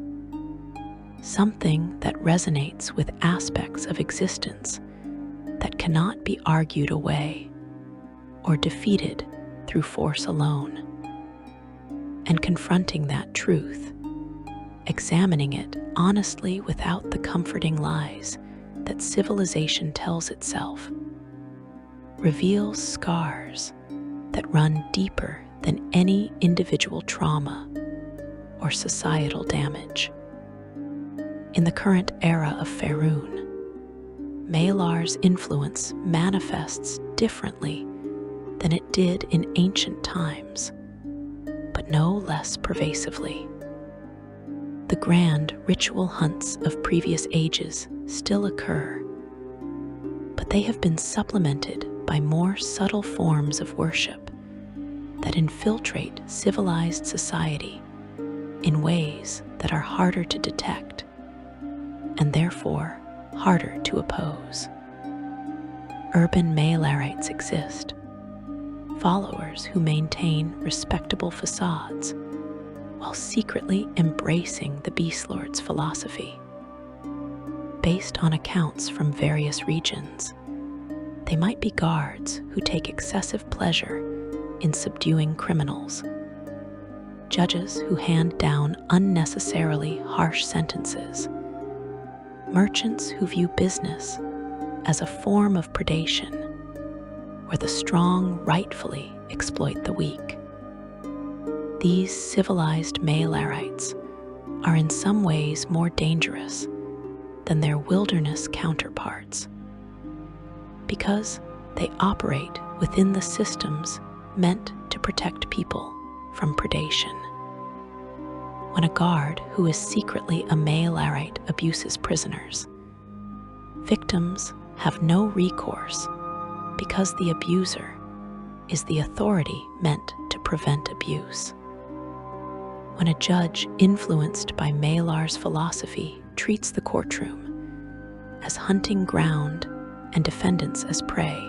something that resonates with aspects of existence that cannot be argued away or defeated through force alone. And confronting that truth, examining it honestly without the comforting lies that civilization tells itself, reveals scars that run deeper than any individual trauma or societal damage. In the current era of Faerun, Malar's influence manifests differently than it did in ancient times, but no less pervasively. The grand ritual hunts of previous ages still occur, but they have been supplemented by more subtle forms of worship that infiltrate civilized society in ways that are harder to detect and therefore harder to oppose. Urban Malarites exist, followers who maintain respectable facades while secretly embracing the Beastlord's philosophy. Based on accounts from various regions, they might be guards who take excessive pleasure in subduing criminals, judges who hand down unnecessarily harsh sentences, merchants who view business as a form of predation, where the strong rightfully exploit the weak. These civilized Malarites are in some ways more dangerous than their wilderness counterparts, because they operate within the systems meant to protect people from predation. When a guard who is secretly a Malarite abuses prisoners, victims have no recourse because the abuser is the authority meant to prevent abuse. When a judge influenced by Malar's philosophy treats the courtroom as hunting ground and defendants as prey,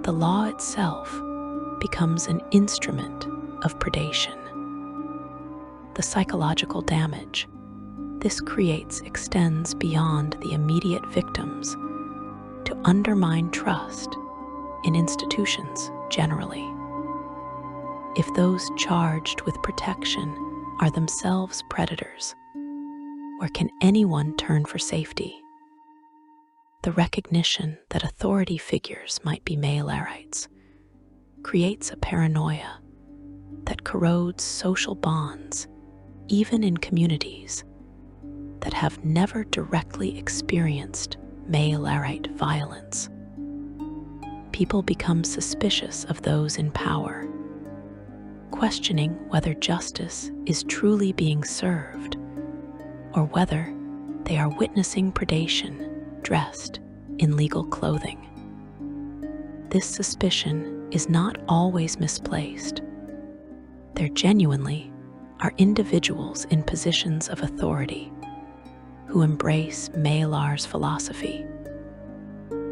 the law itself becomes an instrument of predation. The psychological damage this creates extends beyond the immediate victims to undermine trust in institutions generally. If those charged with protection are themselves predators, where can anyone turn for safety? The recognition that authority figures might be Malarites creates a paranoia that corrodes social bonds, even in communities that have never directly experienced Malarite violence. People become suspicious of those in power, questioning whether justice is truly being served or whether they are witnessing predation dressed in legal clothing. This suspicion is not always misplaced. There genuinely are individuals in positions of authority who embrace Malar's philosophy,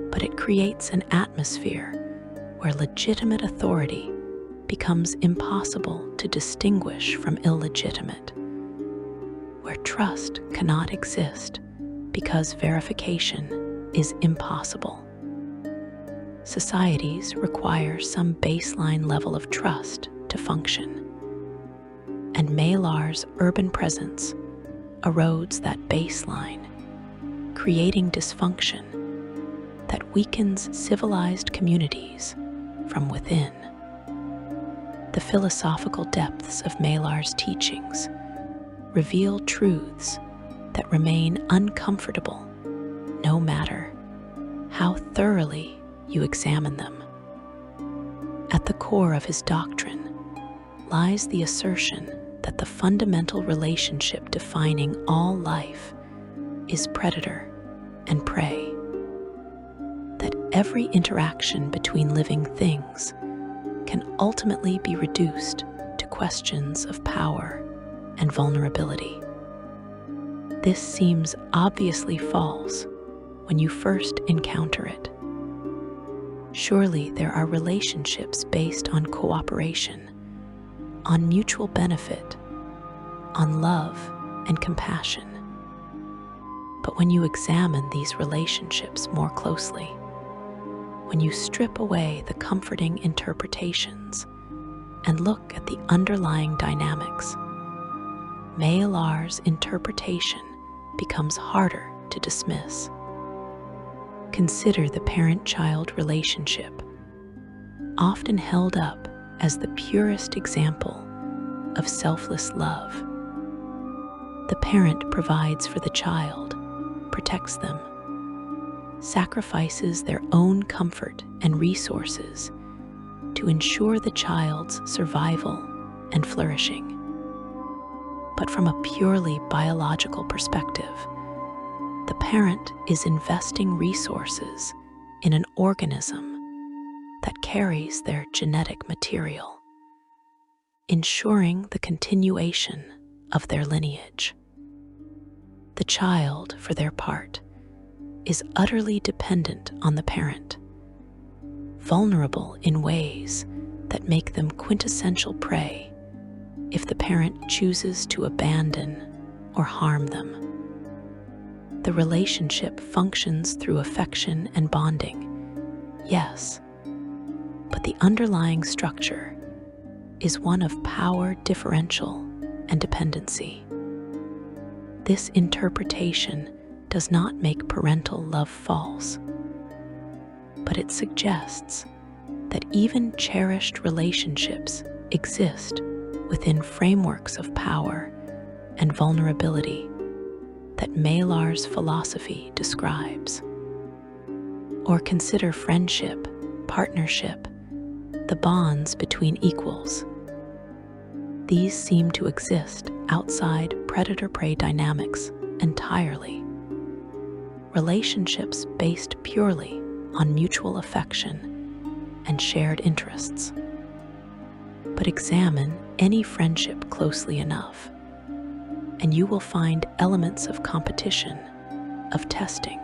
but it creates an atmosphere where legitimate authority becomes impossible to distinguish from illegitimate, where trust cannot exist because verification is impossible. Societies require some baseline level of trust to function, and Malar's urban presence erodes that baseline, creating dysfunction that weakens civilized communities from within. The philosophical depths of Malar's teachings reveal truths that remain uncomfortable no matter how thoroughly you examine them. At the core of his doctrine lies the assertion that the fundamental relationship defining all life is predator and prey, that every interaction between living things can ultimately be reduced to questions of power and vulnerability. This seems obviously false when you first encounter it. Surely there are relationships based on cooperation, on mutual benefit, on love and compassion. But when you examine these relationships more closely, when you strip away the comforting interpretations and look at the underlying dynamics, Malar's interpretation becomes harder to dismiss. Consider the parent-child relationship, often held up as the purest example of selfless love. The parent provides for the child, protects them, sacrifices their own comfort and resources to ensure the child's survival and flourishing. But from a purely biological perspective, the parent is investing resources in an organism that carries their genetic material, ensuring the continuation of their lineage. The child, for their part, is utterly dependent on the parent, vulnerable in ways that make them quintessential prey if the parent chooses to abandon or harm them. The relationship functions through affection and bonding, yes, but the underlying structure is one of power differential and dependency. This interpretation does not make parental love false, but it suggests that even cherished relationships exist within frameworks of power and vulnerability that Malar's philosophy describes. Or consider friendship, partnership, the bonds between equals. These seem to exist outside predator-prey dynamics entirely. Relationships based purely on mutual affection and shared interests. But examine any friendship closely enough, and you will find elements of competition, of testing,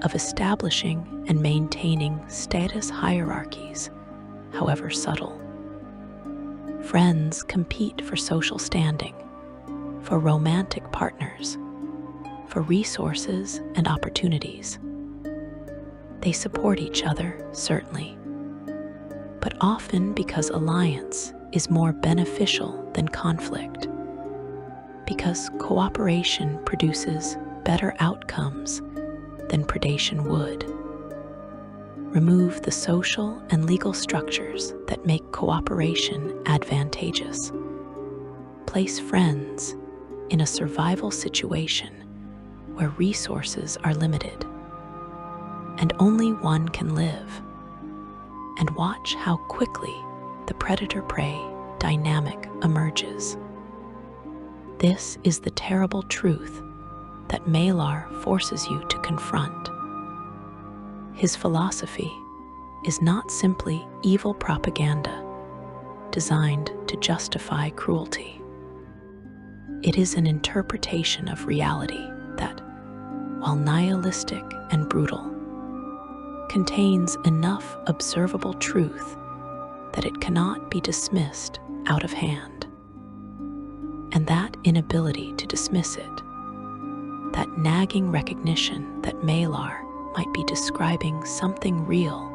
of establishing and maintaining status hierarchies, however subtle. Friends compete for social standing, for romantic partners, for resources and opportunities. They support each other, certainly, but often because alliance is more beneficial than conflict, because cooperation produces better outcomes than predation would. Remove the social and legal structures that make cooperation advantageous. Place friends in a survival situation where resources are limited and only one can live, and watch how quickly the predator-prey dynamic emerges. This is the terrible truth that Malar forces you to confront. His philosophy is not simply evil propaganda designed to justify cruelty. It is an interpretation of reality that, while nihilistic and brutal, contains enough observable truth that it cannot be dismissed out of hand. And that inability to dismiss it, that nagging recognition that Malar might be describing something real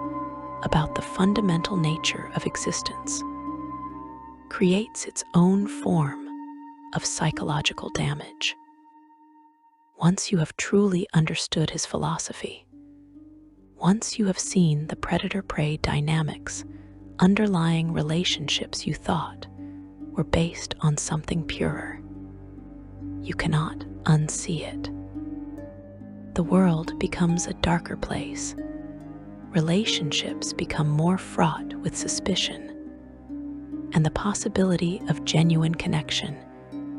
about the fundamental nature of existence, creates its own form of psychological damage. Once you have truly understood his philosophy, once you have seen the predator-prey dynamics underlying relationships you thought were based on something purer, you cannot unsee it. The world becomes a darker place. Relationships become more fraught with suspicion, and the possibility of genuine connection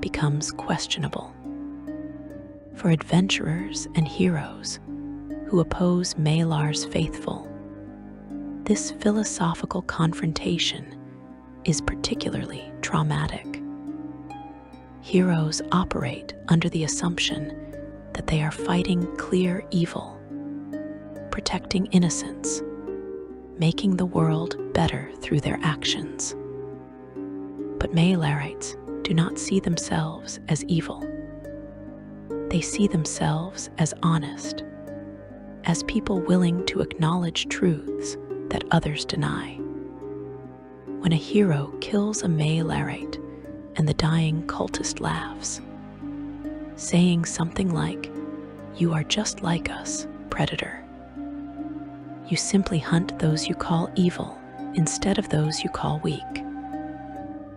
becomes questionable. For adventurers and heroes who oppose Malar's faithful, this philosophical confrontation is particularly traumatic. Heroes operate under the assumption that they are fighting clear evil, protecting innocence, making the world better through their actions. But Malarites do not see themselves as evil. They see themselves as honest, as people willing to acknowledge truths that others deny. When a hero kills a Malarite and the dying cultist laughs, saying something like, "You are just like us, predator. You simply hunt those you call evil instead of those you call weak."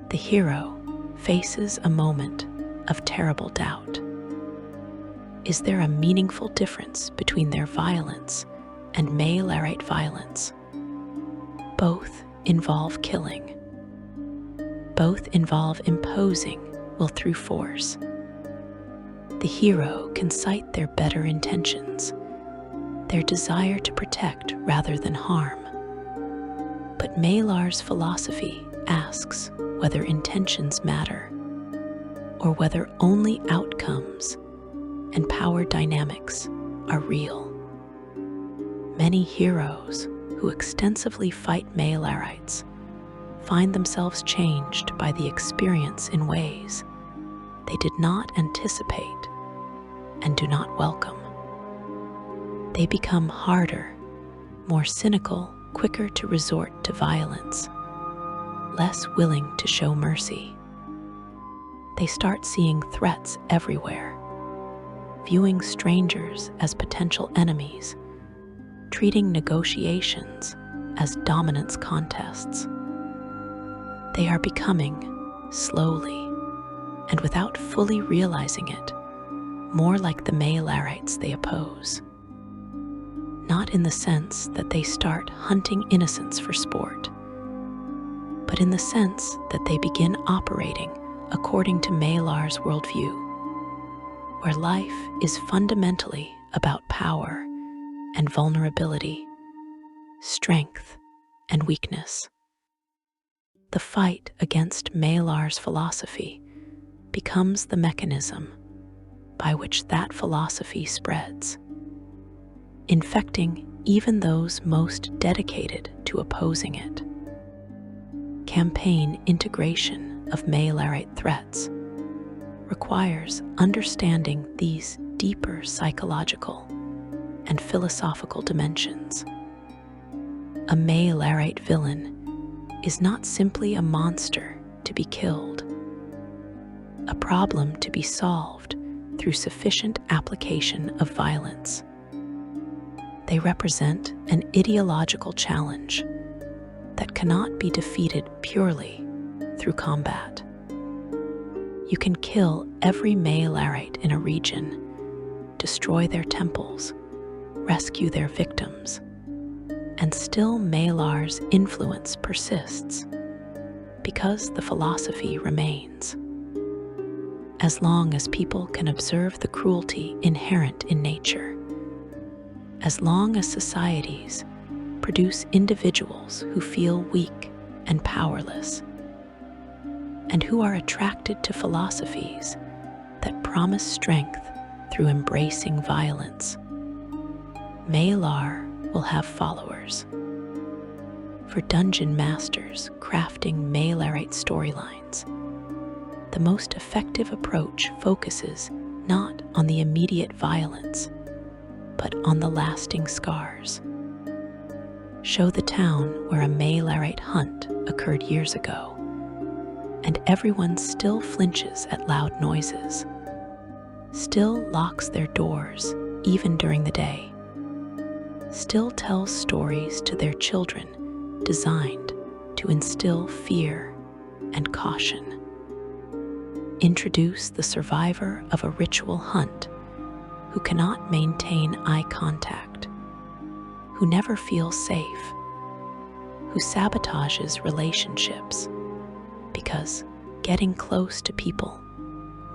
The hero faces a moment of terrible doubt. Is there a meaningful difference between their violence and Malarite violence? Both involve killing. Both involve imposing will through force. The hero can cite their better intentions, their desire to protect rather than harm. But Malar's philosophy asks whether intentions matter, or whether only outcomes and power dynamics are real. Many heroes who extensively fight Malarites find themselves changed by the experience in ways they did not anticipate and do not welcome. They become harder, more cynical, quicker to resort to violence, less willing to show mercy. They start seeing threats everywhere, viewing strangers as potential enemies, treating negotiations as dominance contests. They are becoming, slowly, and without fully realizing it, more like the Malarites they oppose. Not in the sense that they start hunting innocents for sport, but in the sense that they begin operating according to Malar's worldview, where life is fundamentally about power and vulnerability, strength and weakness. The fight against Malar's philosophy becomes the mechanism by which that philosophy spreads, infecting even those most dedicated to opposing it. Campaign integration of Malarite threats requires understanding these deeper psychological and philosophical dimensions. A Malarite villain is not simply a monster to be killed, a problem to be solved through sufficient application of violence. They represent an ideological challenge that cannot be defeated purely through combat. You can kill every Malarite in a region, destroy their temples, rescue their victims, and still Malar's influence persists because the philosophy remains. As long as people can observe the cruelty inherent in nature, as long as societies produce individuals who feel weak and powerless, and who are attracted to philosophies that promise strength through embracing violence, Malar will have followers. For dungeon masters crafting Malarite storylines, the most effective approach focuses not on the immediate violence, but on the lasting scars. Show the town where a Malarite hunt occurred years ago, and everyone still flinches at loud noises, still locks their doors even during the day, still tells stories to their children designed to instill fear and caution. Introduce the survivor of a ritual hunt who cannot maintain eye contact, who never feels safe, who sabotages relationships because getting close to people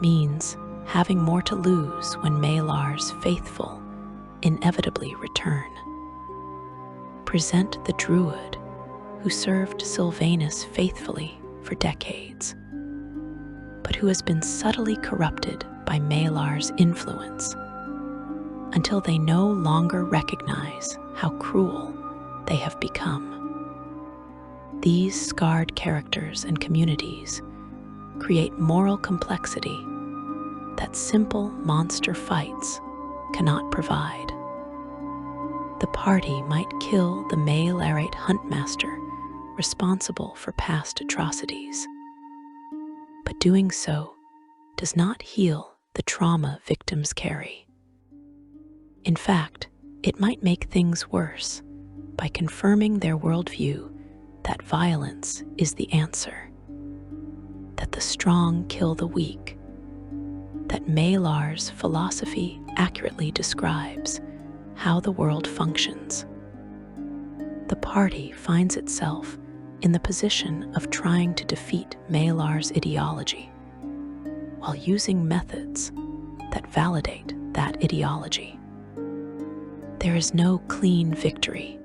means having more to lose when Malar's faithful inevitably return. Present the druid who served Sylvanus faithfully for decades, but who has been subtly corrupted by Malar's influence until they no longer recognize how cruel they have become. These scarred characters and communities create moral complexity that simple monster fights cannot provide. The party might kill the Malarite huntmaster responsible for past atrocities, but doing so does not heal the trauma victims carry. In fact, it might make things worse by confirming their worldview that violence is the answer, that the strong kill the weak, that Malar's philosophy accurately describes how the world functions. The party finds itself in the position of trying to defeat Malar's ideology, while using methods that validate that ideology. There is no clean victory,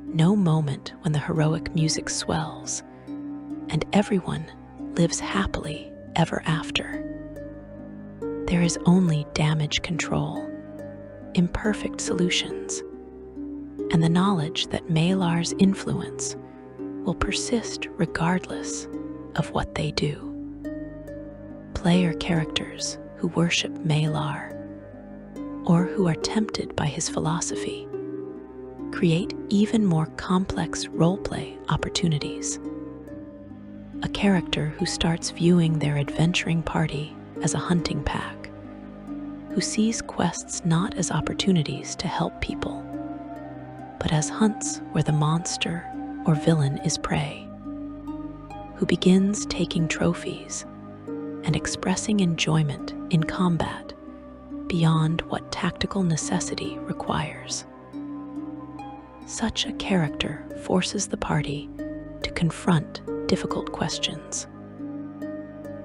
no moment when the heroic music swells, and everyone lives happily ever after. There is only damage control, imperfect solutions, and the knowledge that Malar's influence will persist regardless of what they do. Player characters who worship Malar, or who are tempted by his philosophy, create even more complex roleplay opportunities. A character who starts viewing their adventuring party as a hunting pack, who sees quests not as opportunities to help people, but as hunts where the monster or villain is prey, who begins taking trophies and expressing enjoyment in combat beyond what tactical necessity requires. Such a character forces the party to confront difficult questions.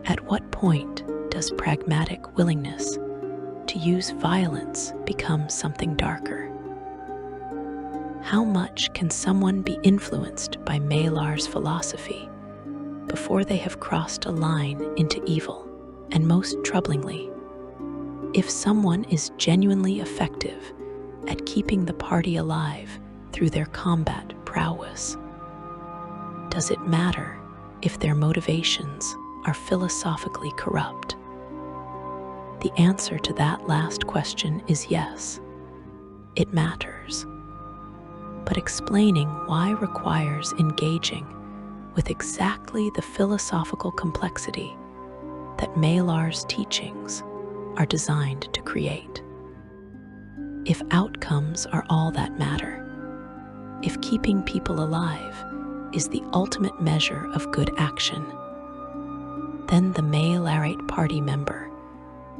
At what point does pragmatic willingness to use violence become something darker? How much can someone be influenced by Malar's philosophy before they have crossed a line into evil? And most troublingly, if someone is genuinely effective at keeping the party alive through their combat prowess, does it matter if their motivations are philosophically corrupt? The answer to that last question is yes, it matters. But explaining why requires engaging with exactly the philosophical complexity that Malar's teachings are designed to create. If outcomes are all that matter, if keeping people alive is the ultimate measure of good action, then the Malarite party member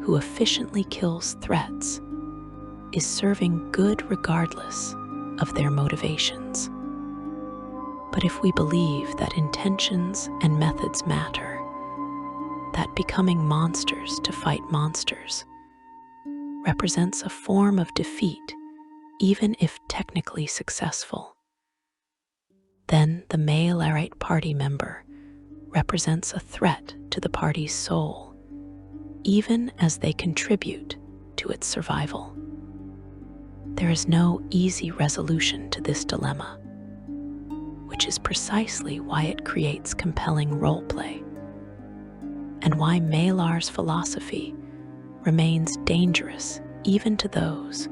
who efficiently kills threats is serving good regardless of their motivations. But if we believe that intentions and methods matter, that becoming monsters to fight monsters represents a form of defeat, even if technically successful, then the Malarite party member represents a threat to the party's soul, even as they contribute to its survival. There is no easy resolution to this dilemma, which is precisely why it creates compelling roleplay, and why Malar's philosophy remains dangerous even to those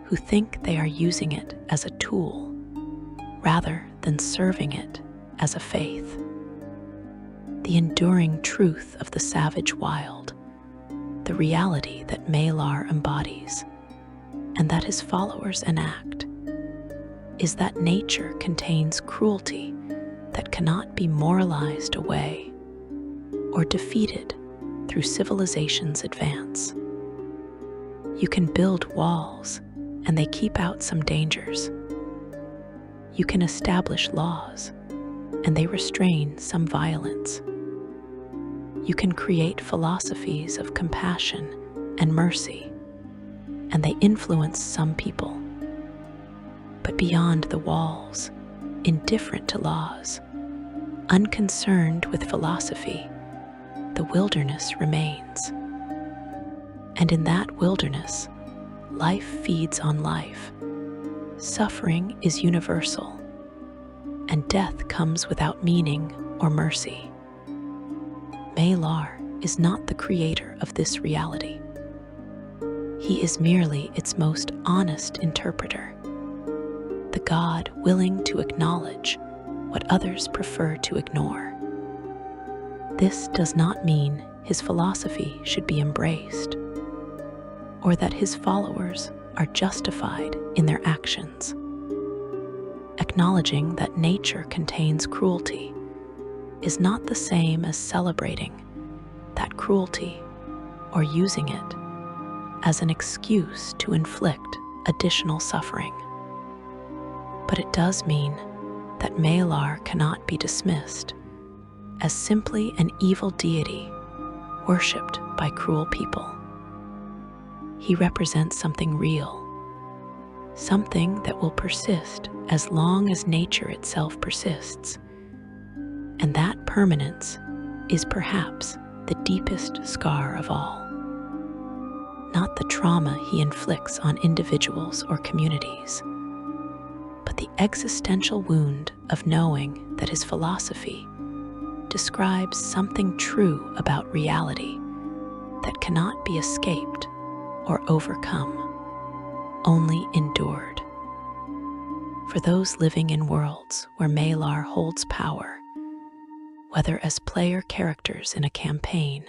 who think they are using it as a tool rather than serving it as a faith. The enduring truth of the savage wild, the reality that Malar embodies, and that his followers enact, is that nature contains cruelty that cannot be moralized away or defeated through civilization's advance. You can build walls and they keep out some dangers. You can establish laws and they restrain some violence. You can create philosophies of compassion and mercy, and they influence some people. But beyond the walls, indifferent to laws, unconcerned with philosophy, the wilderness remains. And in that wilderness, life feeds on life. Suffering is universal, and death comes without meaning or mercy. Malar is not the creator of this reality. He is merely its most honest interpreter, the God willing to acknowledge what others prefer to ignore. This does not mean his philosophy should be embraced, or that his followers are justified in their actions. Acknowledging that nature contains cruelty is not the same as celebrating that cruelty or using it as an excuse to inflict additional suffering. But it does mean that Malar cannot be dismissed as simply an evil deity worshipped by cruel people. He represents something real, something that will persist as long as nature itself persists. And that permanence is perhaps the deepest scar of all. Not the trauma he inflicts on individuals or communities, but the existential wound of knowing that his philosophy describes something true about reality that cannot be escaped or overcome, only endured. For those living in worlds where Malar holds power, whether as player characters in a campaign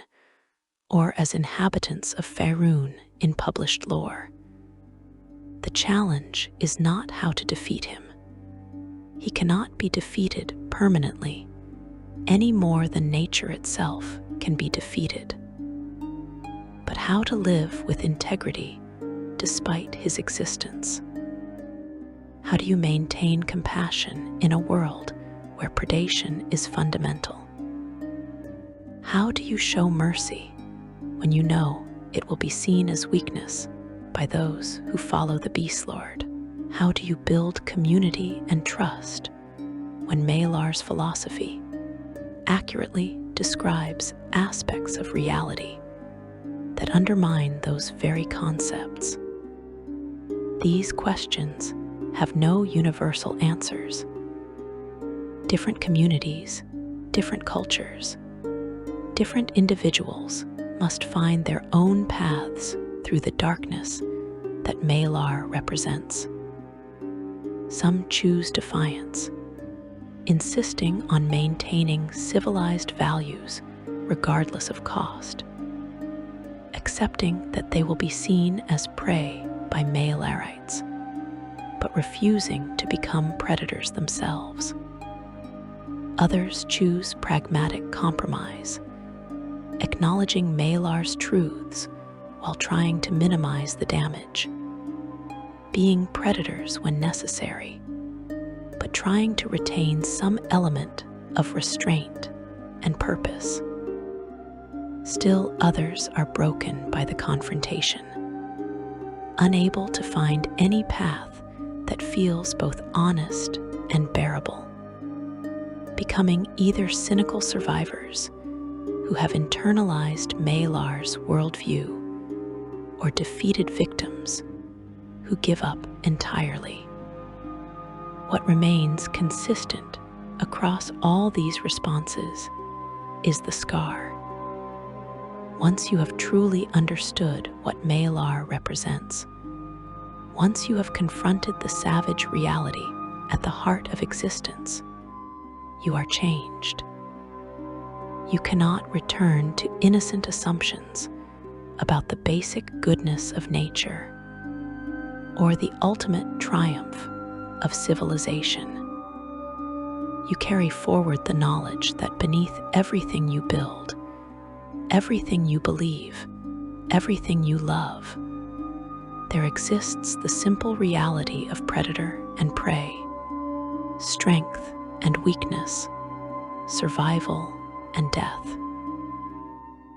or as inhabitants of Faerun in published lore. The challenge is not how to defeat him. He cannot be defeated permanently, any more than nature itself can be defeated. But how to live with integrity despite his existence? How do you maintain compassion in a world where predation is fundamental? How do you show mercy when you know it will be seen as weakness by those who follow the Beastlord? How do you build community and trust when Malar's philosophy accurately describes aspects of reality that undermine those very concepts? These questions have no universal answers. Different communities, different cultures, different individuals must find their own paths through the darkness that Malar represents. Some choose defiance, insisting on maintaining civilized values regardless of cost, accepting that they will be seen as prey by Malarites, but refusing to become predators themselves. Others choose pragmatic compromise, acknowledging Malar's truths while trying to minimize the damage, being predators when necessary, but trying to retain some element of restraint and purpose. Still others are broken by the confrontation, unable to find any path that feels both honest and bearable, becoming either cynical survivors who have internalized Malar's worldview or defeated victims who give up entirely. What remains consistent across all these responses is the scar. Once you have truly understood what Malar represents, once you have confronted the savage reality at the heart of existence, you are changed. You cannot return to innocent assumptions about the basic goodness of nature or the ultimate triumph of civilization. You carry forward the knowledge that beneath everything you build, everything you believe, everything you love, there exists the simple reality of predator and prey, strength and weakness, survival and death.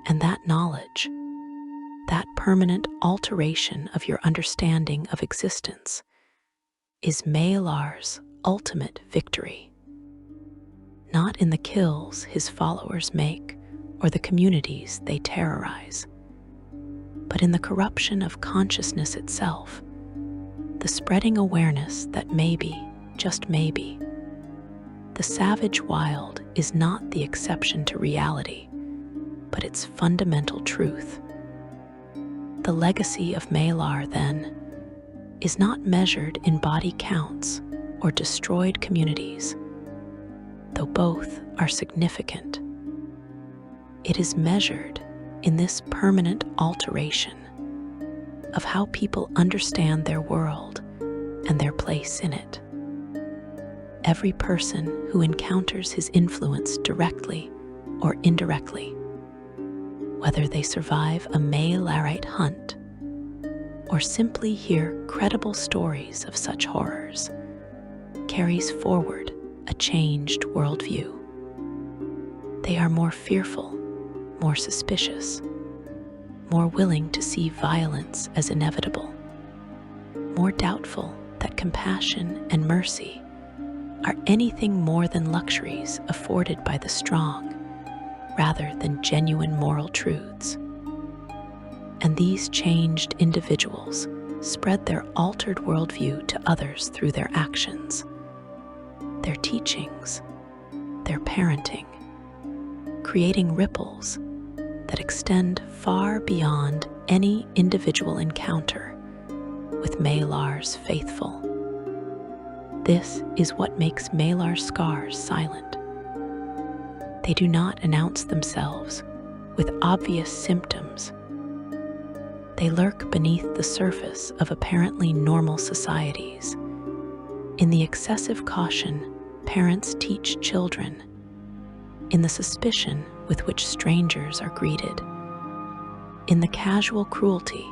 And that knowledge, that permanent alteration of your understanding of existence, is Malar's ultimate victory. Not in the kills his followers make or the communities they terrorize, but in the corruption of consciousness itself, the spreading awareness that maybe, just maybe, the savage wild is not the exception to reality, but its fundamental truth. The legacy of Malar, then, is not measured in body counts or destroyed communities, though both are significant. It is measured in this permanent alteration of how people understand their world and their place in it. Every person who encounters his influence directly or indirectly, whether they survive a Malarite hunt or simply hear credible stories of such horrors, carries forward a changed worldview. They are more fearful, more suspicious, more willing to see violence as inevitable, more doubtful that compassion and mercy are anything more than luxuries afforded by the strong, rather than genuine moral truths. And these changed individuals spread their altered worldview to others through their actions, their teachings, their parenting, creating ripples that extend far beyond any individual encounter with Malar's faithful. This is what makes Malar's scars silent. They do not announce themselves with obvious symptoms. They lurk beneath the surface of apparently normal societies. In the excessive caution parents teach children, in the suspicion with which strangers are greeted, in the casual cruelty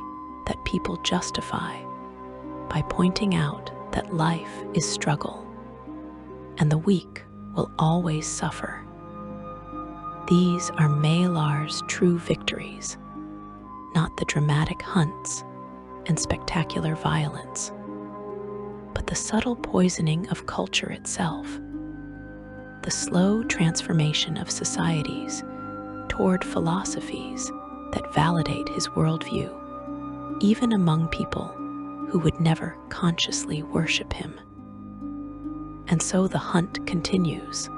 that people justify by pointing out that life is struggle, and the weak will always suffer. These are Malar's true victories, not the dramatic hunts and spectacular violence, but the subtle poisoning of culture itself, the slow transformation of societies toward philosophies that validate his worldview, even among people who would never consciously worship him. And so the hunt continues,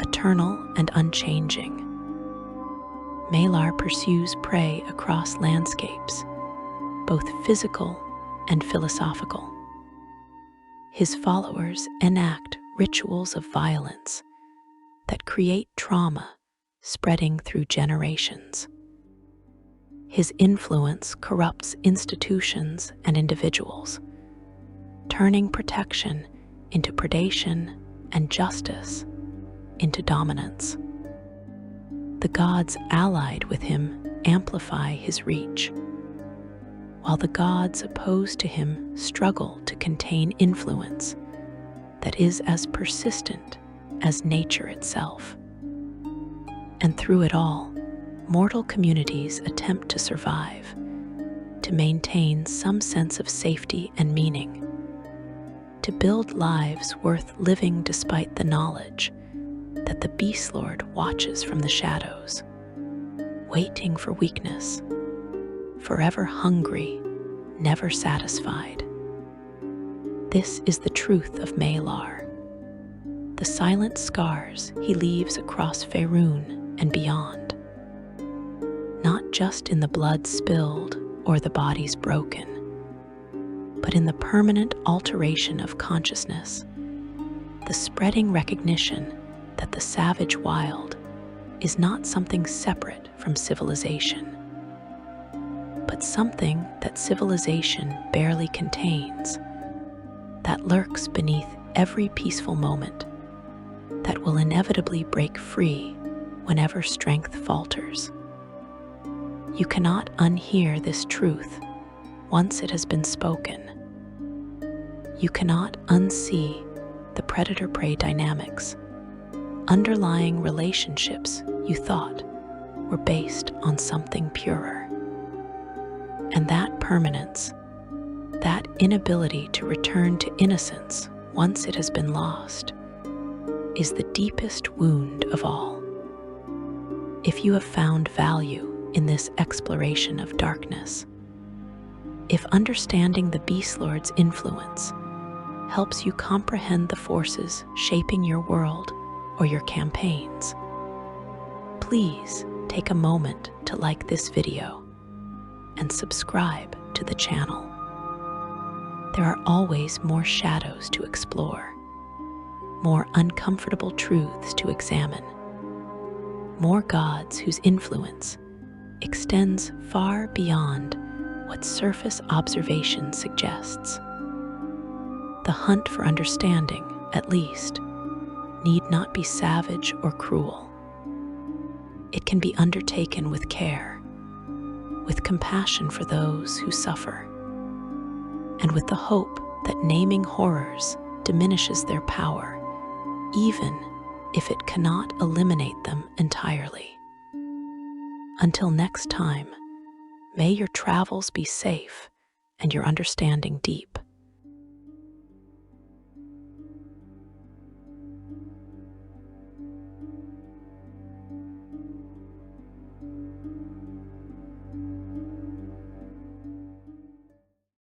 eternal and unchanging. Malar pursues prey across landscapes, both physical and philosophical. His followers enact rituals of violence that create trauma spreading through generations. His influence corrupts institutions and individuals, turning protection into predation and justice into dominance. The gods allied with him amplify his reach, while the gods opposed to him struggle to contain influence that is as persistent as nature itself. And through it all, mortal communities attempt to survive, to maintain some sense of safety and meaning, to build lives worth living despite the knowledge that the Beastlord watches from the shadows, waiting for weakness, forever hungry, never satisfied. This is the truth of Malar, the silent scars he leaves across Faerun and beyond, not just in the blood spilled or the bodies broken, but in the permanent alteration of consciousness, the spreading recognition that the savage wild is not something separate from civilization, but something that civilization barely contains, that lurks beneath every peaceful moment, that will inevitably break free whenever strength falters. You cannot unhear this truth once it has been spoken. You cannot unsee the predator-prey dynamics, underlying relationships you thought were based on something purer. And that permanence, that inability to return to innocence once it has been lost, is the deepest wound of all. If you have found value in this exploration of darkness, if understanding the Beastlord's influence helps you comprehend the forces shaping your world or your campaigns, please take a moment to like this video and subscribe to the channel. There are always more shadows to explore, more uncomfortable truths to examine, more gods whose influence extends far beyond what surface observation suggests. The hunt for understanding, at least, need not be savage or cruel. It can be undertaken with care, with compassion for those who suffer, and with the hope that naming horrors diminishes their power, even if it cannot eliminate them entirely. Until next time, may your travels be safe and your understanding deep.